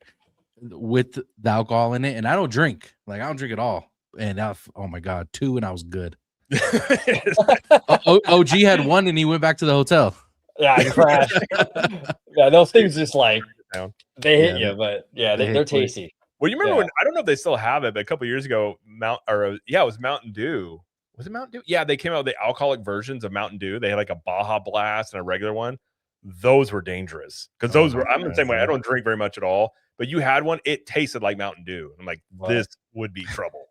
with the alcohol in it, and I don't drink. Like I don't drink at all. And oh my god, 2 and I was good. OG had 1 and he went back to the hotel. Yeah, he crashed. Yeah, those things just like they hit you, but yeah, they're tasty. Well, you remember when, I don't know if they still have it, but a couple years ago, it was Mountain Dew. Was it Mountain Dew? Yeah, they came out with the alcoholic versions of Mountain Dew. They had like a Baja Blast and a regular one. Those were dangerous because those were, I'm the same way. I don't drink very much at all, but you had one, it tasted like Mountain Dew. I'm like, this would be trouble.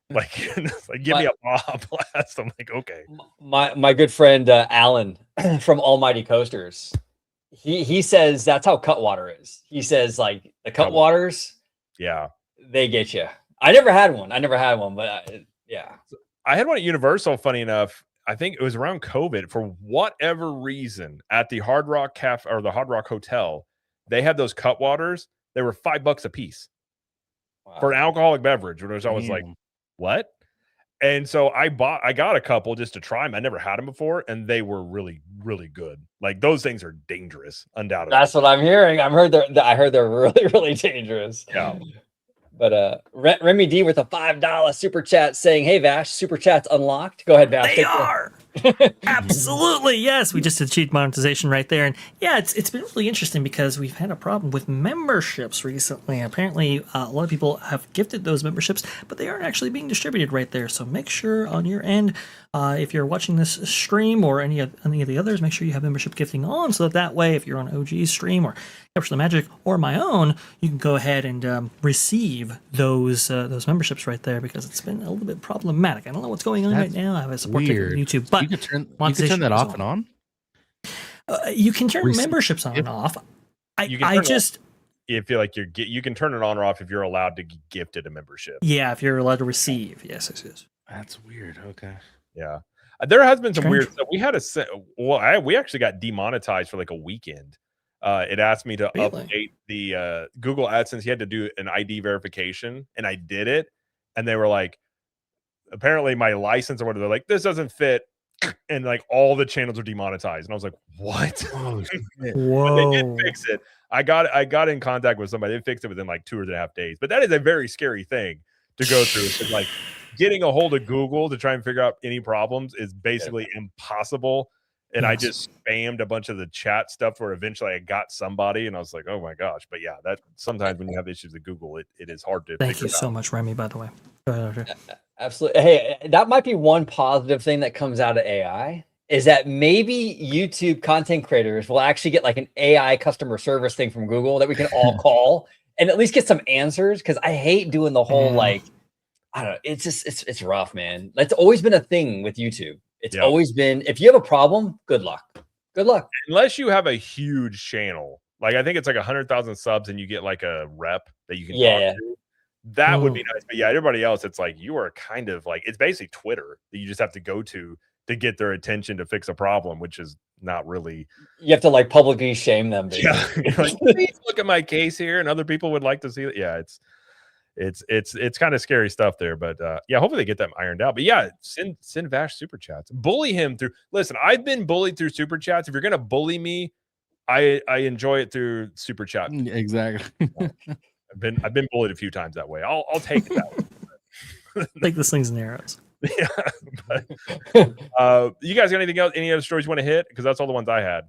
Like give me a Baja Blast. I'm like, okay. My good friend Alan from Almighty Coasters, he says that's how Cutwater is. He says like the Cutwaters, they get you. I never had one, but yeah. I had one at Universal, funny enough. I think it was around COVID. For whatever reason, at the Hard Rock Cafe or the Hard Rock Hotel, they had those Cutwaters. They were $5 a piece for an alcoholic beverage, which I was like, what? And so I got a couple just to try them. I never had them before, and they were really, really good. Like those things are dangerous, undoubtedly. That's what I'm hearing. I heard they're really, really dangerous. Yeah. But Remy D with a $5 super chat saying, "Hey Vash, super chat's unlocked." Go ahead, Vash. They are. Absolutely, yes. We just achieved monetization right there, and yeah, it's been really interesting because we've had a problem with memberships recently. Apparently, a lot of people have gifted those memberships, but they aren't actually being distributed right there. So make sure on your end, if you're watching this stream or any of the others, make sure you have membership gifting on, so that way, if you're on OG's stream or Capture the Magic or my own, you can go ahead and receive those memberships right there, because it's been a little bit problematic. I don't know what's going on right now. I have a support ticket on YouTube, but you can turn that off and on. You can turn memberships on and off. If you're like you can turn it on or off if you're allowed to get gifted a membership. Yeah, if you're allowed to receive. Yes. That's weird. Okay. Yeah. There has been some weird stuff. We had we actually got demonetized for like a weekend. It asked me to update the Google AdSense. You had to do an ID verification, and I did it. And they were like, apparently my license or whatever, they're like, this doesn't fit. And like all the channels are demonetized. And I was like, what? Oh, but they did fix it. I got in contact with somebody. They fixed it within like 2.5 days. But that is a very scary thing to go through. It's like getting a hold of Google to try and figure out any problems is basically impossible. And I just spammed a bunch of the chat stuff where eventually I got somebody, and I was like, oh my gosh. But yeah, that sometimes when you have issues with Google, it is hard to Thank you so much, Remy, by the way. Go ahead. Absolutely. Hey, that might be one positive thing that comes out of AI, is that maybe YouTube content creators will actually get like an AI customer service thing from Google that we can all call and at least get some answers. Because I hate doing the whole I don't know. It's just it's rough, man. That's always been a thing with YouTube. It's always been, if you have a problem, good luck. Good luck. Unless you have a huge channel. Like I think it's like 100,000 subs and you get like a rep that you can talk to. That would be nice. But yeah, everybody else, it's like you are kind of like, it's basically Twitter that you just have to go to get their attention to fix a problem, which is not really. You have to like publicly shame them. Basically. Yeah. Like, please look at my case here, and other people would like to see it. Yeah, it's kind of scary stuff there, but yeah, hopefully they get them ironed out. But yeah, send Vash super chats, bully him through. Listen, I've been bullied through super chats. If you're gonna bully me, I enjoy it through super chat. Exactly. I've been bullied a few times that way. I'll take it that way. Take the slings and arrows. Yeah. But, you guys got anything else? Any other stories you want to hit? Because that's all the ones I had.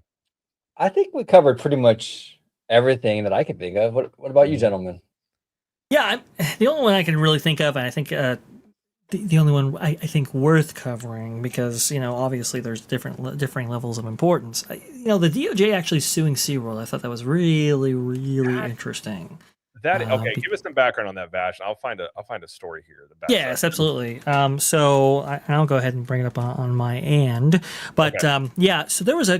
I think we covered pretty much everything that I could think of. What about you, gentlemen? Yeah, the only one I can really think of, and I think the only one I think worth covering because, obviously there's differing levels of importance. The DOJ actually suing SeaWorld, I thought that was really, really interesting. Okay, give us some background on that, Vash. I'll find a story here. Yes, absolutely. So I'll go ahead and bring it up on my end. But so there was a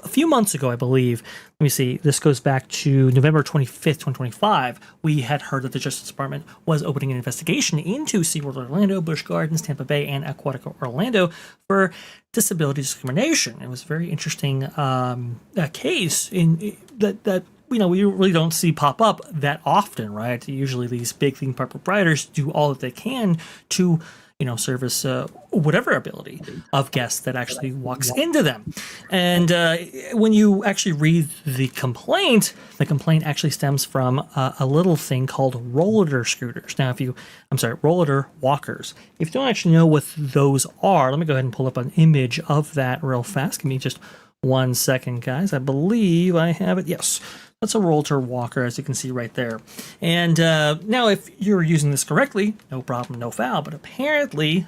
few months ago, I believe. Let me see. This goes back to November 25th, 2025. We had heard that the Justice Department was opening an investigation into SeaWorld Orlando, Busch Gardens, Tampa Bay, and Aquatica Orlando for disability discrimination. It was a very interesting case in that we really don't see pop up that often, right? Usually these big theme park proprietors do all that they can to, service whatever ability of guests that actually walks into them. And when you actually read the complaint actually stems from a little thing called roller scooters. Now, roller walkers. If you don't actually know what those are, let me go ahead and pull up an image of that real fast. Give me just 1 second, guys. I believe I have it. Yes. That's a roller walker, as you can see right there. And now, if you're using this correctly, no problem, no foul. But apparently,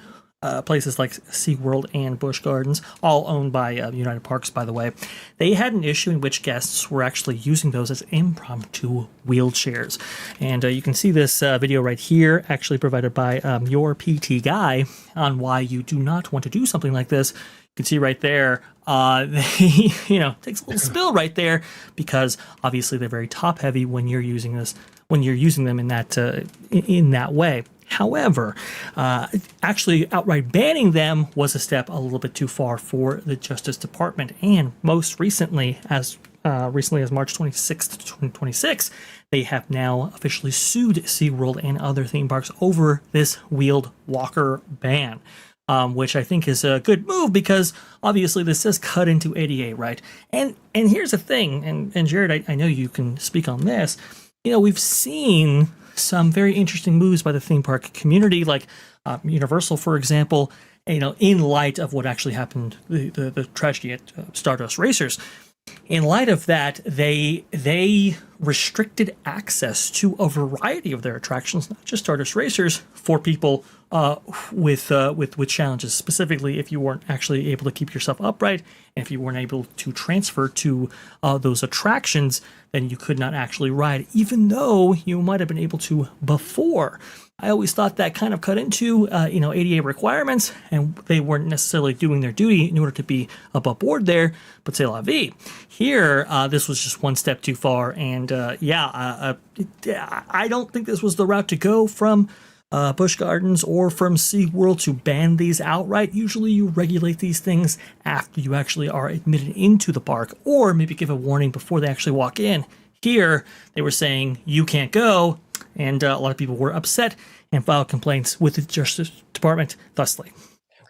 places like SeaWorld and Busch Gardens, all owned by United Parks, by the way, they had an issue in which guests were actually using those as impromptu wheelchairs. And you can see this video right here, actually provided by your PT guy, on why you do not want to do something like this. You can see right there, takes a little spill right there because obviously they're very top heavy when you're using them in that way. However, actually outright banning them was a step a little bit too far for the Justice Department, and most recently, as March 26th, 2026, they have now officially sued SeaWorld and other theme parks over this wheeled walker ban. Which I think is a good move because obviously this does cut into ADA, right? And here's the thing, and Jared, I know you can speak on this. We've seen some very interesting moves by the theme park community, like Universal, for example. In light of what actually happened, the tragedy at Stardust Racers. In light of that, they restricted access to a variety of their attractions, not just Stardust Racers, for people with challenges. Specifically, if you weren't actually able to keep yourself upright, and if you weren't able to transfer to those attractions, then you could not actually ride, even though you might have been able to before. I always thought that kind of cut into, ADA requirements, and they weren't necessarily doing their duty in order to be above board there, but c'est la vie. Here, this was just one step too far, and I don't think this was the route to go from Busch Gardens or from SeaWorld to ban these outright. Usually you regulate these things after you actually are admitted into the park, or maybe give a warning before they actually walk in. Here, they were saying, you can't go, and a lot of people were upset and filed complaints with the Justice Department thusly.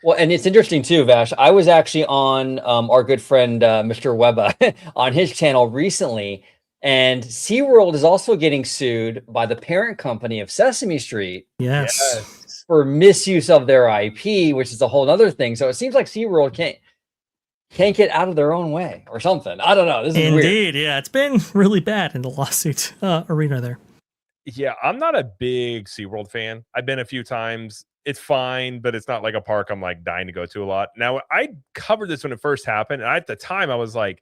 Well, and it's interesting too, Vash. I was actually on our good friend Mr. Webba on his channel recently, and SeaWorld is also getting sued by the parent company of Sesame Street. Yes. For misuse of their IP, which is a whole other thing. So it seems like SeaWorld can't get out of their own way or something. I don't know. This is Indeed, weird. Yeah. It's been really bad in the lawsuit arena there. Yeah, I'm not a big SeaWorld fan. I've been a few times. It's fine, but it's not like a park I'm like dying to go to a lot. Now, I covered this when it first happened, and at the time I was like,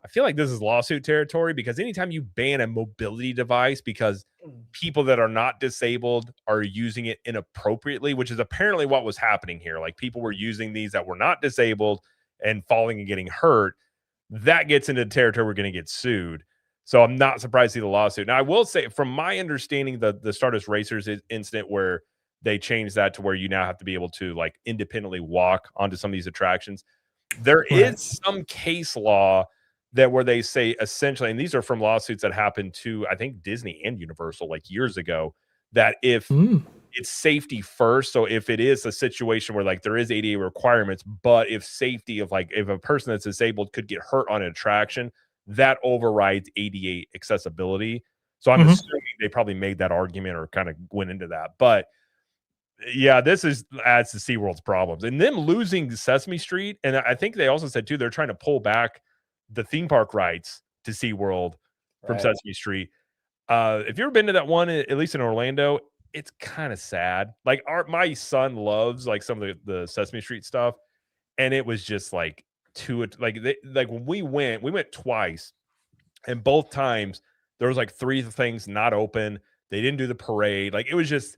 I feel like this is lawsuit territory, because anytime you ban a mobility device because people that are not disabled are using it inappropriately, which is apparently what was happening here. Like, people were using these that were not disabled and falling and getting hurt. That gets into the territory we're going to get sued. So I'm not surprised to see the lawsuit. Now, I will say, from my understanding, the Stardust Racers incident where they changed that to where you now have to be able to like independently walk onto some of these attractions. There is some case law that where they say essentially, and these are from lawsuits that happened to, I think, Disney and Universal like years ago, that if it's safety first, so if it is a situation where like there is ADA requirements, but if safety of like if a person that's disabled could get hurt on an attraction, that overrides ADA accessibility. So I'm assuming they probably made that argument or kind of went into that. But yeah, this adds to SeaWorld's problems. And them losing Sesame Street, and I think they also said too, they're trying to pull back the theme park rights to SeaWorld from Sesame Street. If you've ever been to that one, at least in Orlando, it's kind of sad. Like my son loves like some of the Sesame Street stuff, and it was just like when we went twice, and both times there was like 3 things not open. They didn't do the parade. Like it was just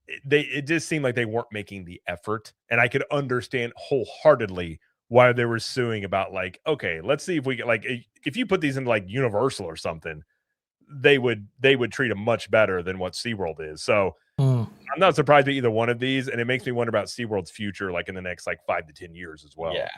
it just seemed like they weren't making the effort, and I could understand wholeheartedly why they were suing about like, okay, let's see if we get like if you put these in like Universal or something, they would treat them much better than what SeaWorld is. So I'm not surprised by either one of these, and it makes me wonder about SeaWorld's future like in the next like 5 to 10 years as well. Yeah.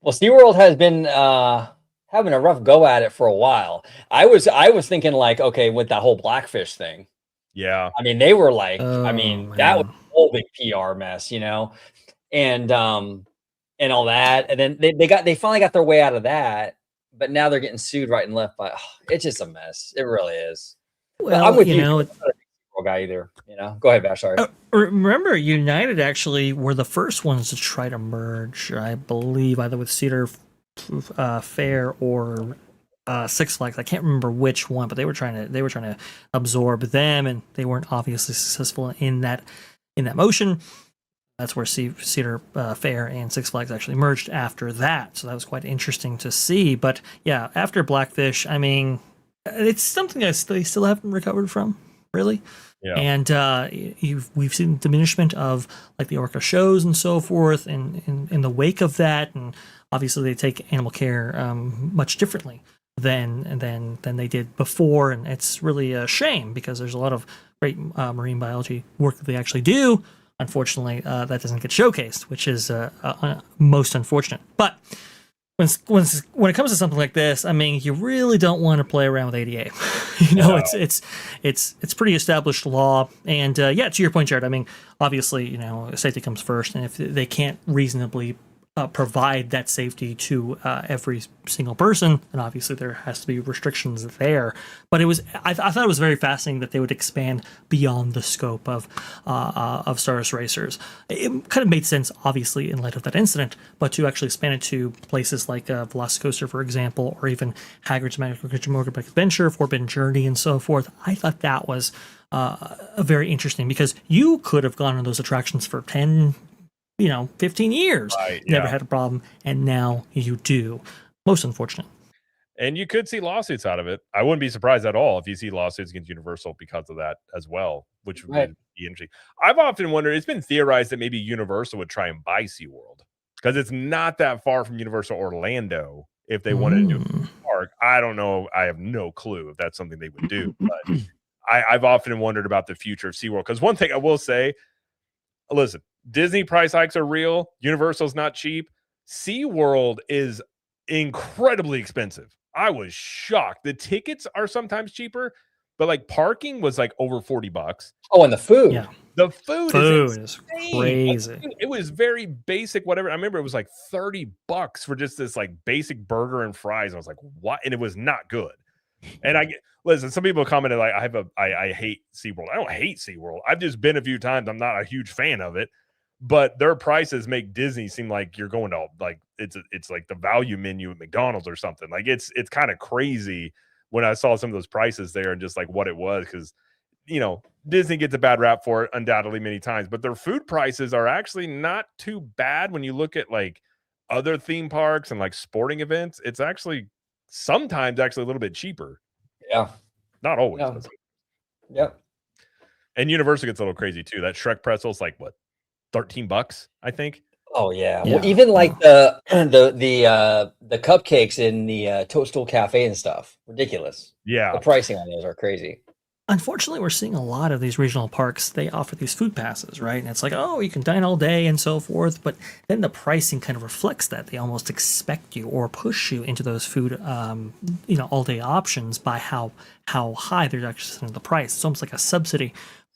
Well, SeaWorld has been having a rough go at it for a while. I was thinking like, okay, with that whole Blackfish thing. Yeah. I mean, they were like, that was a whole big PR mess, you know, and all that. And then they finally got their way out of that, but now they're getting sued right and left by, it's just a mess. It really is. Well, I'm with you know, I'm not a guy either, you know, go ahead, Vash. Sorry. Remember, United actually were the first ones to try to merge, I believe, either with Cedar Fair or Six Flags. I can't remember which one, but they were trying to absorb them, and they weren't obviously successful in that motion. That's where Cedar Fair and Six Flags actually merged after that. So that was quite interesting to see. But yeah, after Blackfish, I mean, it's something they still haven't recovered from, really. Yeah. And we've seen diminishment of like the orca shows and so forth, and in the wake of that, and obviously they take animal care much differently than they did before, and it's really a shame because there's a lot of great marine biology work that they actually do. Unfortunately, that doesn't get showcased, which is most unfortunate. But when it comes to something like this, I mean, you really don't want to play around with ADA. You know, it's pretty established law. And yeah, to your point, Jared, I mean, obviously, you know, safety comes first, and if they can't reasonably provide that safety to every single person, and obviously there has to be restrictions there. But I thought it was very fascinating that they would expand beyond the scope of Stardust Racers. It kind of made sense, obviously, in light of that incident, but to actually expand it to places like Velocicoaster, for example, or even Hagrid's Magical Motorbike Adventure, Forbidden Journey, and so forth. I thought that was very interesting because you could have gone on those attractions for 10, 15 years, never had a problem, and now you do. Most unfortunate. And you could see lawsuits out of it. I wouldn't be surprised at all if you see lawsuits against Universal because of that as well, which would be interesting. I've often wondered, it's been theorized that maybe Universal would try and buy SeaWorld because it's not that far from Universal Orlando if they wanted to do a park. I don't know. I have no clue if that's something they would do, but I've often wondered about the future of SeaWorld because one thing I will say, listen, Disney price hikes are real. Universal's not cheap. SeaWorld is incredibly expensive. I was shocked. The tickets are sometimes cheaper, but like parking was like over $40. Oh, and the food. Yeah. The food is insane. crazy. It was very basic, whatever. I remember it was like $30 for just this like basic burger and fries. I was like, what? And it was not good. And listen, some people commented like I hate SeaWorld. I don't hate SeaWorld. I've just been a few times. I'm not a huge fan of it. But their prices make Disney seem like you're going to like it's like the value menu at McDonald's or something. Like it's kind of crazy when I saw some of those prices there and just like what it was, because Disney gets a bad rap for it undoubtedly many times, but their food prices are actually not too bad when you look at like other theme parks and like sporting events. It's actually sometimes actually a little bit cheaper. Yeah, not always. Yeah. Yep. And Universal gets a little crazy too. That Shrek pretzel's like what? $13, I think. Oh yeah. Well, even like the cupcakes in the Toadstool Cafe and stuff, ridiculous. Yeah, the pricing on those are crazy. Unfortunately, we're seeing a lot of these regional parks. They offer these food passes, right? And it's like, oh, you can dine all day and so forth. But then the pricing kind of reflects that. They almost expect you or push you into those food, all day options by how high they're actually setting the price. It's almost like a subsidy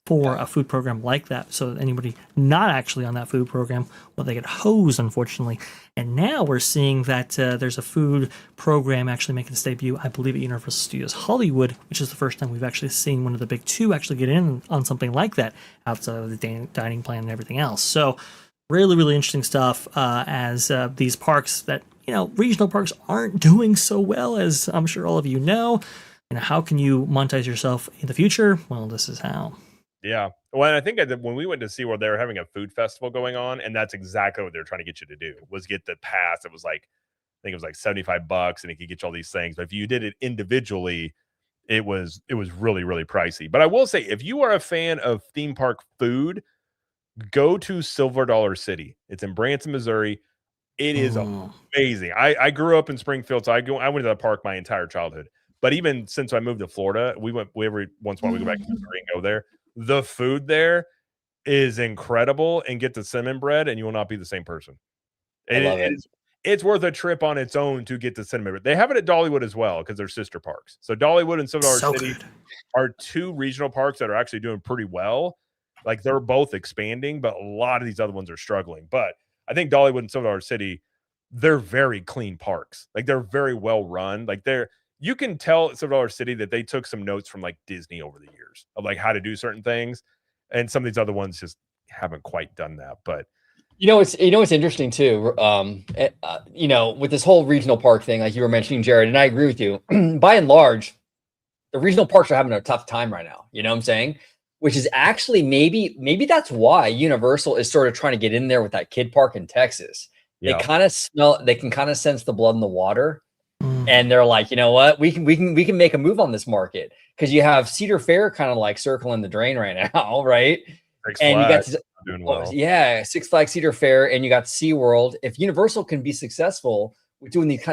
for a food program like that. So anybody not actually on that food program, well, they get hosed, unfortunately. And now we're seeing that there's a food program actually making its debut, I believe, at Universal Studios Hollywood, which is the first time we've actually seen one of the big two actually get in on something like that outside of the dining plan and everything else. So really, really interesting stuff as these parks that, regional parks aren't doing so well, as I'm sure all of you know. How can you monetize yourself in the future? Well, this is how. Yeah. Well, and I think when we went to SeaWorld, they were having a food festival going on, and that's exactly what they're trying to get you to do, was get the pass. It was like, I think it was like $75, and it could get you all these things. But if you did it individually, it was really, really pricey. But I will say, if you are a fan of theme park food, go to Silver Dollar City. It's in Branson, Missouri. It is amazing. I grew up in Springfield, so I went to the park my entire childhood. But even since I moved to Florida, we every once in a while we go back to Missouri and go there. The food there is incredible, and get the cinnamon bread, and you will not be the same person. I love it. It's worth a trip on its own to get the cinnamon bread. They have it at Dollywood as well, because they're sister parks. So Dollywood and Silver Dollar City are two regional parks that are actually doing pretty well. Like, they're both expanding, but a lot of these other ones are struggling. But I think Dollywood and Silver Dollar City, they're very clean parks. Like, they're very well run. Like, you can tell at Silver Dollar City that they took some notes from like Disney over the years of like how to do certain things, and some of these other ones just haven't quite done that. But it's interesting too. With this whole regional park thing, like you were mentioning, Jared, and I agree with you. By and large, the regional parks are having a tough time right now. You know what I'm saying? Which is actually maybe that's why Universal is sort of trying to get in there with that kid park in Texas. They kind of they can kind of sense the blood in the water. And they're like, you know what? We can make a move on this market, because you have Cedar Fair kind of like circling the drain right now, right? And you got doing well. Six Flags, Cedar Fair, and you got SeaWorld. If Universal can be successful with doing these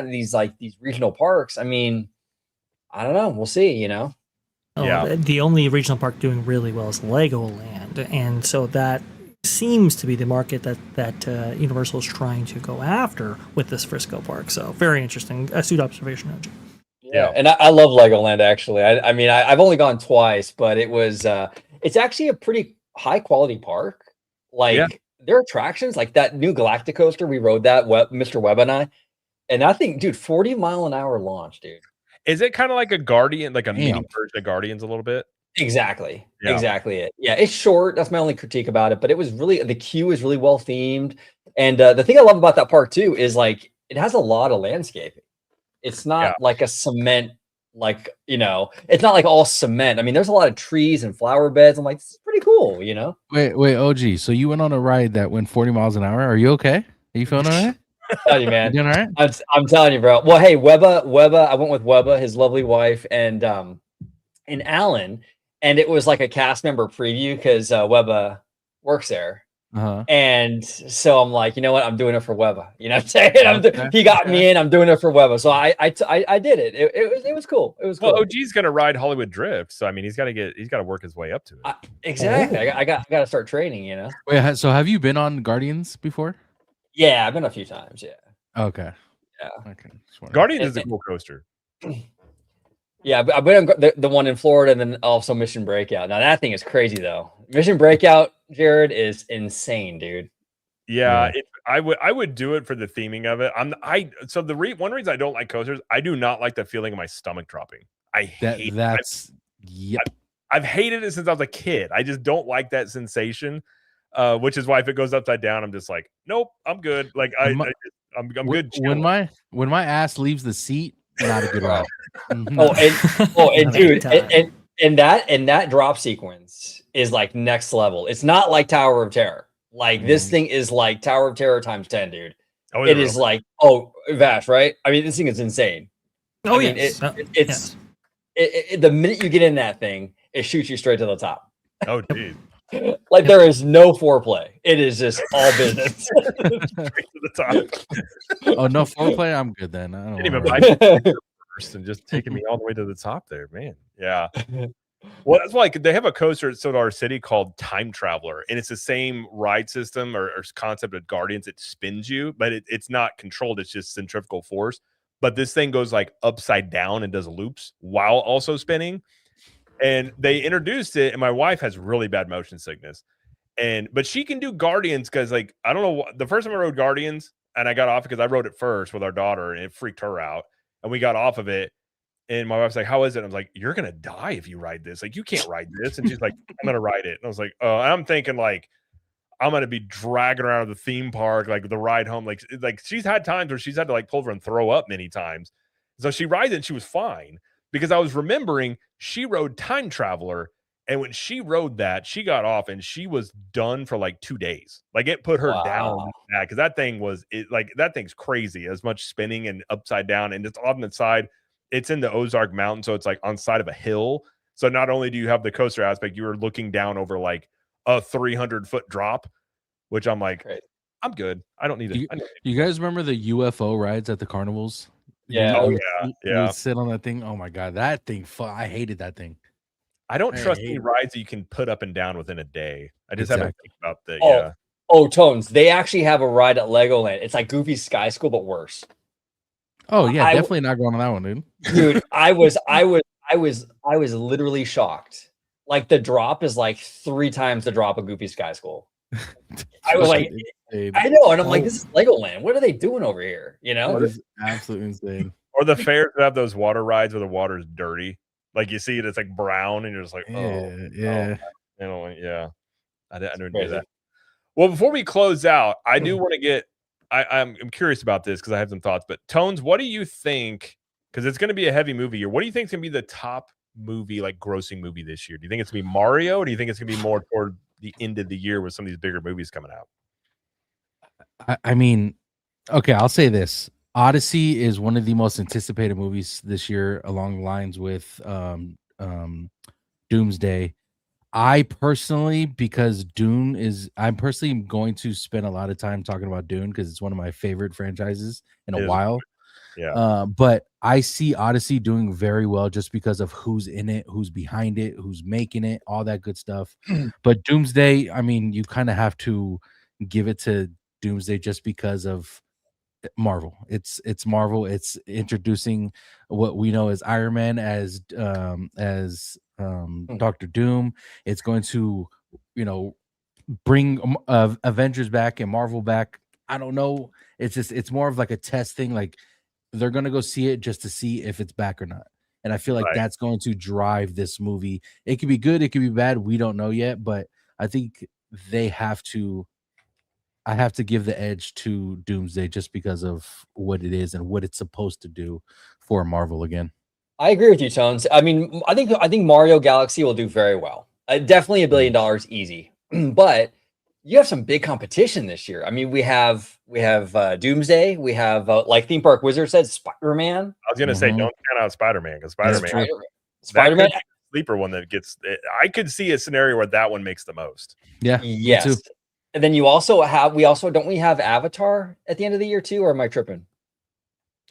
regional parks, I mean, I don't know. We'll see. The only regional park doing really well is Legoland, and so that seems to be the market that Universal is trying to go after with this Frisco park. So very interesting, astute observation, Andrew. Yeah, and I love Legoland actually. I mean, I've only gone twice, but it's actually a pretty high quality park. Like, their attractions, like that new Galactic coaster, we rode that, Mr. Webb and I think, dude, 40-mile-an-hour launch, dude. Is it kind of like a Guardian, like a mini version of Guardians a little bit? Exactly it. Yeah, it's short. That's my only critique about it. But it was really, the queue is really well themed. And the thing I love about that park too is like it has a lot of landscaping. It's not like a cement, it's not like all cement. I mean, there's a lot of trees and flower beds. I'm like, this is pretty cool, Wait, OG. So you went on a ride that went 40 miles an hour. Are you okay? Are you feeling all right? Tell you, man. You doing all right? I'm telling you, bro. Well, hey, Webba. I went with Webba, his lovely wife, and Alan. And it was like a cast member preview, because Webba works there. And so I'm like, you know what? I'm doing it for Webba. You know what I'm saying? He got me in. I'm doing it for Webba. So I did it. It was cool. It was cool. Well, OG's gonna ride Hollywood Drift, so I mean, he's got to work his way up to it. Exactly. I got to start training. Wait, so have you been on Guardians before? Yeah, I've been a few times. Yeah. Okay. Yeah. Okay. Guardians is a cool coaster. Yeah, I've been on the one in Florida, and then also Mission Breakout. Now that thing is crazy, though. Mission Breakout, Jared, is insane, dude. Yeah. I would do it for the theming of it. One reason I don't like coasters, I do not like the feeling of my stomach dropping. I've hated it since I was a kid. I just don't like that sensation. Which is why if it goes upside down, I'm just like, nope, I'm good. Like I'm good. When my ass leaves the seat, not a good ride. Dude, and that drop sequence is like next level. It's not like Tower of Terror. Like this thing is like Tower of Terror times 10, dude. It is like, Vash, right? I mean, this thing is insane. Oh, I mean, it's the minute you get in that thing, it shoots you straight to the top. Oh, geez. Like there is no foreplay. It is just all business. Straight to the top. Oh, no foreplay? I'm good then. I don't even first and just taking me all the way to the top there, man. Yeah. Well, that's like they have a coaster at Silver Dollar City called Time Traveler, and it's the same ride system or concept of Guardians. It spins you, but it's not controlled. It's just centrifugal force. But this thing goes like upside down and does loops while also spinning. And they introduced it, and my wife has really bad motion sickness, but she can do Guardians because, like, I don't know, the first time I rode Guardians, and I got off because I rode it first with our daughter, and it freaked her out, and we got off of it, and my wife's like, "How is it?" I was like, "You're gonna die if you ride this. Like, you can't ride this." And she's like, "I'm gonna ride it." And I was like, "Oh," I'm thinking like, I'm gonna be dragging her out of the theme park, like the ride home, like she's had times where she's had to like pull over and throw up many times, so she rides it, and she was fine. Because I was remembering she rode Time Traveler And when she rode that, she got off and she was done for like 2 days. Like it put her down because that thing was that thing's crazy. As much spinning and upside down, and it's on the side. It's in the Ozark Mountain, so it's like on side of a hill. So not only do you have the coaster aspect, you are looking down over like a 300-foot drop, which I'm like, I'm good. I don't need it. You guys remember the UFO rides at the carnivals? Yeah. You would sit on that thing. Oh my god, that thing! I hated that thing. I don't trust any rides that you can put up and down within a day. I just haven't think about the Tones. They actually have a ride at Legoland. It's like Goofy's Sky School, but worse. Oh yeah, definitely not going on that one, dude. Dude, I was literally shocked. Like the drop is like 3 times the drop of Goofy Sky School. I was like, I know, and I'm like, this is Legoland. What are they doing over here? You know, that is absolutely insane. Or the fairs that have those water rides where the water is dirty. Like you see it, it's like brown, and you're just like, yeah. I didn't do that. Well, before we close out, I do want to get. I'm curious about this because I have some thoughts. But Tones, what do you think? Because it's going to be a heavy movie year. What do you think is going to be the top movie, like grossing movie this year? Do you think it's going to be Mario, or do you think it's going to be more toward the end of the year with some of these bigger movies coming out? I mean, okay, I'll say this. Odyssey is one of the most anticipated movies this year, along the lines with Doomsday. I personally, because I'm personally going to spend a lot of time talking about Dune because it's one of my favorite franchises in a while. Yeah. But I see Odyssey doing very well just because of who's in it, who's behind it, who's making it, all that good stuff. But Doomsday, I mean, you kind of have to give it to Doomsday just because of Marvel. It's Marvel. It's introducing what we know as Iron Man as Dr. Doom. It's going to, bring Avengers back and Marvel back. I don't know. It's more of like a test thing. Like they're going to go see it just to see if it's back or not. And I feel like that's going to drive this movie. It could be good. It could be bad. We don't know yet, but I think I have to give the edge to Doomsday just because of what it is and what it's supposed to do for Marvel again. I agree with you, Tones. I mean, I think Mario Galaxy will do very well. Definitely $1 billion easy. But you have some big competition this year. I mean, we have Doomsday. We have like Theme Park Wizard said, Spider-Man. I was gonna say, don't count out Spider-Man because Spider-Man, sleeper one that gets. I could see a scenario where that one makes the most. Yeah. Yes. And then you also have, don't we have Avatar at the end of the year too, or am I tripping?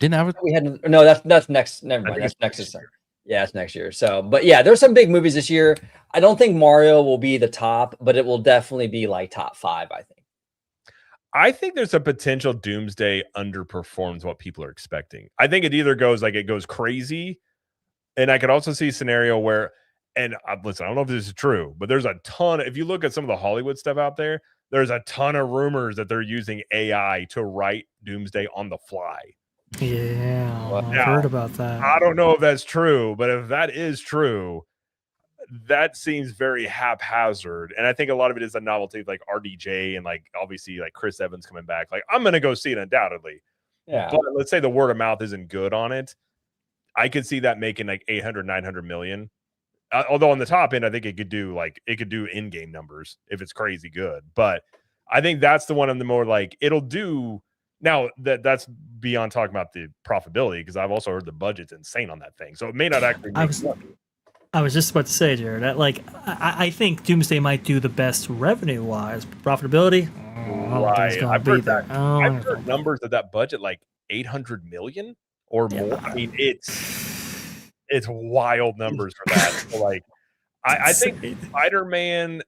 Didn't Avatar? We had that's next. Never mind. That's next year. Yeah, it's next year. So, but yeah, there's some big movies this year. I don't think Mario will be the top, but it will definitely be like top 5. I think there's a potential Doomsday underperforms what people are expecting. I think it either goes crazy, and I could also see a scenario where, and listen, I don't know if this is true, but there's a ton. If you look at some of the Hollywood stuff out there, there's a ton of rumors that they're using AI to write Doomsday on the fly. Yeah, I've heard about that. I don't know if that's true, but if that is true, that seems very haphazard. And I think a lot of it is a novelty, like RDJ and like obviously like Chris Evans coming back. Like I'm gonna go see it undoubtedly. Yeah. But let's say the word of mouth isn't good on it. I could see that making like 800, 900 million. Although on the top end, I think it could do in-game numbers if it's crazy good. But I think that's the one of the more like it'll do. Now that's beyond talking about the profitability because I've also heard the budget's insane on that thing, so it may not actually. I was just about to say, Jared, that I think Doomsday might do the best revenue-wise, profitability. Right, I've heard that. I've heard numbers of that budget like 800 million or more. I mean, it's wild numbers for that. So like, I think Spider-Man.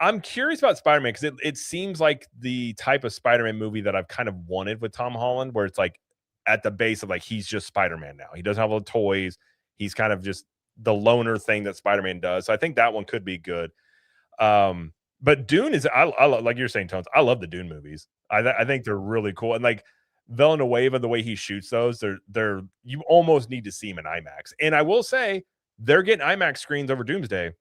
I'm curious about Spider-Man because it seems like the type of Spider-Man movie that I've kind of wanted with Tom Holland, where it's like at the base of like he's just Spider-Man now. He doesn't have all the toys. He's kind of just the loner thing that Spider-Man does. So I think that one could be good. But Dune is I like you're saying, Tones. I love the Dune movies. I think they're really cool. And like Villanueva, the way he shoots those, they're you almost need to see him in IMAX. And I will say they're getting IMAX screens over Doomsday,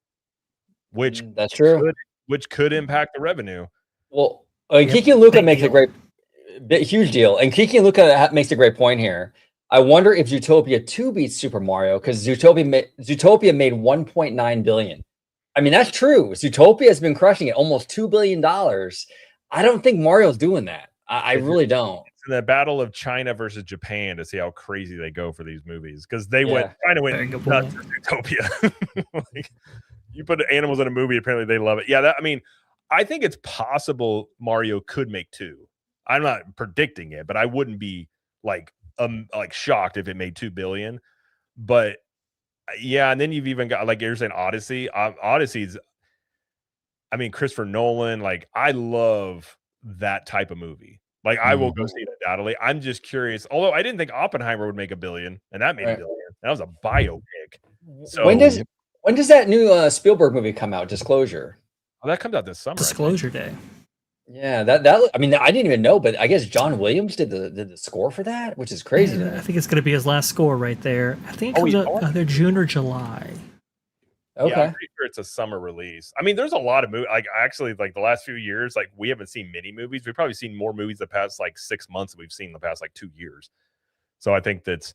which that's true. Which could impact the revenue. Well, Kiki and Luca makes a huge deal. And Kiki and Luca makes a great point here. I wonder if Zootopia 2 beats Super Mario because Zootopia made 1.9 billion. I mean, that's true. Zootopia has been crushing it, almost $2 billion. I don't think Mario's doing that. I really don't. It's in the battle of China versus Japan to see how crazy they go for these movies because China went nuts for Zootopia. Like, you put animals in a movie, apparently they love it. Yeah, I mean, I think it's possible Mario could make 2. I'm not predicting it, but I wouldn't be like shocked if it made 2 billion. But yeah, and then you've even got like you're saying Odyssey. Odyssey's, I mean, Christopher Nolan. Like, I love that type of movie. Like, I will go see it undoubtedly. I'm just curious. Although I didn't think Oppenheimer would make $1 billion, and that made $1 billion. That was a biopic. So when does that new Spielberg movie come out? Disclosure. Oh, that comes out this summer. Disclosure Day. Yeah, that I mean, I didn't even know, but I guess John Williams did the score for that, which is crazy. Yeah, I think it's going to be his last score right there. I think it comes out either June or July. Okay, yeah, I'm pretty sure it's a summer release. I mean, there's a lot of movies. Like, actually, like the last few years, like we haven't seen many movies. We've probably seen more movies the past like 6 months than we've seen the past like 2 years. So I think that's,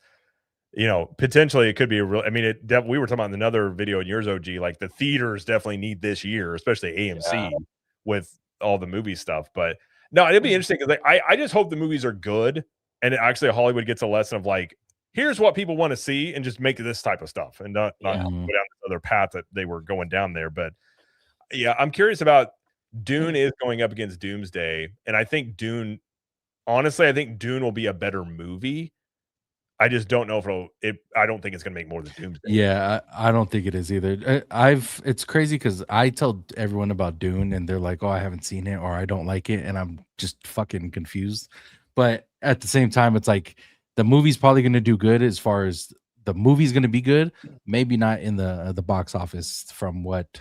you know, potentially it could be a real. I mean, we were talking about in another video in yours, OG. Like, the theaters definitely need this year, especially AMC with all the movie stuff. But no, it'd be interesting because I just hope the movies are good, and actually Hollywood gets a lesson of like, here's what people want to see, and just make this type of stuff, and not go down this other path that they were going down there. But yeah, I'm curious about Dune is going up against Doomsday, and I think Dune. Honestly, I think Dune will be a better movie. I just don't know if I don't think it's going to make more than Doomsday. Yeah, I don't think it is either. It's crazy because I tell everyone about Dune and they're like, "Oh, I haven't seen it," or "I don't like it," and I'm just fucking confused. But at the same time, it's like the movie's probably going to do good as far as the movie's going to be good. Maybe not in the box office from what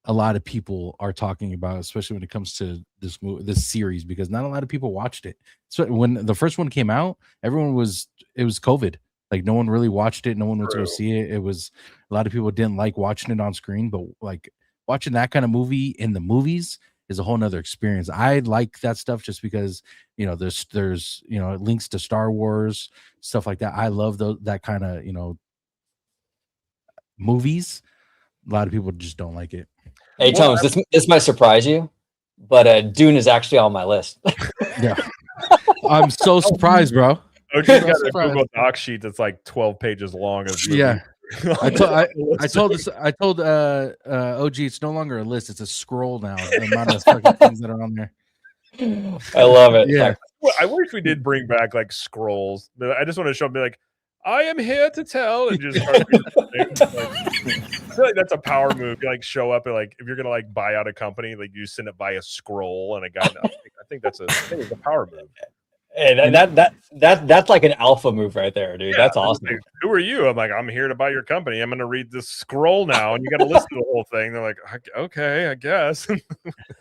a lot of people are talking about, especially when it comes to this series, because not a lot of people watched it. So when the first one came out, it was COVID. Like, no one really watched it. No one went to go see it. It was a lot of people didn't like watching it on screen, but like watching that kind of movie in the movies is a whole nother experience. I like that stuff just because, you know, there's you know, links to Star Wars, stuff like that. I love that kind of, you know, movies. A lot of people just don't like it. Hey, Tones, this might surprise you, but Dune is actually on my list. Yeah, I'm so surprised, bro. OG's got a Google Doc sheet that's like 12 pages long. I told OG it's no longer a list; it's a scroll now. The amount of fucking things that are on there. I love it. Yeah, I wish we did bring back like scrolls. I just want to show them, be like, I am here to tell, and just start I feel like that's a power move. You like show up and like, if you're gonna like buy out a company, like you send it by a scroll and a guy. I think that's a power move. Hey, that's like an alpha move right there, dude. That's awesome. Like, who are you? I'm like, I'm here to buy your company. I'm going to read this scroll now, and you got to listen to the whole thing. They're like, okay, I guess.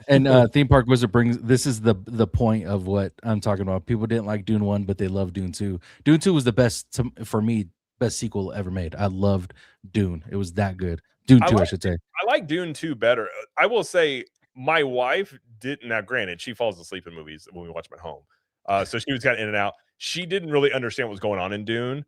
And Theme Park Wizard brings this is the point of what I'm talking about. People didn't like Dune 1, but they loved Dune 2. Dune 2 was the best for me, best sequel ever made. I loved Dune. It was that good. Dune 2, I should say. I like Dune 2 better. I will say my wife didn't. Now, granted, she falls asleep in movies when we watch them at home. So she was kind of in and out. She didn't really understand what was going on in Dune.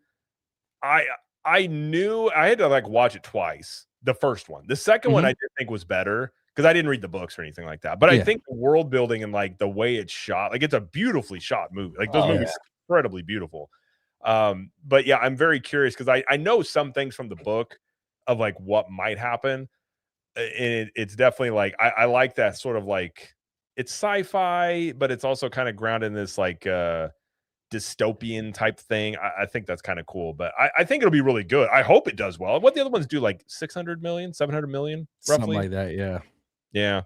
I knew I had to like watch it twice. The first one, the second one, I did think was better because I didn't read the books or anything like that. But I think the world building and like the way it's shot, like it's a beautifully shot movie. Like those movies are incredibly beautiful. But yeah, I'm very curious because I know some things from the book of like what might happen. And it's definitely like I like that sort of like. It's sci-fi, but it's also kind of grounded in this like dystopian type thing. I think that's kind of cool, but I think it'll be really good. I hope it does well. What the other ones do, like 600 million, 700 million, roughly? Something like that, yeah.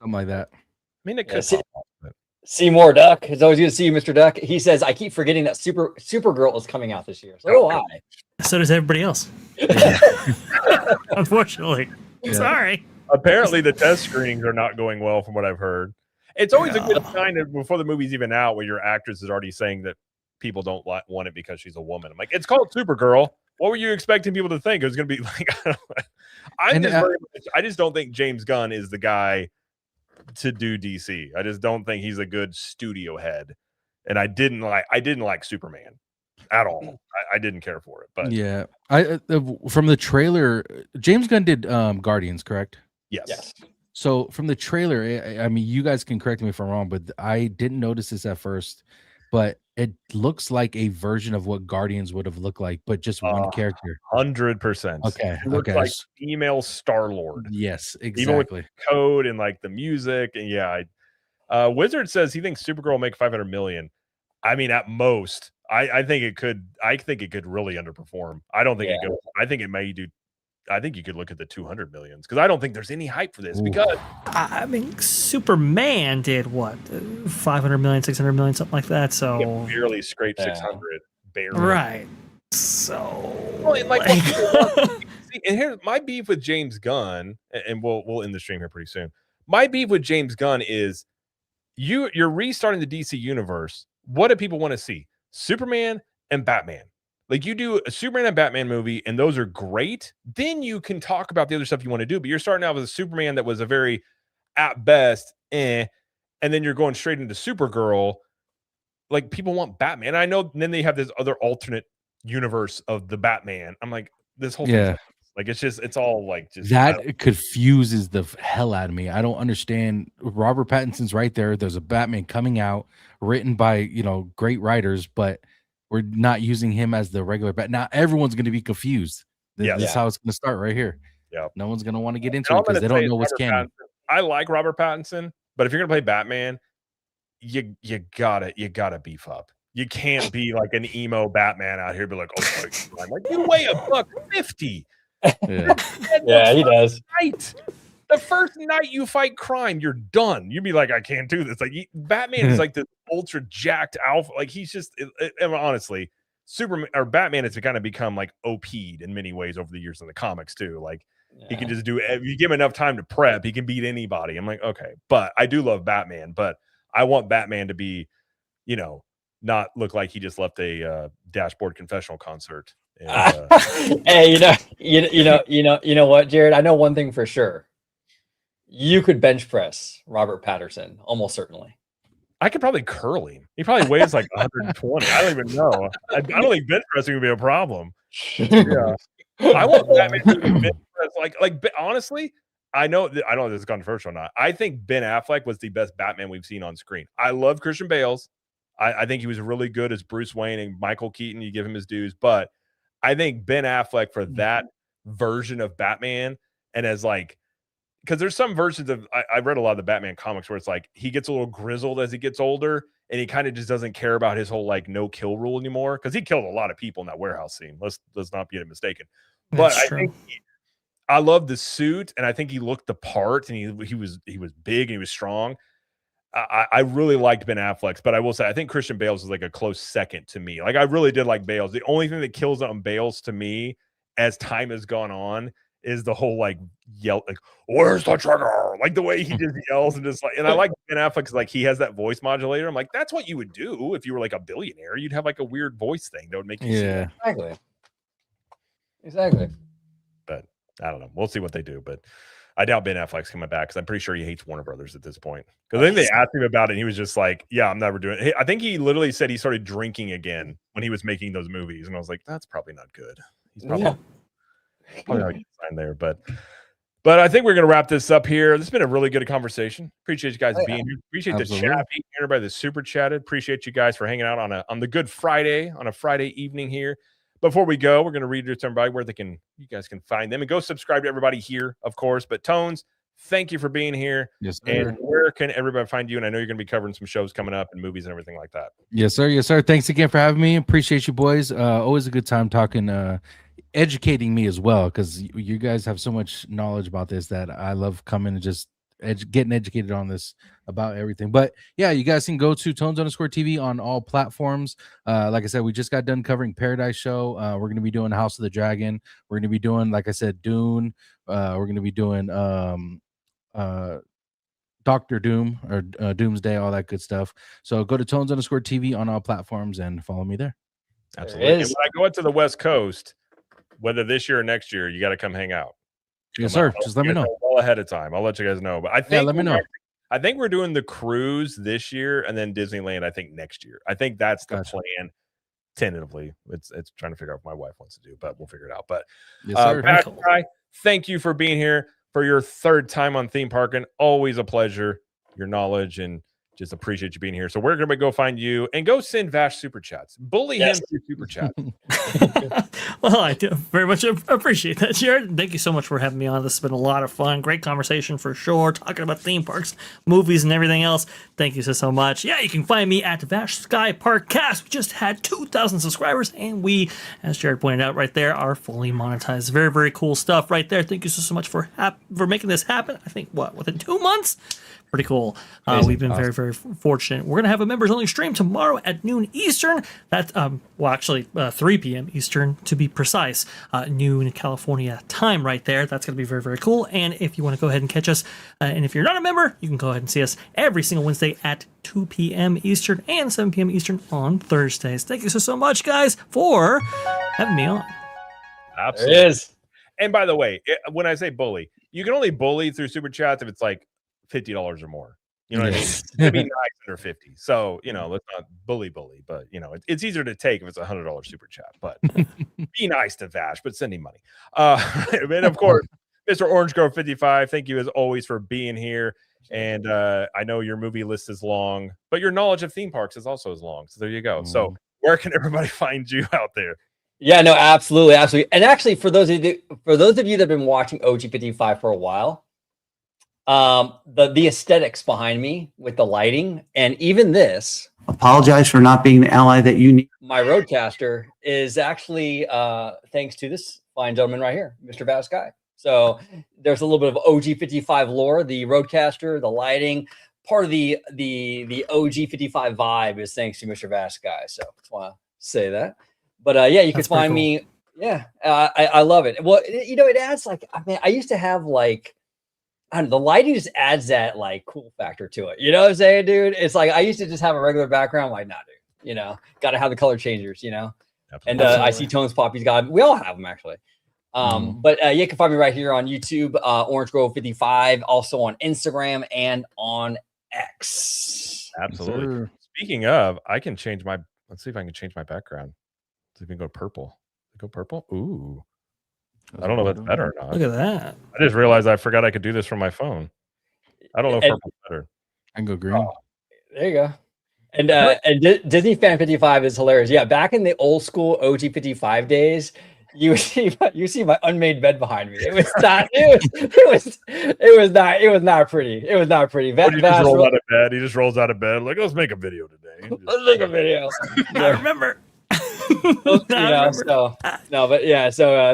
Something like that. I mean, it could Seymour Duck. It's always good to see you, Mr. Duck. He says, I keep forgetting that Supergirl is coming out this year. So do I. So does everybody else. Unfortunately. Yeah. Sorry. Apparently the test screenings are not going well from what I've heard. It's always a good sign of before the movie's even out where your actress is already saying that people don't want it because she's a woman. I'm like, it's called Supergirl. What were you expecting people to think? It was going to be like, I just don't think James Gunn is the guy to do DC. I just don't think he's a good studio head. And I didn't like Superman at all. I didn't care for it. But yeah, from the trailer, James Gunn did Guardians, correct? Yes. So from the trailer, I mean, you guys can correct me if I'm wrong, but I didn't notice this at first, but it looks like a version of what Guardians would have looked like, but just one character. 100%. Okay. It looks like female Star-Lord. Yes, exactly. Even with the code and like the music. And yeah, Wizard says he thinks Supergirl will make 500 million. I mean, at most, I think it could really underperform. I don't think it goes. I think it may do. I think you could look at the 200 millions because I don't think there's any hype for this. Because I mean, Superman did what, 500 million, 600 million, something like that. So it barely scraped 600. Barely. Right. So like and here's my beef with James Gunn, and we'll end the stream here pretty soon. My beef with James Gunn is you're restarting the DC universe. What do people want to see? Superman and Batman. Like you do a Superman and Batman movie, and those are great. Then you can talk about the other stuff you want to do. But you're starting out with a Superman that was a very, at best, and then you're going straight into Supergirl. Like people want Batman. I know. And then they have this other alternate universe of the Batman. I'm like, this whole thing. Like it's all like just that confuses the hell out of me. I don't understand. Robert Pattinson's right there. There's a Batman coming out, written by great writers, but we're not using him as the regular Bat. Now everyone's going to be confused. This is how it's going to start right here. Yeah, no one's going to want to get into it because they don't know what's canon. I like Robert Pattinson, but if you're going to play Batman, you gotta beef up. You can't be like an emo Batman out here, be like, oh, like you weigh $150. Yeah, he does. Right. The first night you fight crime, you're done. You'd be like, I can't do this. Like Batman is like this ultra jacked alpha. Like he's just honestly, Superman or Batman has kind of become like OP'd in many ways over the years in the comics too. Like he can just do. If you give him enough time to prep, he can beat anybody. I'm like, okay, but I do love Batman, but I want Batman to be, not look like he just left a Dashboard Confessional concert. And, hey, you know what, Jared? I know one thing for sure. You could bench press Robert Pattinson, almost certainly. I could probably curl him. He probably weighs like 120. I don't even know. I don't think bench pressing would be a problem. Yeah, I want Batman to be bench press. Like honestly, I know this is controversial or not. I think Ben Affleck was the best Batman we've seen on screen. I love Christian Bale's. I think he was really good as Bruce Wayne and Michael Keaton. You give him his dues, but I think Ben Affleck for that version of Batman, and as like, because there's some versions of I read a lot of the Batman comics where it's like he gets a little grizzled as he gets older, and he kind of just doesn't care about his whole like no kill rule anymore because he killed a lot of people in that warehouse scene. Let's not get mistaken. But I think I love the suit, and I think he looked the part, and he was big and he was strong. I really liked Ben Affleck's, but I will say I think Christian Bale's is like a close second to me. Like I really did like Bale's. The only thing that kills on Bale's to me as time has gone on is the whole like yell, like where's the trigger? Like the way he just yells and just like. And I like Ben Affleck's like he has that voice modulator. I'm like that's what you would do if you were like a billionaire. You'd have like a weird voice thing that would make you. Yeah, exactly. But I don't know. We'll see what they do, but. I doubt Ben Affleck's coming back because I'm pretty sure he hates Warner Brothers at this point. Because I think they asked him about it, and he was just like, "Yeah, I'm never doing it." I think he literally said he started drinking again when he was making those movies, and I was like, "That's probably not good." He's probably not signed there, but I think we're gonna wrap this up here. This has been a really good conversation. Appreciate you guys being here. Appreciate the chat, everybody that super chatted. Appreciate you guys for hanging out on the Good Friday on a Friday evening here. Before we go, we're going to read to everybody where you guys can find them and go subscribe to everybody here, of course. But Tones, thank you for being here. Yes, sir. And where can everybody find you? And I know you're going to be covering some shows coming up and movies and everything like that. Yes, sir. Yes, sir. Thanks again for having me. Appreciate you, boys. Always a good time talking, educating me as well, because you guys have so much knowledge about this that I love coming and just getting educated on this about everything. But yeah, you guys can go to Tones_TV on all platforms. Like I said, we just got done covering Paradise Show. We're going to be doing House of the Dragon. We're going to be doing, like I said, Dune. We're going to be doing Doctor Doom or Doomsday, all that good stuff. So go to Tones_TV on all platforms and follow me there. Absolutely. And when I go out to the West Coast, whether this year or next year, you got to come hang out. Yes, sir. Just let me know. Well ahead of time. I'll let you guys know. But I think let me know. I think we're doing the cruise this year and then Disneyland, I think next year. I think that's the plan tentatively. It's trying to figure out what my wife wants to do, but we'll figure it out. But yes, sir. Vash Sky, thank you for being here. for your third time on Theme Parkin'. Always a pleasure. Your knowledge and just appreciate you being here. So we're going to go find you and go send Vash super chats. Bully him through super chat. Well, I do very much appreciate that, Jared. Thank you so much for having me on. This has been a lot of fun. Great conversation for sure. Talking about theme parks, movies, and everything else. Thank you so much. Yeah, you can find me at Vash Sky ParkCast. We just had 2,000 subscribers, and we, as Jared pointed out right there, are fully monetized. Very, very cool stuff right there. Thank you so much for making this happen. I think, within 2 months? Pretty cool. We've been very, very fortunate. We're going to have a members-only stream tomorrow at noon Eastern. That's, 3 p.m. Eastern to be precise. Noon California time right there. That's going to be very, very cool. And if you want to go ahead and catch us, and if you're not a member, you can go ahead and see us every single Wednesday at 2 p.m. Eastern and 7 p.m. Eastern on Thursdays. Thank you so much, guys, for having me on. Absolutely. There it is. And by the way, when I say bully, you can only bully through super chats if it's like $50 or more. You know what I mean? It's gonna be nice under 50. So, let's not bully, but it's easier to take if it's $100 super chat. But be nice to Vash, but send him money. And of course, Mr. Orange Grove 55, thank you as always for being here. And I know your movie list is long, but your knowledge of theme parks is also as long. So there you go. So where can everybody find you out there? Yeah, no, absolutely. And actually, for those of you that have been watching OG55 for a while, the aesthetics behind me with the lighting and even this, Apologize for not being the ally that you need. my roadcaster is actually thanks to this fine gentleman right here, Mr. Vash Sky. So there's a little bit of OG55 lore, the roadcaster, the lighting, part of the OG55 vibe is thanks to Mr. Vash Sky. So just want to say that. But yeah, you can find me. Yeah, I love it. Well, it adds I used to have the lighting just adds that cool factor to it. You know what I'm saying, dude? It's like I used to just have a regular background. Nah, dude. Got to have the color changers. And I see Tones Poppy's got. We all have them actually. But you can find me right here on YouTube, Orange Grove 55, also on Instagram and on X. Absolutely. Sure. Speaking of, I can change my. Let's see if I can change my background. So we can go purple. Go purple. Ooh. I don't know if that's better or not. Look at that. I just realized I forgot I could do this from my phone. I don't know if purple's better. I can go green. Oh, there you go. And Disney Fan 55 is hilarious. Yeah, back in the old school OG 55 days, you see my unmade bed behind me. It was not. It was not pretty. It was not pretty. He just rolls out of bed. He just rolls out of bed like, let's make a video today. Let's make a video. I remember. So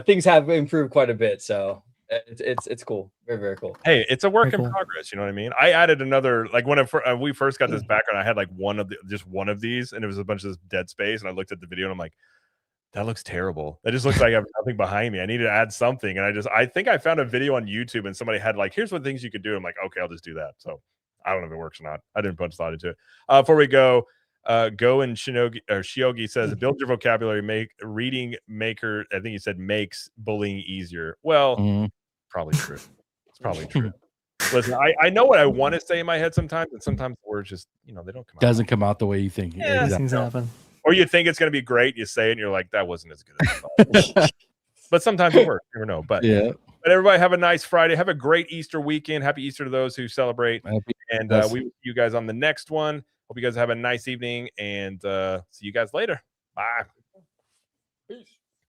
things have improved quite a bit. So it's cool. Very, very cool. Hey, it's a work in progress. You know what I mean? I added another, when we first got this background, I had one of these, and it was a bunch of this dead space. And I looked at the video and I'm like, that looks terrible. That just looks like I have nothing behind me. I need to add something. And I think I found a video on YouTube and somebody had here's what things you could do. I'm like, okay, I'll just do that. So I don't know if it works or not. I didn't put much thought into it. Before we go, Go and Shiogi says, build your vocabulary, reading maker. I think he said makes bullying easier. Well, probably true. It's probably true. Listen, I know what I want to say in my head sometimes, and sometimes the words just, they don't come out. Doesn't come out the way you think. Yeah, things happen. Or you think it's going to be great, you say it, and you're like, that wasn't as good as I thought. But sometimes it works. You never know. But yeah. But everybody have a nice Friday. Have a great Easter weekend. Happy Easter to those who celebrate. And we will see you guys on the next one. Hope you guys have a nice evening, and see you guys later. Bye. Peace.